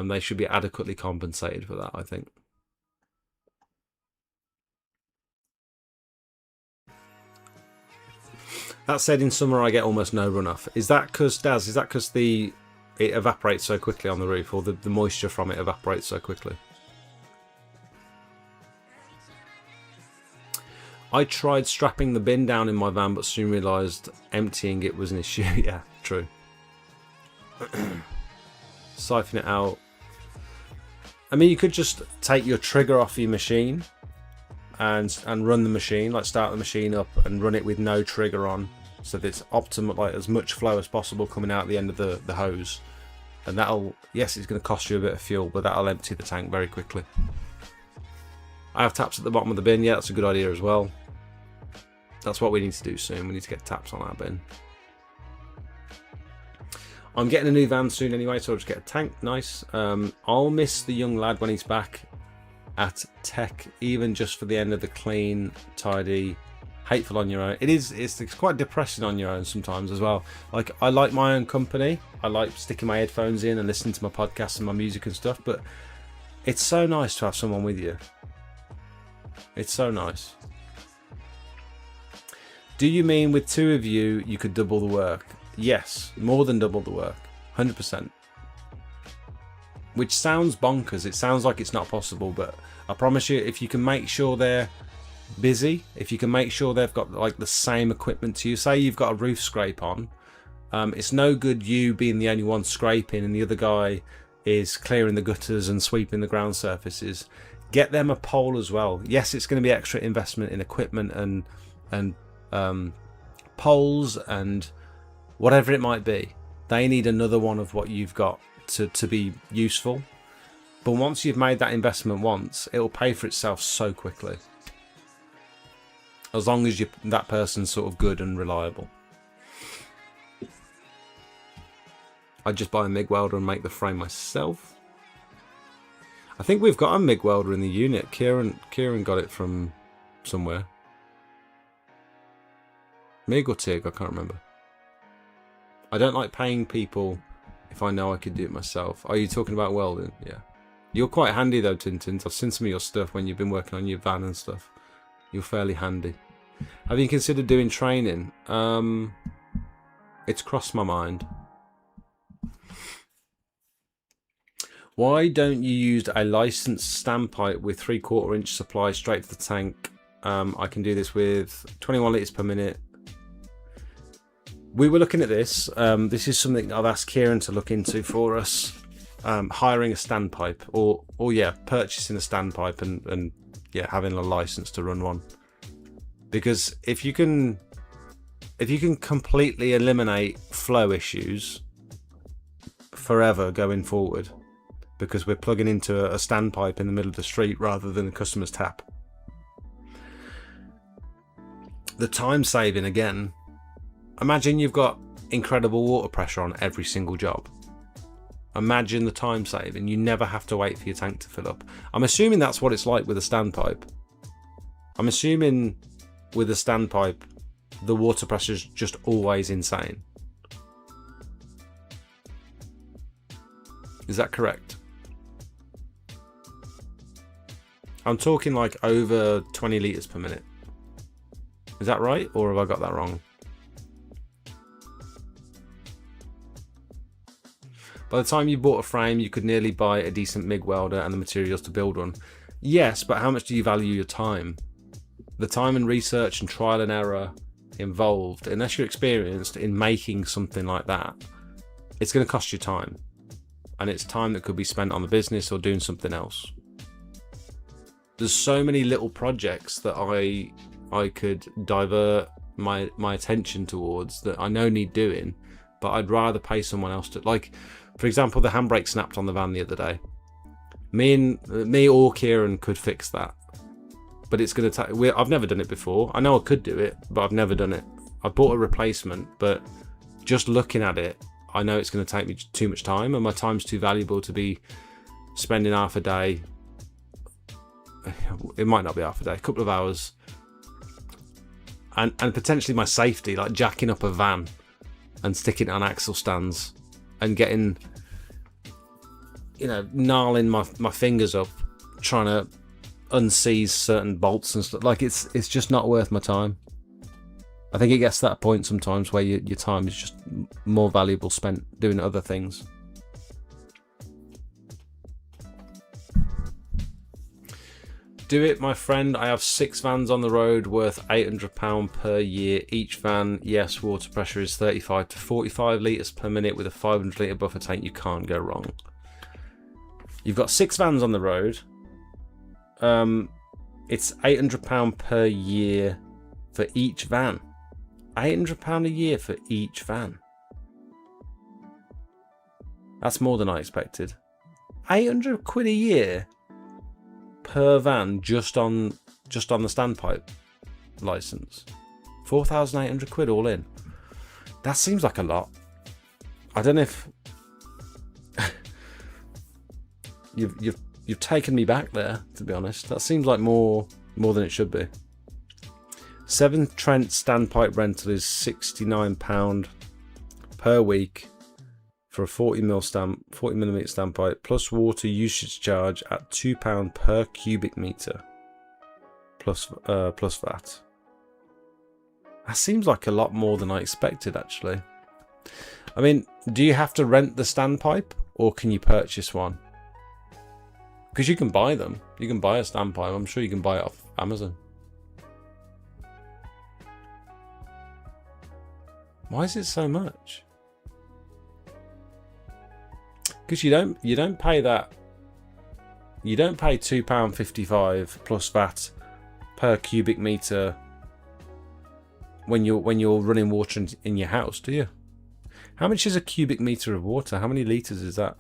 they should be adequately compensated for that, I think. That said, in summer I get almost no runoff. Is that because, Daz, it evaporates so quickly on the roof, or the moisture from it evaporates so quickly? I tried strapping the bin down in my van, but soon realised emptying it was an issue. Yeah, true. Siphon it out. I mean, you could just take your trigger off your machine and run the machine, like start the machine up and run it with no trigger on, so that it's optimal, like as much flow as possible coming out the end of the hose. And that'll, yes, it's going to cost you a bit of fuel, but that'll empty the tank very quickly. I have taps at the bottom of the bin. Yeah, that's a good idea as well. That's what we need to do soon. We need to get taps on our bin. I'm getting a new van soon anyway, so I'll just get a tank. Nice. I'll miss the young lad when he's back at tech, even just for the end of the clean, tidy, hateful on your own. It's quite depressing on your own sometimes as well. Like, I like my own company. I like sticking my headphones in and listening to my podcasts and my music and stuff, but it's so nice to have someone with you. It's so nice. Do you mean with 2 of you, you could double the work? Yes, more than double the work, 100%. Which sounds bonkers. It sounds like it's not possible, but I promise you, if you can make sure they're busy, if you can make sure they've got like the same equipment to you, say you've got a roof scrape on, it's no good you being the only one scraping and the other guy is clearing the gutters and sweeping the ground surfaces. Get them a pole as well. Yes, it's going to be extra investment in equipment and poles and whatever it might be. They need another one of what you've got to be useful. But once you've made that investment once, it'll pay for itself so quickly. as long as that person's sort of good and reliable. I'd just buy a MIG welder and make the frame myself. I think we've got a MIG welder in the unit. Kieran got it from somewhere. MIG or TIG, I can't remember. I don't like paying people if I know I could do it myself. Are you talking about welding? Yeah. You're quite handy though, Tintins. I've seen some of your stuff when you've been working on your van and stuff. You're fairly handy. Have you considered doing training? It's crossed my mind. Why don't you use a licensed standpipe with 3/4 inch supply straight to the tank? I can do this with 21 litres per minute. We were looking at this. This is something I've asked Kieran to look into for us. Hiring a standpipe, or yeah, purchasing a standpipe and yeah, having a license to run one. Because if you can completely eliminate flow issues forever going forward, because we're plugging into a standpipe in the middle of the street rather than a customer's tap. The time saving again. Imagine you've got incredible water pressure on every single job. Imagine the time saving. You never have to wait for your tank to fill up. I'm assuming that's what it's like with a standpipe. I'm assuming with a standpipe, the water pressure is just always insane. Is that correct? I'm talking like over 20 litres per minute. Is that right? Or have I got that wrong? By the time you bought a frame, you could nearly buy a decent MIG welder and the materials to build one. Yes, but how much do you value your time? The time and research and trial and error involved, unless you're experienced in making something like that, it's going to cost you time. And it's time that could be spent on the business or doing something else. There's so many little projects that I could divert my attention towards that I know need doing, but I'd rather pay someone else to, like, for example, the handbrake snapped on the van the other day. Me or Kieran could fix that, but it's going to take. I've never done it before. I know I could do it, but I've never done it. I bought a replacement, but just looking at it, I know it's going to take me too much time, and my time's too valuable to be spending half a day. It might not be half a day, a couple of hours, and potentially my safety, like jacking up a van and sticking it on axle stands and getting, gnarling my fingers up trying to unseize certain bolts and stuff. Like it's just not worth my time. I think it gets to that point sometimes where your time is just more valuable spent doing other things. Do it, my friend. I have 6 vans on the road worth £800 per year. Each van, yes, water pressure is 35 to 45 litres per minute with a 500 litre buffer tank. You can't go wrong. You've got 6 vans on the road. It's £800 per year for each van. £800 a year for each van. That's more than I expected. 800 quid a year per van just on the standpipe license. 4,800 quid all in. That seems like a lot. I don't know if you've taken me back there, to be honest. That seems like more than it should be. 7 Trent standpipe rental is £69 per week for a 40mm standpipe, plus water usage charge at £2 per cubic meter, plus VAT. That seems like a lot more than I expected, actually. I mean, do you have to rent the standpipe, or can you purchase one? Because you can buy them. You can buy a standpipe. I'm sure you can buy it off Amazon. Why is it so much? Because you don't pay that. You don't pay £2.55 plus VAT per cubic meter when you're running water in your house, do you? How much is a cubic meter of water? How many litres is that?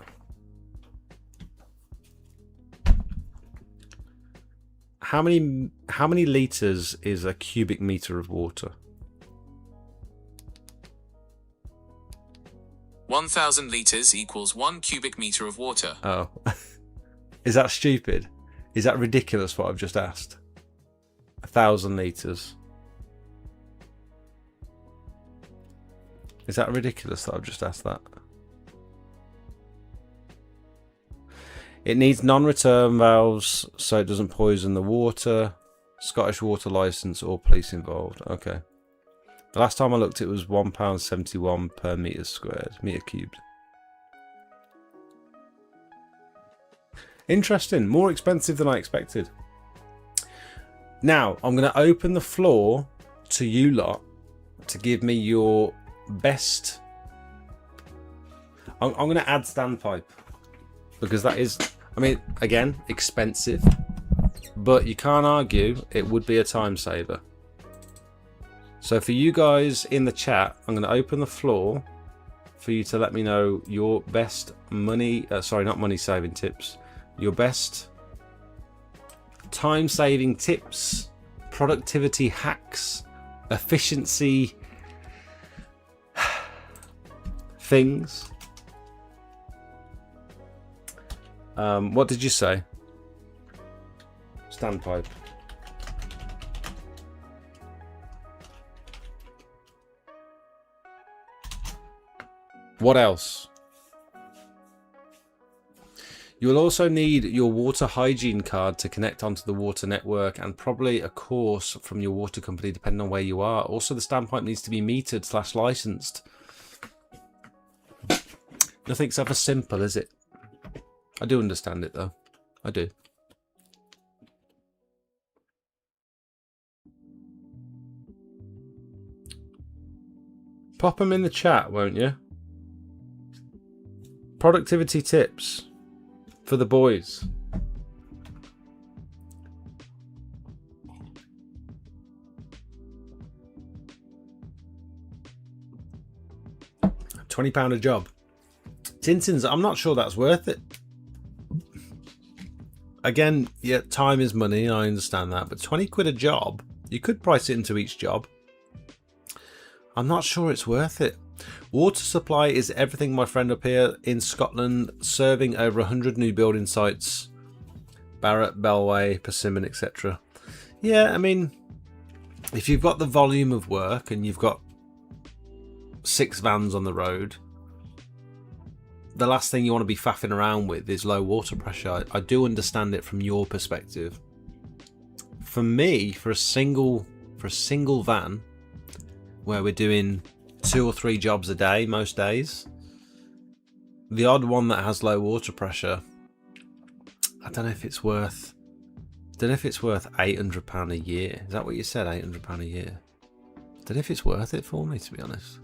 How many liters is a cubic meter of water? 1,000 liters equals 1 cubic meter of water. Oh. Is that stupid? Is that ridiculous what I've just asked? 1,000 liters. Is that ridiculous that I've just asked that? It needs non-return valves so it doesn't poison the water. Scottish water licence or police involved. Okay. The last time I looked it was £1.71 per metre squared. Metre cubed. Interesting. More expensive than I expected. Now, I'm going to open the floor to you lot to give me your best... I'm going to add standpipe. Because that is, I mean, again, expensive. But you can't argue it would be a time saver. So for you guys in the chat, I'm going to open the floor for you to let me know your best money... sorry, not money saving tips. Your best time saving tips, productivity hacks, efficiency things. What did you say? Standpipe. What else? You will also need your water hygiene card to connect onto the water network and probably a course from your water company depending on where you are. Also, the standpipe needs to be metered / licensed. Nothing's ever simple, is it? I do understand it though. I do. Pop them in the chat, won't you? Productivity tips for the boys. £20 a job. Tintins, I'm not sure that's worth it. Again, yeah, time is money, I understand that, but 20 quid a job, you could price it into each job. I'm not sure it's worth it. Water supply is everything, my friend up here in Scotland, serving over 100 new building sites. Barratt, Bellway, Persimmon, etc. Yeah, I mean, if you've got the volume of work and you've got 6 vans on the road, the last thing you want to be faffing around with is low water pressure. I do understand it from your perspective. For me, for a single van, where we're doing 2 or 3 jobs a day most days, the odd one that has low water pressure, I don't know if it's worth £800 a year. Is that what you said? £800 a year. I don't know if it's worth it for me, to be honest.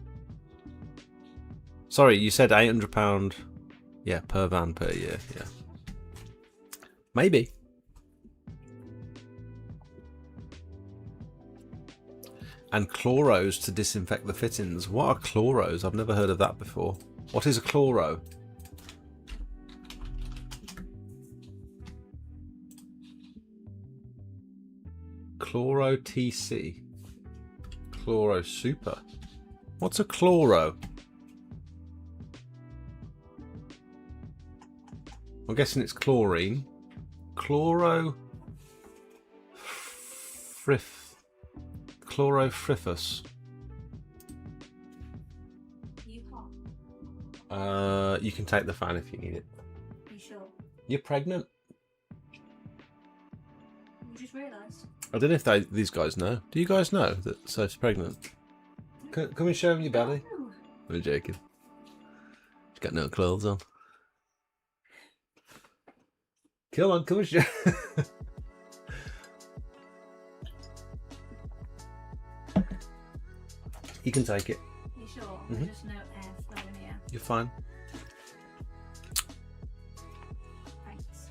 Sorry, you said £800, yeah, per van per year, yeah. Maybe. And chloros to disinfect the fittings. What are chloros? I've never heard of that before. What is a chloro? Chloro TC. Chloro Super. What's a chloro? I'm guessing it's chlorine. Chlorofriffus. You hot? You can take the fan if you need it. You sure? You're pregnant? You just realised. I don't know if these guys know. Do you guys know that Soph's pregnant? Come and show them your belly. Oh. I'm joking. She's got no clothes on. Come on, come and show. You can take it. You sure? Mm-hmm. There's no air flowing here. You're fine. Thanks.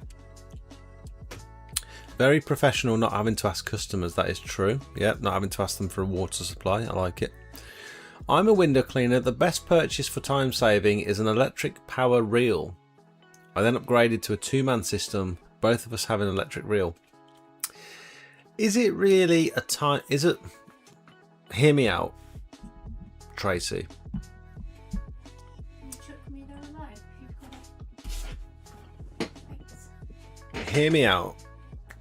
Very professional, not having to ask customers. That is true. Yep, not having to ask them for a water supply. I like it. I'm a window cleaner. The best purchase for time saving is an electric power reel. I then upgraded to a 2-man system. Both of us have an electric reel. Is it really a time? Is it? Hear me out, Tracy. You took me the remote. You've got it. Hear me out.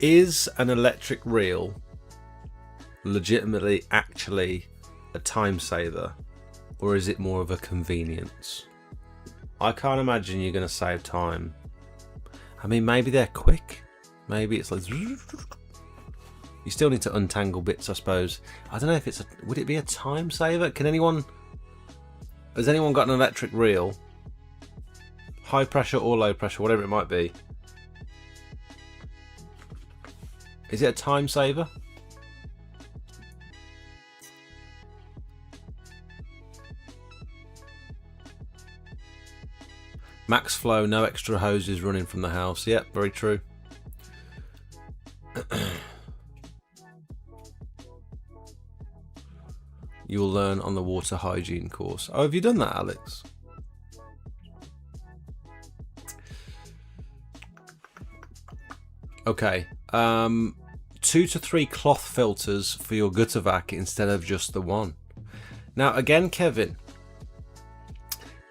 Is an electric reel legitimately actually a time saver, or is it more of a convenience? I can't imagine you're going to save time. I mean, maybe they're quick. Maybe it's like you still need to untangle bits, I suppose. I don't know if it's a, would it be a time saver? Can anyone? Has anyone got an electric reel? High pressure or low pressure, whatever it might be. Is it a time saver? Max flow, no extra hoses running from the house. Yep, very true. You will learn on the water hygiene course. Oh, have you done that, Alex? Okay. 2 to 3 cloth filters for your gutter vac instead of just the one. Now, again, Kevin,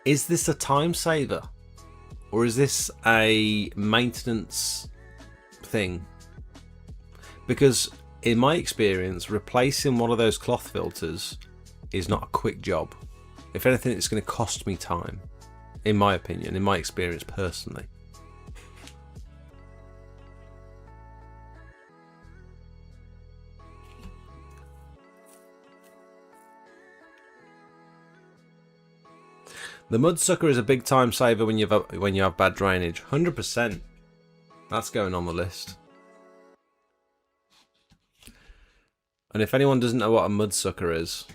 is this a time saver? Or is this a maintenance thing? Because in my experience, replacing one of those cloth filters is not a quick job. If anything, it's going to cost me time, in my opinion, in my experience personally. The mud sucker is a big time saver when you have bad drainage. 100%. That's going on the list. And if anyone doesn't know what a mud sucker is,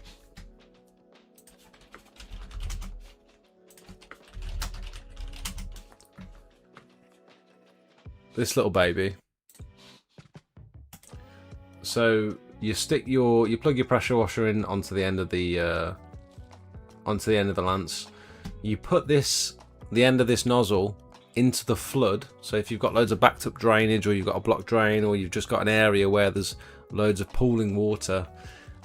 this little baby. So you plug your pressure washer in onto the end of the lance. You put the end of this nozzle into the flood. So if you've got loads of backed up drainage, or you've got a blocked drain, or you've just got an area where there's loads of pooling water,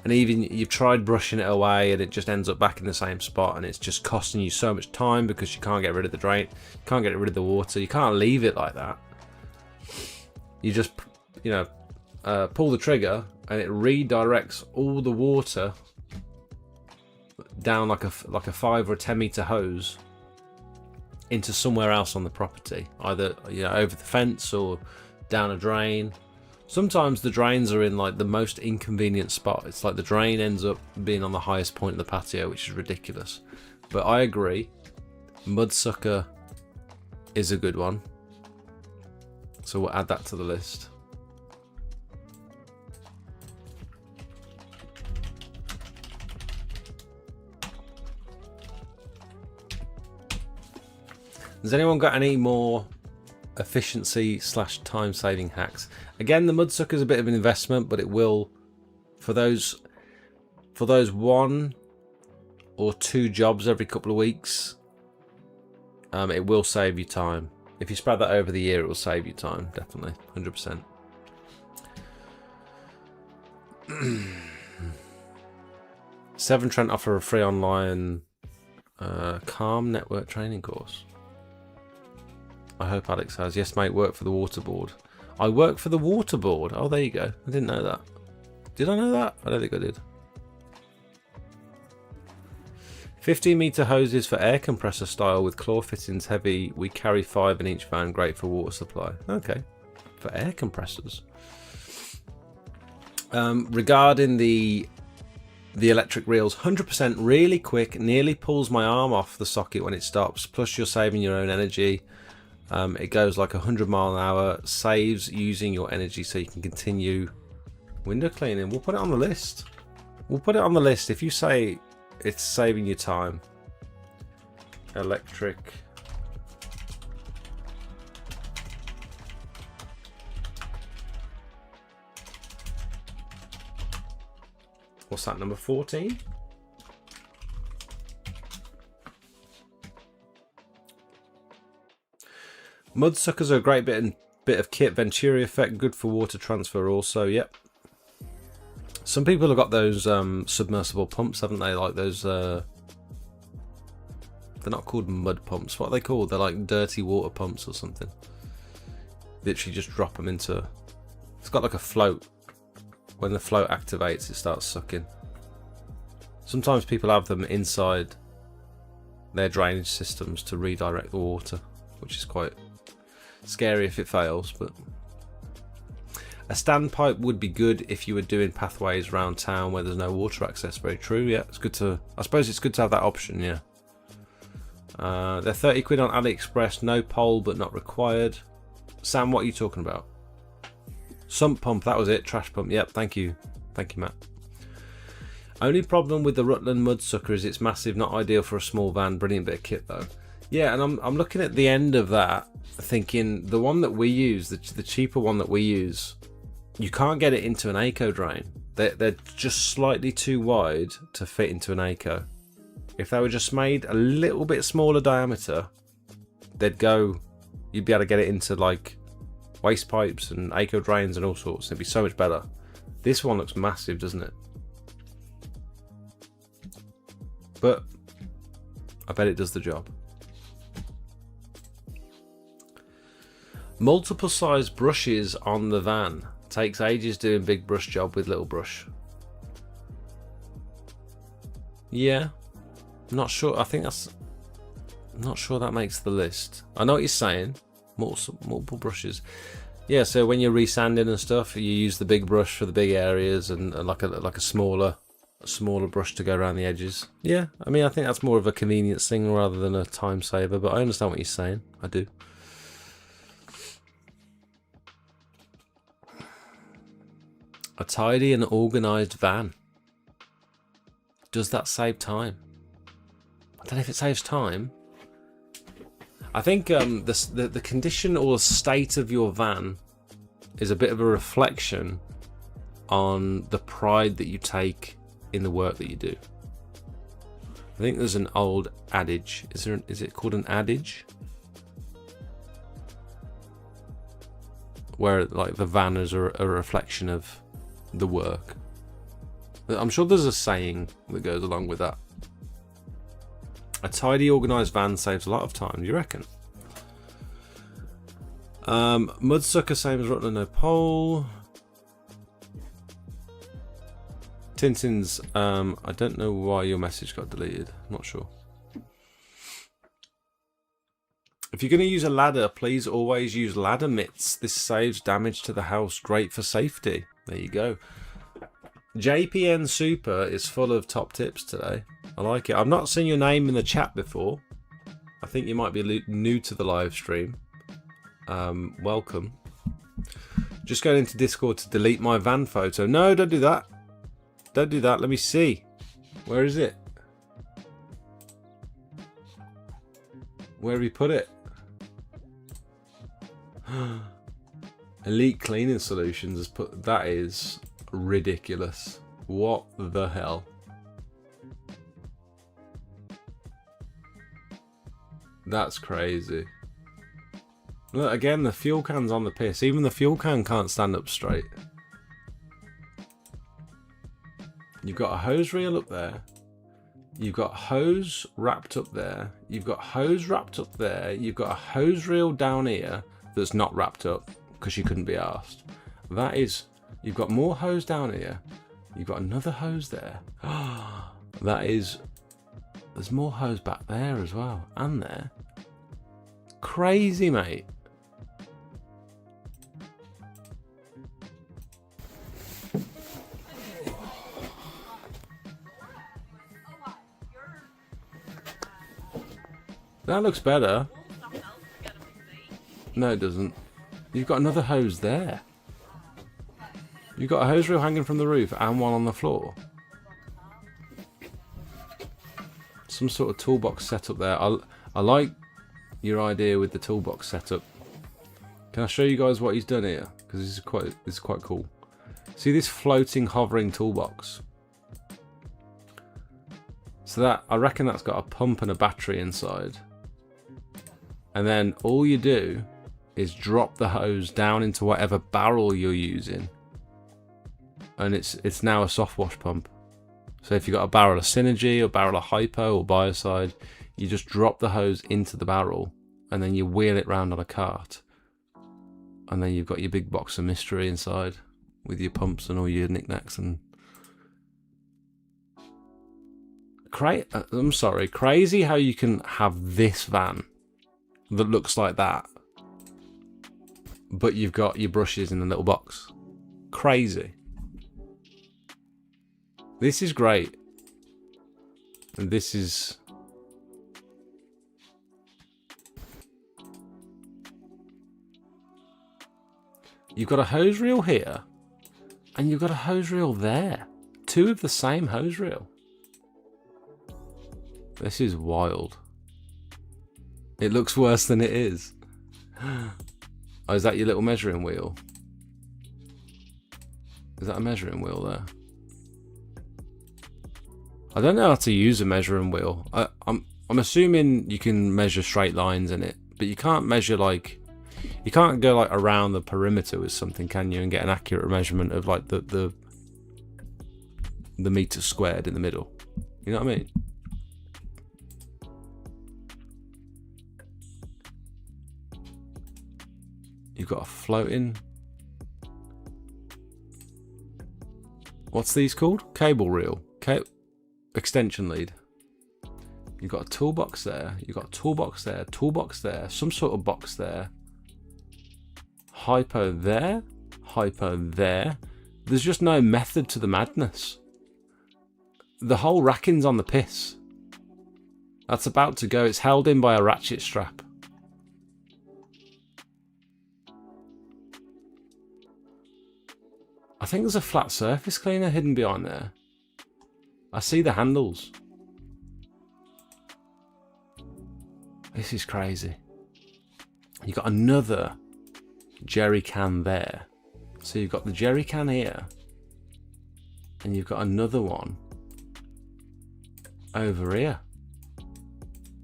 and even you've tried brushing it away and it just ends up back in the same spot, and it's just costing you so much time because you can't get rid of the drain, you can't get rid of the water, you can't leave it like that. You just, pull the trigger and it redirects all the water down like a 5 or 10 meter hose into somewhere else on the property, either over the fence or down a drain. Sometimes the drains are in like the most inconvenient spot. It's like the drain ends up being on the highest point of the patio, which is ridiculous. But I agree, Mudsucker is a good one, so we'll add that to the list. Has anyone got any more efficiency / time saving hacks? Again, the Mudsucker is a bit of an investment, but it will, for those 1 or 2 jobs every couple of weeks, it will save you time. If you spread that over the year, it will save you time, definitely, 100%. Severn Trent offer a free online Calm network training course. I hope Alex has. Yes, mate, work for the water board. I work for the water board. Oh, there you go. I didn't know that. Did I know that? I don't think I did. 15 meter hoses for air compressor style with claw fittings heavy. We carry 5 in each van. Great for water supply. Okay. For air compressors. Regarding the electric reels, 100% really quick. Nearly pulls my arm off the socket when it stops. Plus you're saving your own energy. It goes like 100 miles an hour, saves using your energy so you can continue window cleaning. We'll put it on the list. We'll put it on the list if you say it's saving you time. Electric what's that, number 14? Mudsuckers are a great bit of kit. Venturi effect, good for water transfer also. Yep, Some people have got those submersible pumps, haven't they? Like those. They're not called mud pumps. What are they called? They're like dirty water pumps or something. Literally just drop them into. It's got like a float. When the float activates, it starts sucking. Sometimes people have them inside their drainage systems to redirect the water, which is quite scary if it fails. But a standpipe would be good if you were doing pathways around town where there's no water access. Very true. Yeah, it's good to. I suppose it's good to have that option. Yeah. They're 30 quid on AliExpress. No pole, but not required. Sam, what are you talking about? Sump pump. That was it. Trash pump. Yep. Thank you. Thank you, Matt. Only problem with the Rutland Mudsucker is it's massive, not ideal for a small van. Brilliant bit of kit though. Yeah, and I'm looking at the end of that, thinking the one that we use, the cheaper one that we use, you can't get it into an ACO drain. They're just slightly too wide to fit into an ACO. If they were just made a little bit smaller diameter, they'd go. You'd be able to get it into like waste pipes and ACO drains and all sorts. It'd be so much better. This one looks massive, doesn't it? But I bet it does the job. Multiple size brushes on the van. Takes ages doing big brush job with little brush. Yeah. I'm not sure. I think that's. I'm not sure that makes the list. I know what you're saying. Multiple brushes. Yeah, so when you're resanding and stuff, you use the big brush for the big areas and like a smaller brush to go around the edges. Yeah, I mean, I think that's more of a convenience thing rather than a time saver, but I understand what you're saying. I do. A tidy and organised van. Does that save time? I don't know if it saves time. I think the condition or state of your van is a bit of a reflection on the pride that you take in the work that you do. I think there's an old adage. Is it called an adage? Where like the van is a reflection of the work. I'm sure there's a saying that goes along with that. A tidy, organised van saves a lot of time. Do you reckon? Mudsucker, same as Rutland, no pole. Tintin's, I don't know why your message got deleted. I'm not sure. If you're going to use a ladder, please always use ladder mitts. This saves damage to the house. Great for safety. There you go. JPN Super is full of top tips today. I like it. I've not seen your name in the chat before. I think you might be new to the live stream. Welcome. Just going into Discord to delete my van photo. No, don't do that. Don't do that. Let me see. Where is it? Where have you put it? Elite Cleaning Solutions has put. That is ridiculous. What the hell? That's crazy. Look, again, the fuel can's on the piss. Even the fuel can can't stand up straight. You've got a hose reel up there. You've got hose wrapped up there. You've got hose wrapped up there. You've got a hose reel down here that's not wrapped up because you couldn't be arsed. That is... You've got more hose down here. You've got another hose there. That is... There's more hose back there as well. And there. Crazy, mate. That looks better. No, it doesn't. You've got another hose there. You've got a hose reel hanging from the roof and one on the floor. Some sort of toolbox setup there. I like your idea with the toolbox setup. Can I show you guys what he's done here? Because this is quite cool. See this floating, hovering toolbox? So that, I reckon that's got a pump and a battery inside. And then all you do is drop the hose down into whatever barrel you're using. and it's now a soft wash pump. So if you've got a barrel of Synergy or barrel of Hypo or Biocide, you just drop the hose into the barrel and then you wheel it round on a cart, and then you've got your big box of mystery inside with your pumps and all your knickknacks. And I'm sorry, crazy how you can have this van that looks like that, but you've got your brushes in a little box. Crazy. This is great. And this is... You've got a hose reel here, and you've got a hose reel there. Two of the same hose reel. This is wild. It looks worse than it is. Oh, is that your little measuring wheel? Is that a measuring wheel there? I don't know how to use a measuring wheel. I'm assuming you can measure straight lines in it, but you can't measure like... You can't go like around the perimeter with something, can you, and get an accurate measurement of like the meter squared in the middle. You know what I mean? You've got a floating... What's these called? Cable reel. Extension lead. You've got a toolbox there. You've got a toolbox there. Toolbox there. Some sort of box there. Hypo there. Hypo there. There's just no method to the madness. The whole racking's on the piss. That's about to go. It's held in by a ratchet strap. I think there's a flat surface cleaner hidden behind there. I see the handles. This is crazy. You got another jerry can there. So you've got the jerry can here, and you've got another one over here.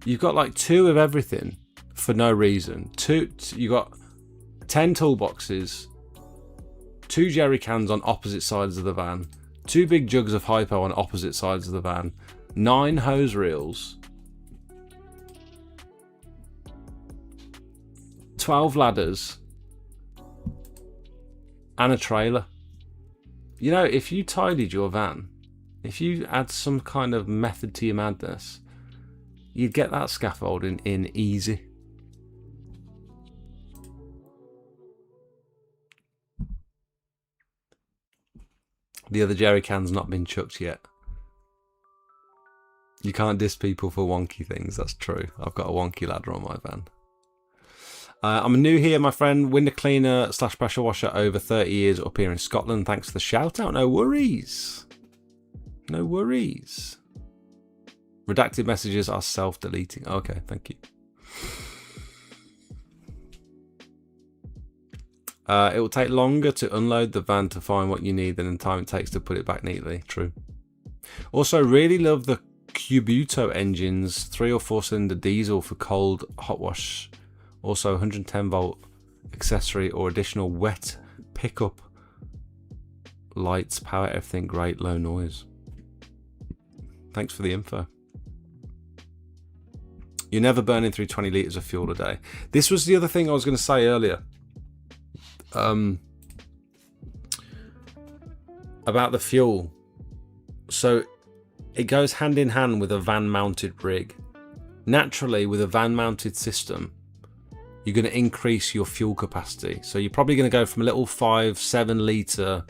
You've got like two of everything for no reason. You got 10 toolboxes, 2 jerry cans on opposite sides of the van, 2 big jugs of hypo on opposite sides of the van, 9 hose reels, 12 ladders, and a trailer. You know, if you tidied your van, if you add some kind of method to your madness, you'd get that scaffolding in easy. The other jerry can's not been chucked yet. You can't diss people for wonky things, that's true. I've got a wonky ladder on my van. I'm new here, my friend. Window cleaner / pressure washer over 30 years up here in Scotland. Thanks for the shout out. No worries. No worries. Redacted messages are self-deleting. Okay, thank you. It will take longer to unload the van to find what you need than the time it takes to put it back neatly. True. Also, really love the Cubuto engines, 3 or 4 cylinder diesel for cold hot wash. Also 110 volt accessory or additional wet pickup lights, power everything great, low noise. Thanks for the info. You're never burning through 20 litres of fuel a day. This was the other thing I was going to say earlier. About the fuel. So it goes hand in hand with a van mounted rig. Naturally, with a van mounted system, you're going to increase your fuel capacity. So you're probably going to go from a little 5-7 litre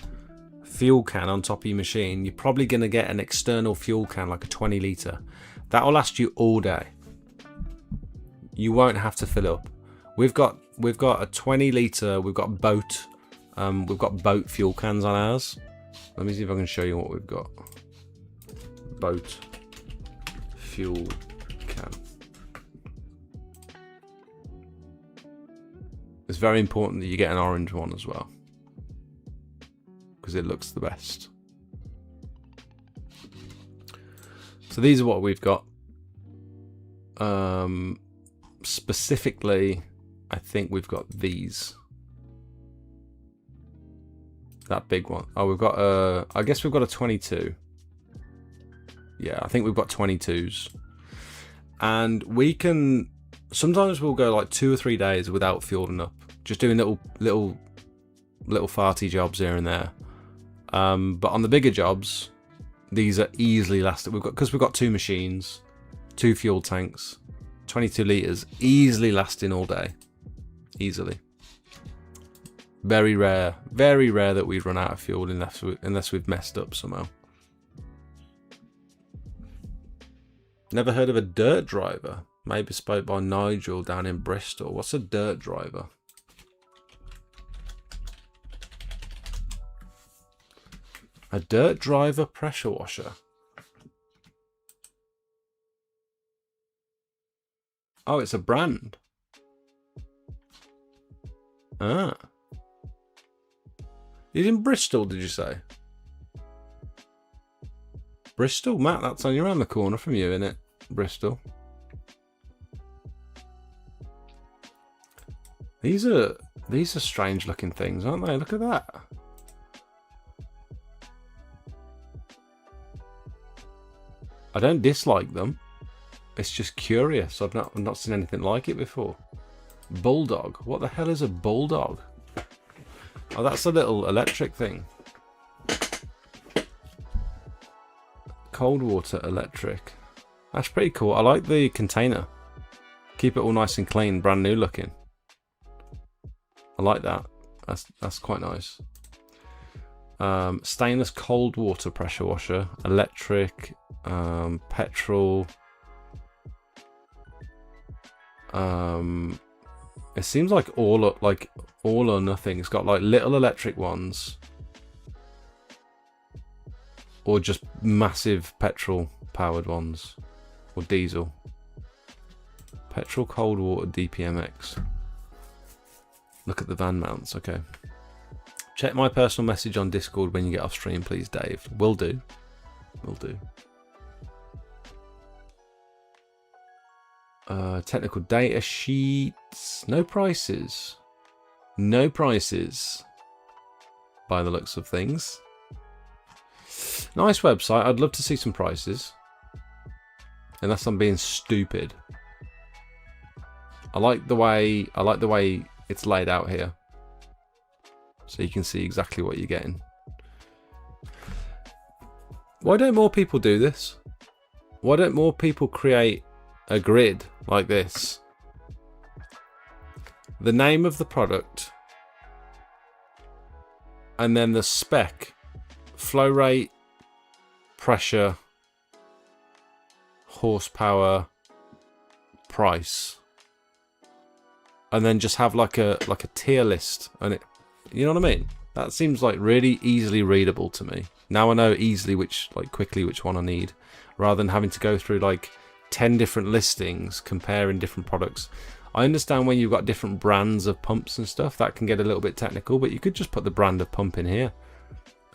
fuel can on top of your machine. You're probably going to get an external fuel can, like a 20 litre. That will last you all day. You won't have to fill up. We've got a 20 litre. We've got boat fuel cans on ours. Let me see if I can show you what we've got. Boat fuel can. It's very important that you get an orange one as well, because it looks the best. So these are what we've got. Specifically, I think we've got these. That big one. Oh, we've got I guess we've got a 22. Yeah, I think we've got 22s. And we can, sometimes we'll go like 2 or 3 days without fueling up. Just doing little farty jobs here and there. But on the bigger jobs, these are easily lasting. Because we've got 2 machines, 2 fuel tanks, 22 litres, easily lasting all day. Easily. Very rare that we run out of fuel unless we've messed up somehow. Never heard of a dirt driver. Maybe spoke by Nigel down in Bristol. What's a dirt driver? A dirt driver pressure washer. Oh, it's a brand. Ah. He's in Bristol, did you say? Bristol? Matt, that's only around the corner from you, isn't it? Bristol. These are strange looking things, aren't they? Look at that. I don't dislike them. It's just curious. I've not seen anything like it before. Bulldog. What the hell is a bulldog? Oh, that's a little electric thing. Cold water electric. That's pretty cool. I like the container. Keep it all nice and clean, brand new looking. I like that. That's quite nice. Stainless cold water pressure washer, electric, petrol. It seems like all or nothing. It's got like little electric ones, or just massive petrol powered ones, or diesel. Petrol cold water DPMX. Look at the van mounts. Okay. Check my personal message on Discord when you get off stream, please, Dave. Will do. Will do. Technical data sheets. No prices. No prices. By the looks of things. Nice website. I'd love to see some prices. Unless I'm being stupid. I like the way it's laid out here. So you can see exactly what you're getting. Why don't more people do this? Why don't more people create a grid like this? The name of the product, and then the spec, flow rate, pressure, horsepower, price, and then just have like a tier list, and it, you know what I mean? That seems like really easily readable to me. Now I know quickly which one I need, rather than having to go through like 10 different listings comparing different products. I understand when you've got different brands of pumps and stuff, that can get a little bit technical, but you could just put the brand of pump in here.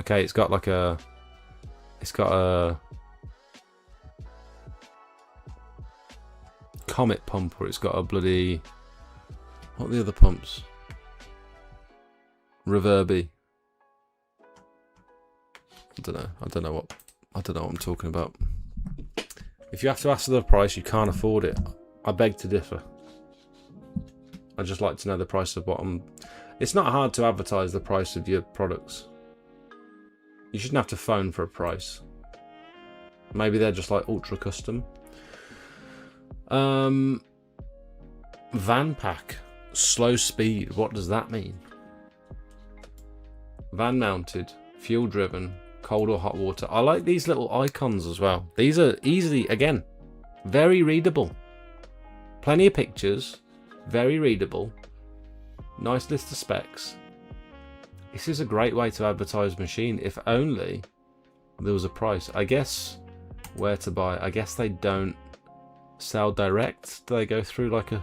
Okay, it's got a Comet pump, or it's got a bloody, what are the other pumps? Reverby. I don't know what I'm talking about. If you have to ask for the price, you can't afford it. I beg to differ. I just like to know the price of what I'm. It's not hard to advertise the price of your products. You shouldn't have to phone for a price. Maybe they're just like ultra custom. Van pack, slow speed. What does that mean? Van mounted, fuel driven, cold or hot water. I like these little icons as well. These are easily, again, very readable. Plenty of pictures, very readable. Nice list of specs. This is a great way to advertise a machine. If only there was a price. I guess where to buy. I guess they don't sell direct. Do they go through like a...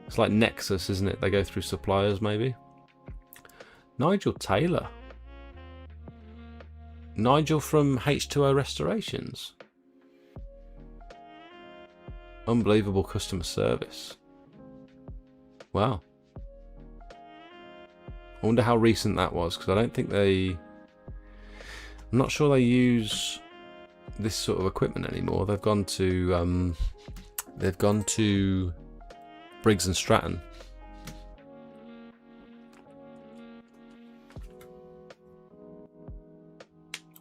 It's like Nexus, isn't it? They go through suppliers maybe. Nigel Taylor. Nigel from H2O Restorations. Unbelievable customer service. Wow. I wonder how recent that was, because I don't think they... I'm not sure they use this sort of equipment anymore. They've gone to Briggs and Stratton.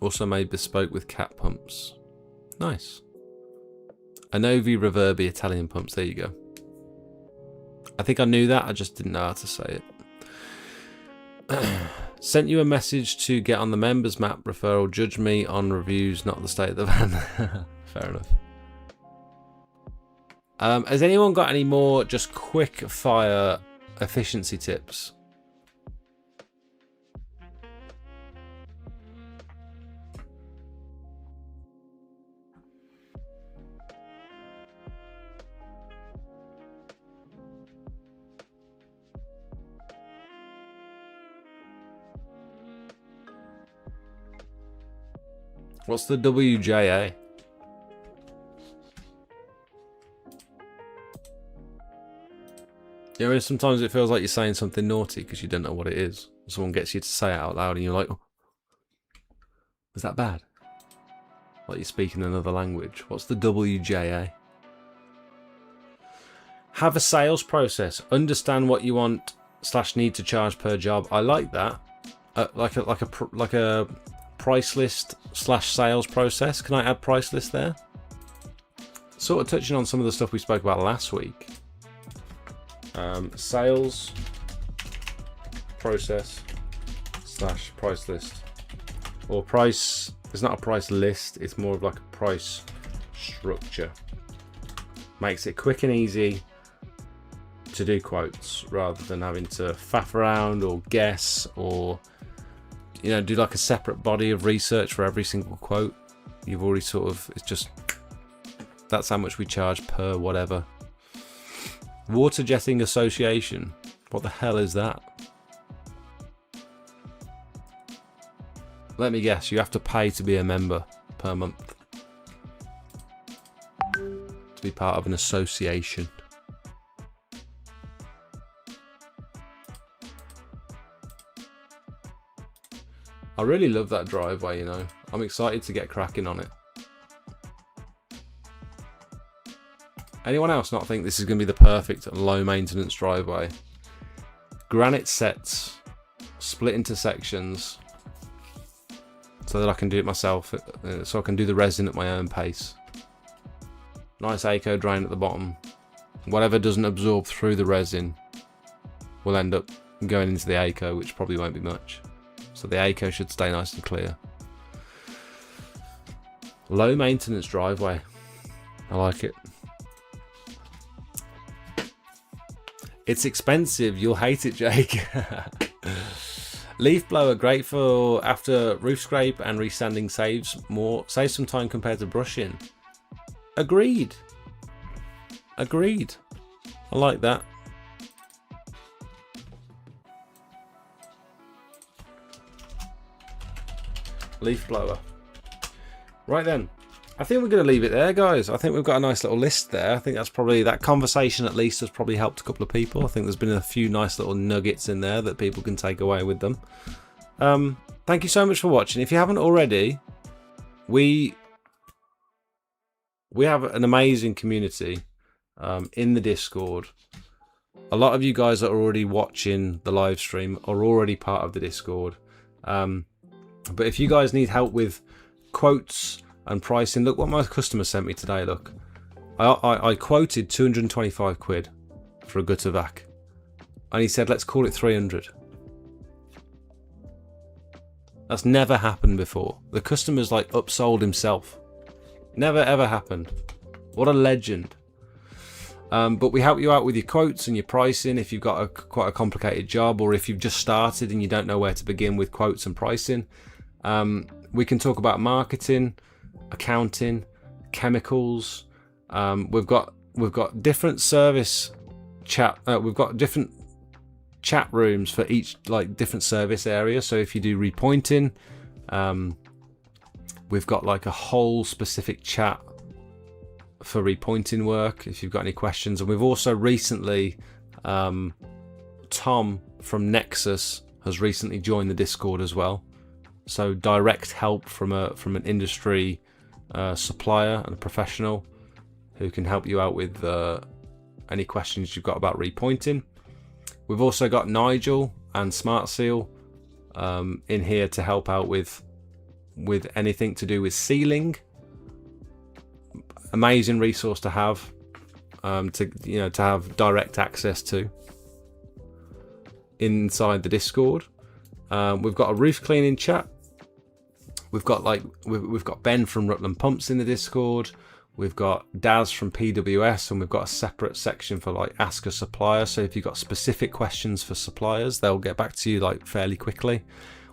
Also made bespoke with cat pumps. Nice. Anovi Reverbi Italian pumps. There you go. I think I knew that. I just didn't know how to say it. Sent you a message to get on the members map referral. Judge me on reviews, not the state of the van. Fair enough. Has anyone got any more just quick fire efficiency tips? What's the WJA? You know, sometimes it feels like you're saying something naughty because you don't know what it is. Someone gets you to say it out loud and you're like, oh, is that bad? Like you're speaking another language. What's the WJA? Have a sales process. Understand what you want / need to charge per job. I like that. Like a price list / sales process. Can I add price list there? Sort of touching on some of the stuff we spoke about last week. Sales process / price list, or price. It's not a price list. It's more of like a price structure. Makes it quick and easy to do quotes rather than having to faff around or guess, or do like a separate body of research for every single quote. You've already sort of, it's just, that's how much we charge per whatever. Water Jetting Association. What the hell is that? Let me guess, you have to pay to be a member per month. To be part of an association. I really love that driveway, I'm excited to get cracking on it. Anyone else not think this is going to be the perfect low maintenance driveway? Granite sets, split into sections, so that I can do it myself, so I can do the resin at my own pace. Nice ACO drain at the bottom. Whatever doesn't absorb through the resin will end up going into the ACO, which probably won't be much. So the ACO should stay nice and clear. Low maintenance driveway. I like it. It's expensive. You'll hate it, Jake. Leaf blower, great for after roof scrape and resanding, saves some time compared to brushing. Agreed. I like that. Leaf blower. Right then. I think we're going to leave it there, guys. I think we've got a nice little list there. I think that's probably, that conversation at least has probably helped a couple of people. I think there's been a few nice little nuggets in there that people can take away with them. Thank you so much for watching. If you haven't already, we have an amazing community in the Discord. A lot of you guys that are already watching the live stream are already part of the Discord. But if you guys need help with quotes and pricing, look what my customer sent me today. Look, I quoted 225 quid for a gutter vac, and he said let's call it 300. That's never happened before. The customer's like upsold himself. Never ever happened. What a legend. But we help you out with your quotes and your pricing if you've got quite a complicated job, or if you've just started and you don't know where to begin with quotes and pricing. We can talk about marketing, accounting, chemicals. We've got different service chat. We've got different chat rooms for each different service area. So if you do repointing, we've got like a whole specific chat for repointing work if you've got any questions. And we've also recently, Tom from Nexus has recently joined the Discord as well. So direct help from an industry supplier and a professional who can help you out with any questions you've got about repointing. We've also got Nigel and Smart Seal in here to help out with anything to do with sealing. Amazing resource to have, to have direct access to inside the Discord. We've got a roof cleaning chat. We've got Ben from Rutland Pumps in the Discord. We've got Daz from PWS, and we've got a separate section for like ask a supplier. So if you've got specific questions for suppliers, they'll get back to you like fairly quickly.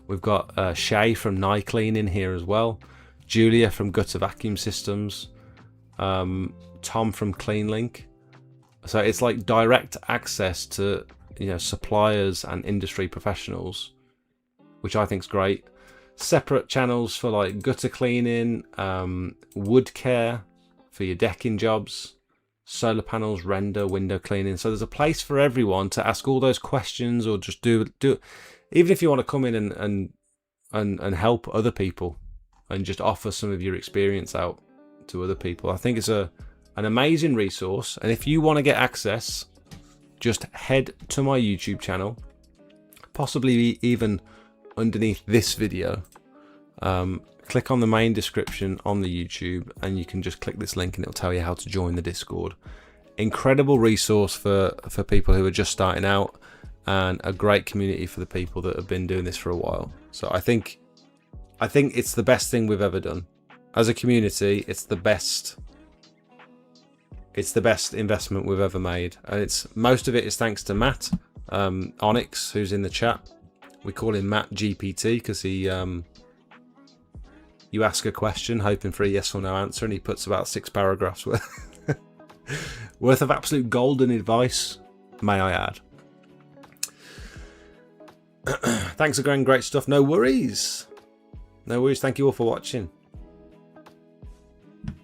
We've got Shay from NiClean in here as well. Julia from Gutter Vacuum Systems. Tom from CleanLink. So it's like direct access to suppliers and industry professionals, which I think is great. Separate channels for like gutter cleaning, wood care for your decking jobs, solar panels, render, window cleaning. So there's a place for everyone to ask all those questions, or just do even if you want to come in and help other people and just offer some of your experience out to other people. I think it's an amazing resource, and if you want to get access, just head to my YouTube channel, possibly even underneath this video. Click on the main description on the YouTube, and you can just click this link and it'll tell you how to join the Discord. Incredible resource for people who are just starting out, and a great community for the people that have been doing this for a while. So I think it's the best thing we've ever done as a community. It's the best investment we've ever made, and most of it is thanks to Matt Onyx, who's in the chat. We call him Matt GPT because he you ask a question hoping for a yes or no answer, and he puts about 6 paragraphs worth of absolute golden advice, may I add. Thanks again, great stuff. No worries. Thank you all for watching.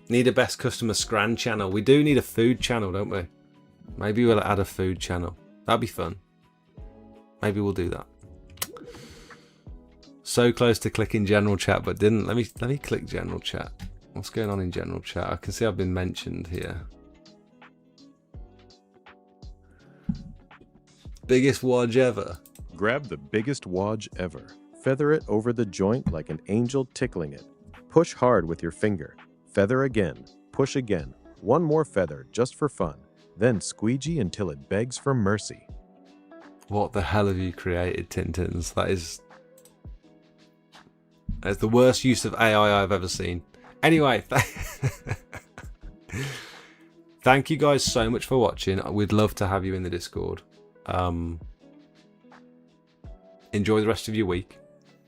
Need a best customer scran channel. We do need a food channel, don't we? Maybe we'll add a food channel. That'd be fun. Maybe we'll do that. So close to clicking general chat, but didn't. Let me click general chat. What's going on in general chat? I can see I've been mentioned here. Biggest wodge ever. Grab the biggest wodge ever. Feather it over the joint like an angel tickling it. Push hard with your finger. Feather again. Push again. One more feather just for fun. Then squeegee until it begs for mercy. What the hell have you created, Tintins? That's the worst use of AI I've ever seen. Anyway, thank you guys so much for watching. We'd love to have you in the Discord. Enjoy the rest of your week,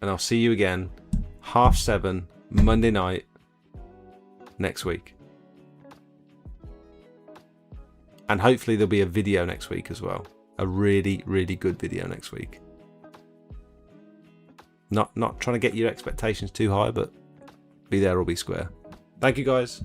and I'll see you again 7:30 Monday night next week. And hopefully there'll be a video next week as well. A really, really good video next week. Not trying to get your expectations too high, but be there or be square. Thank you guys.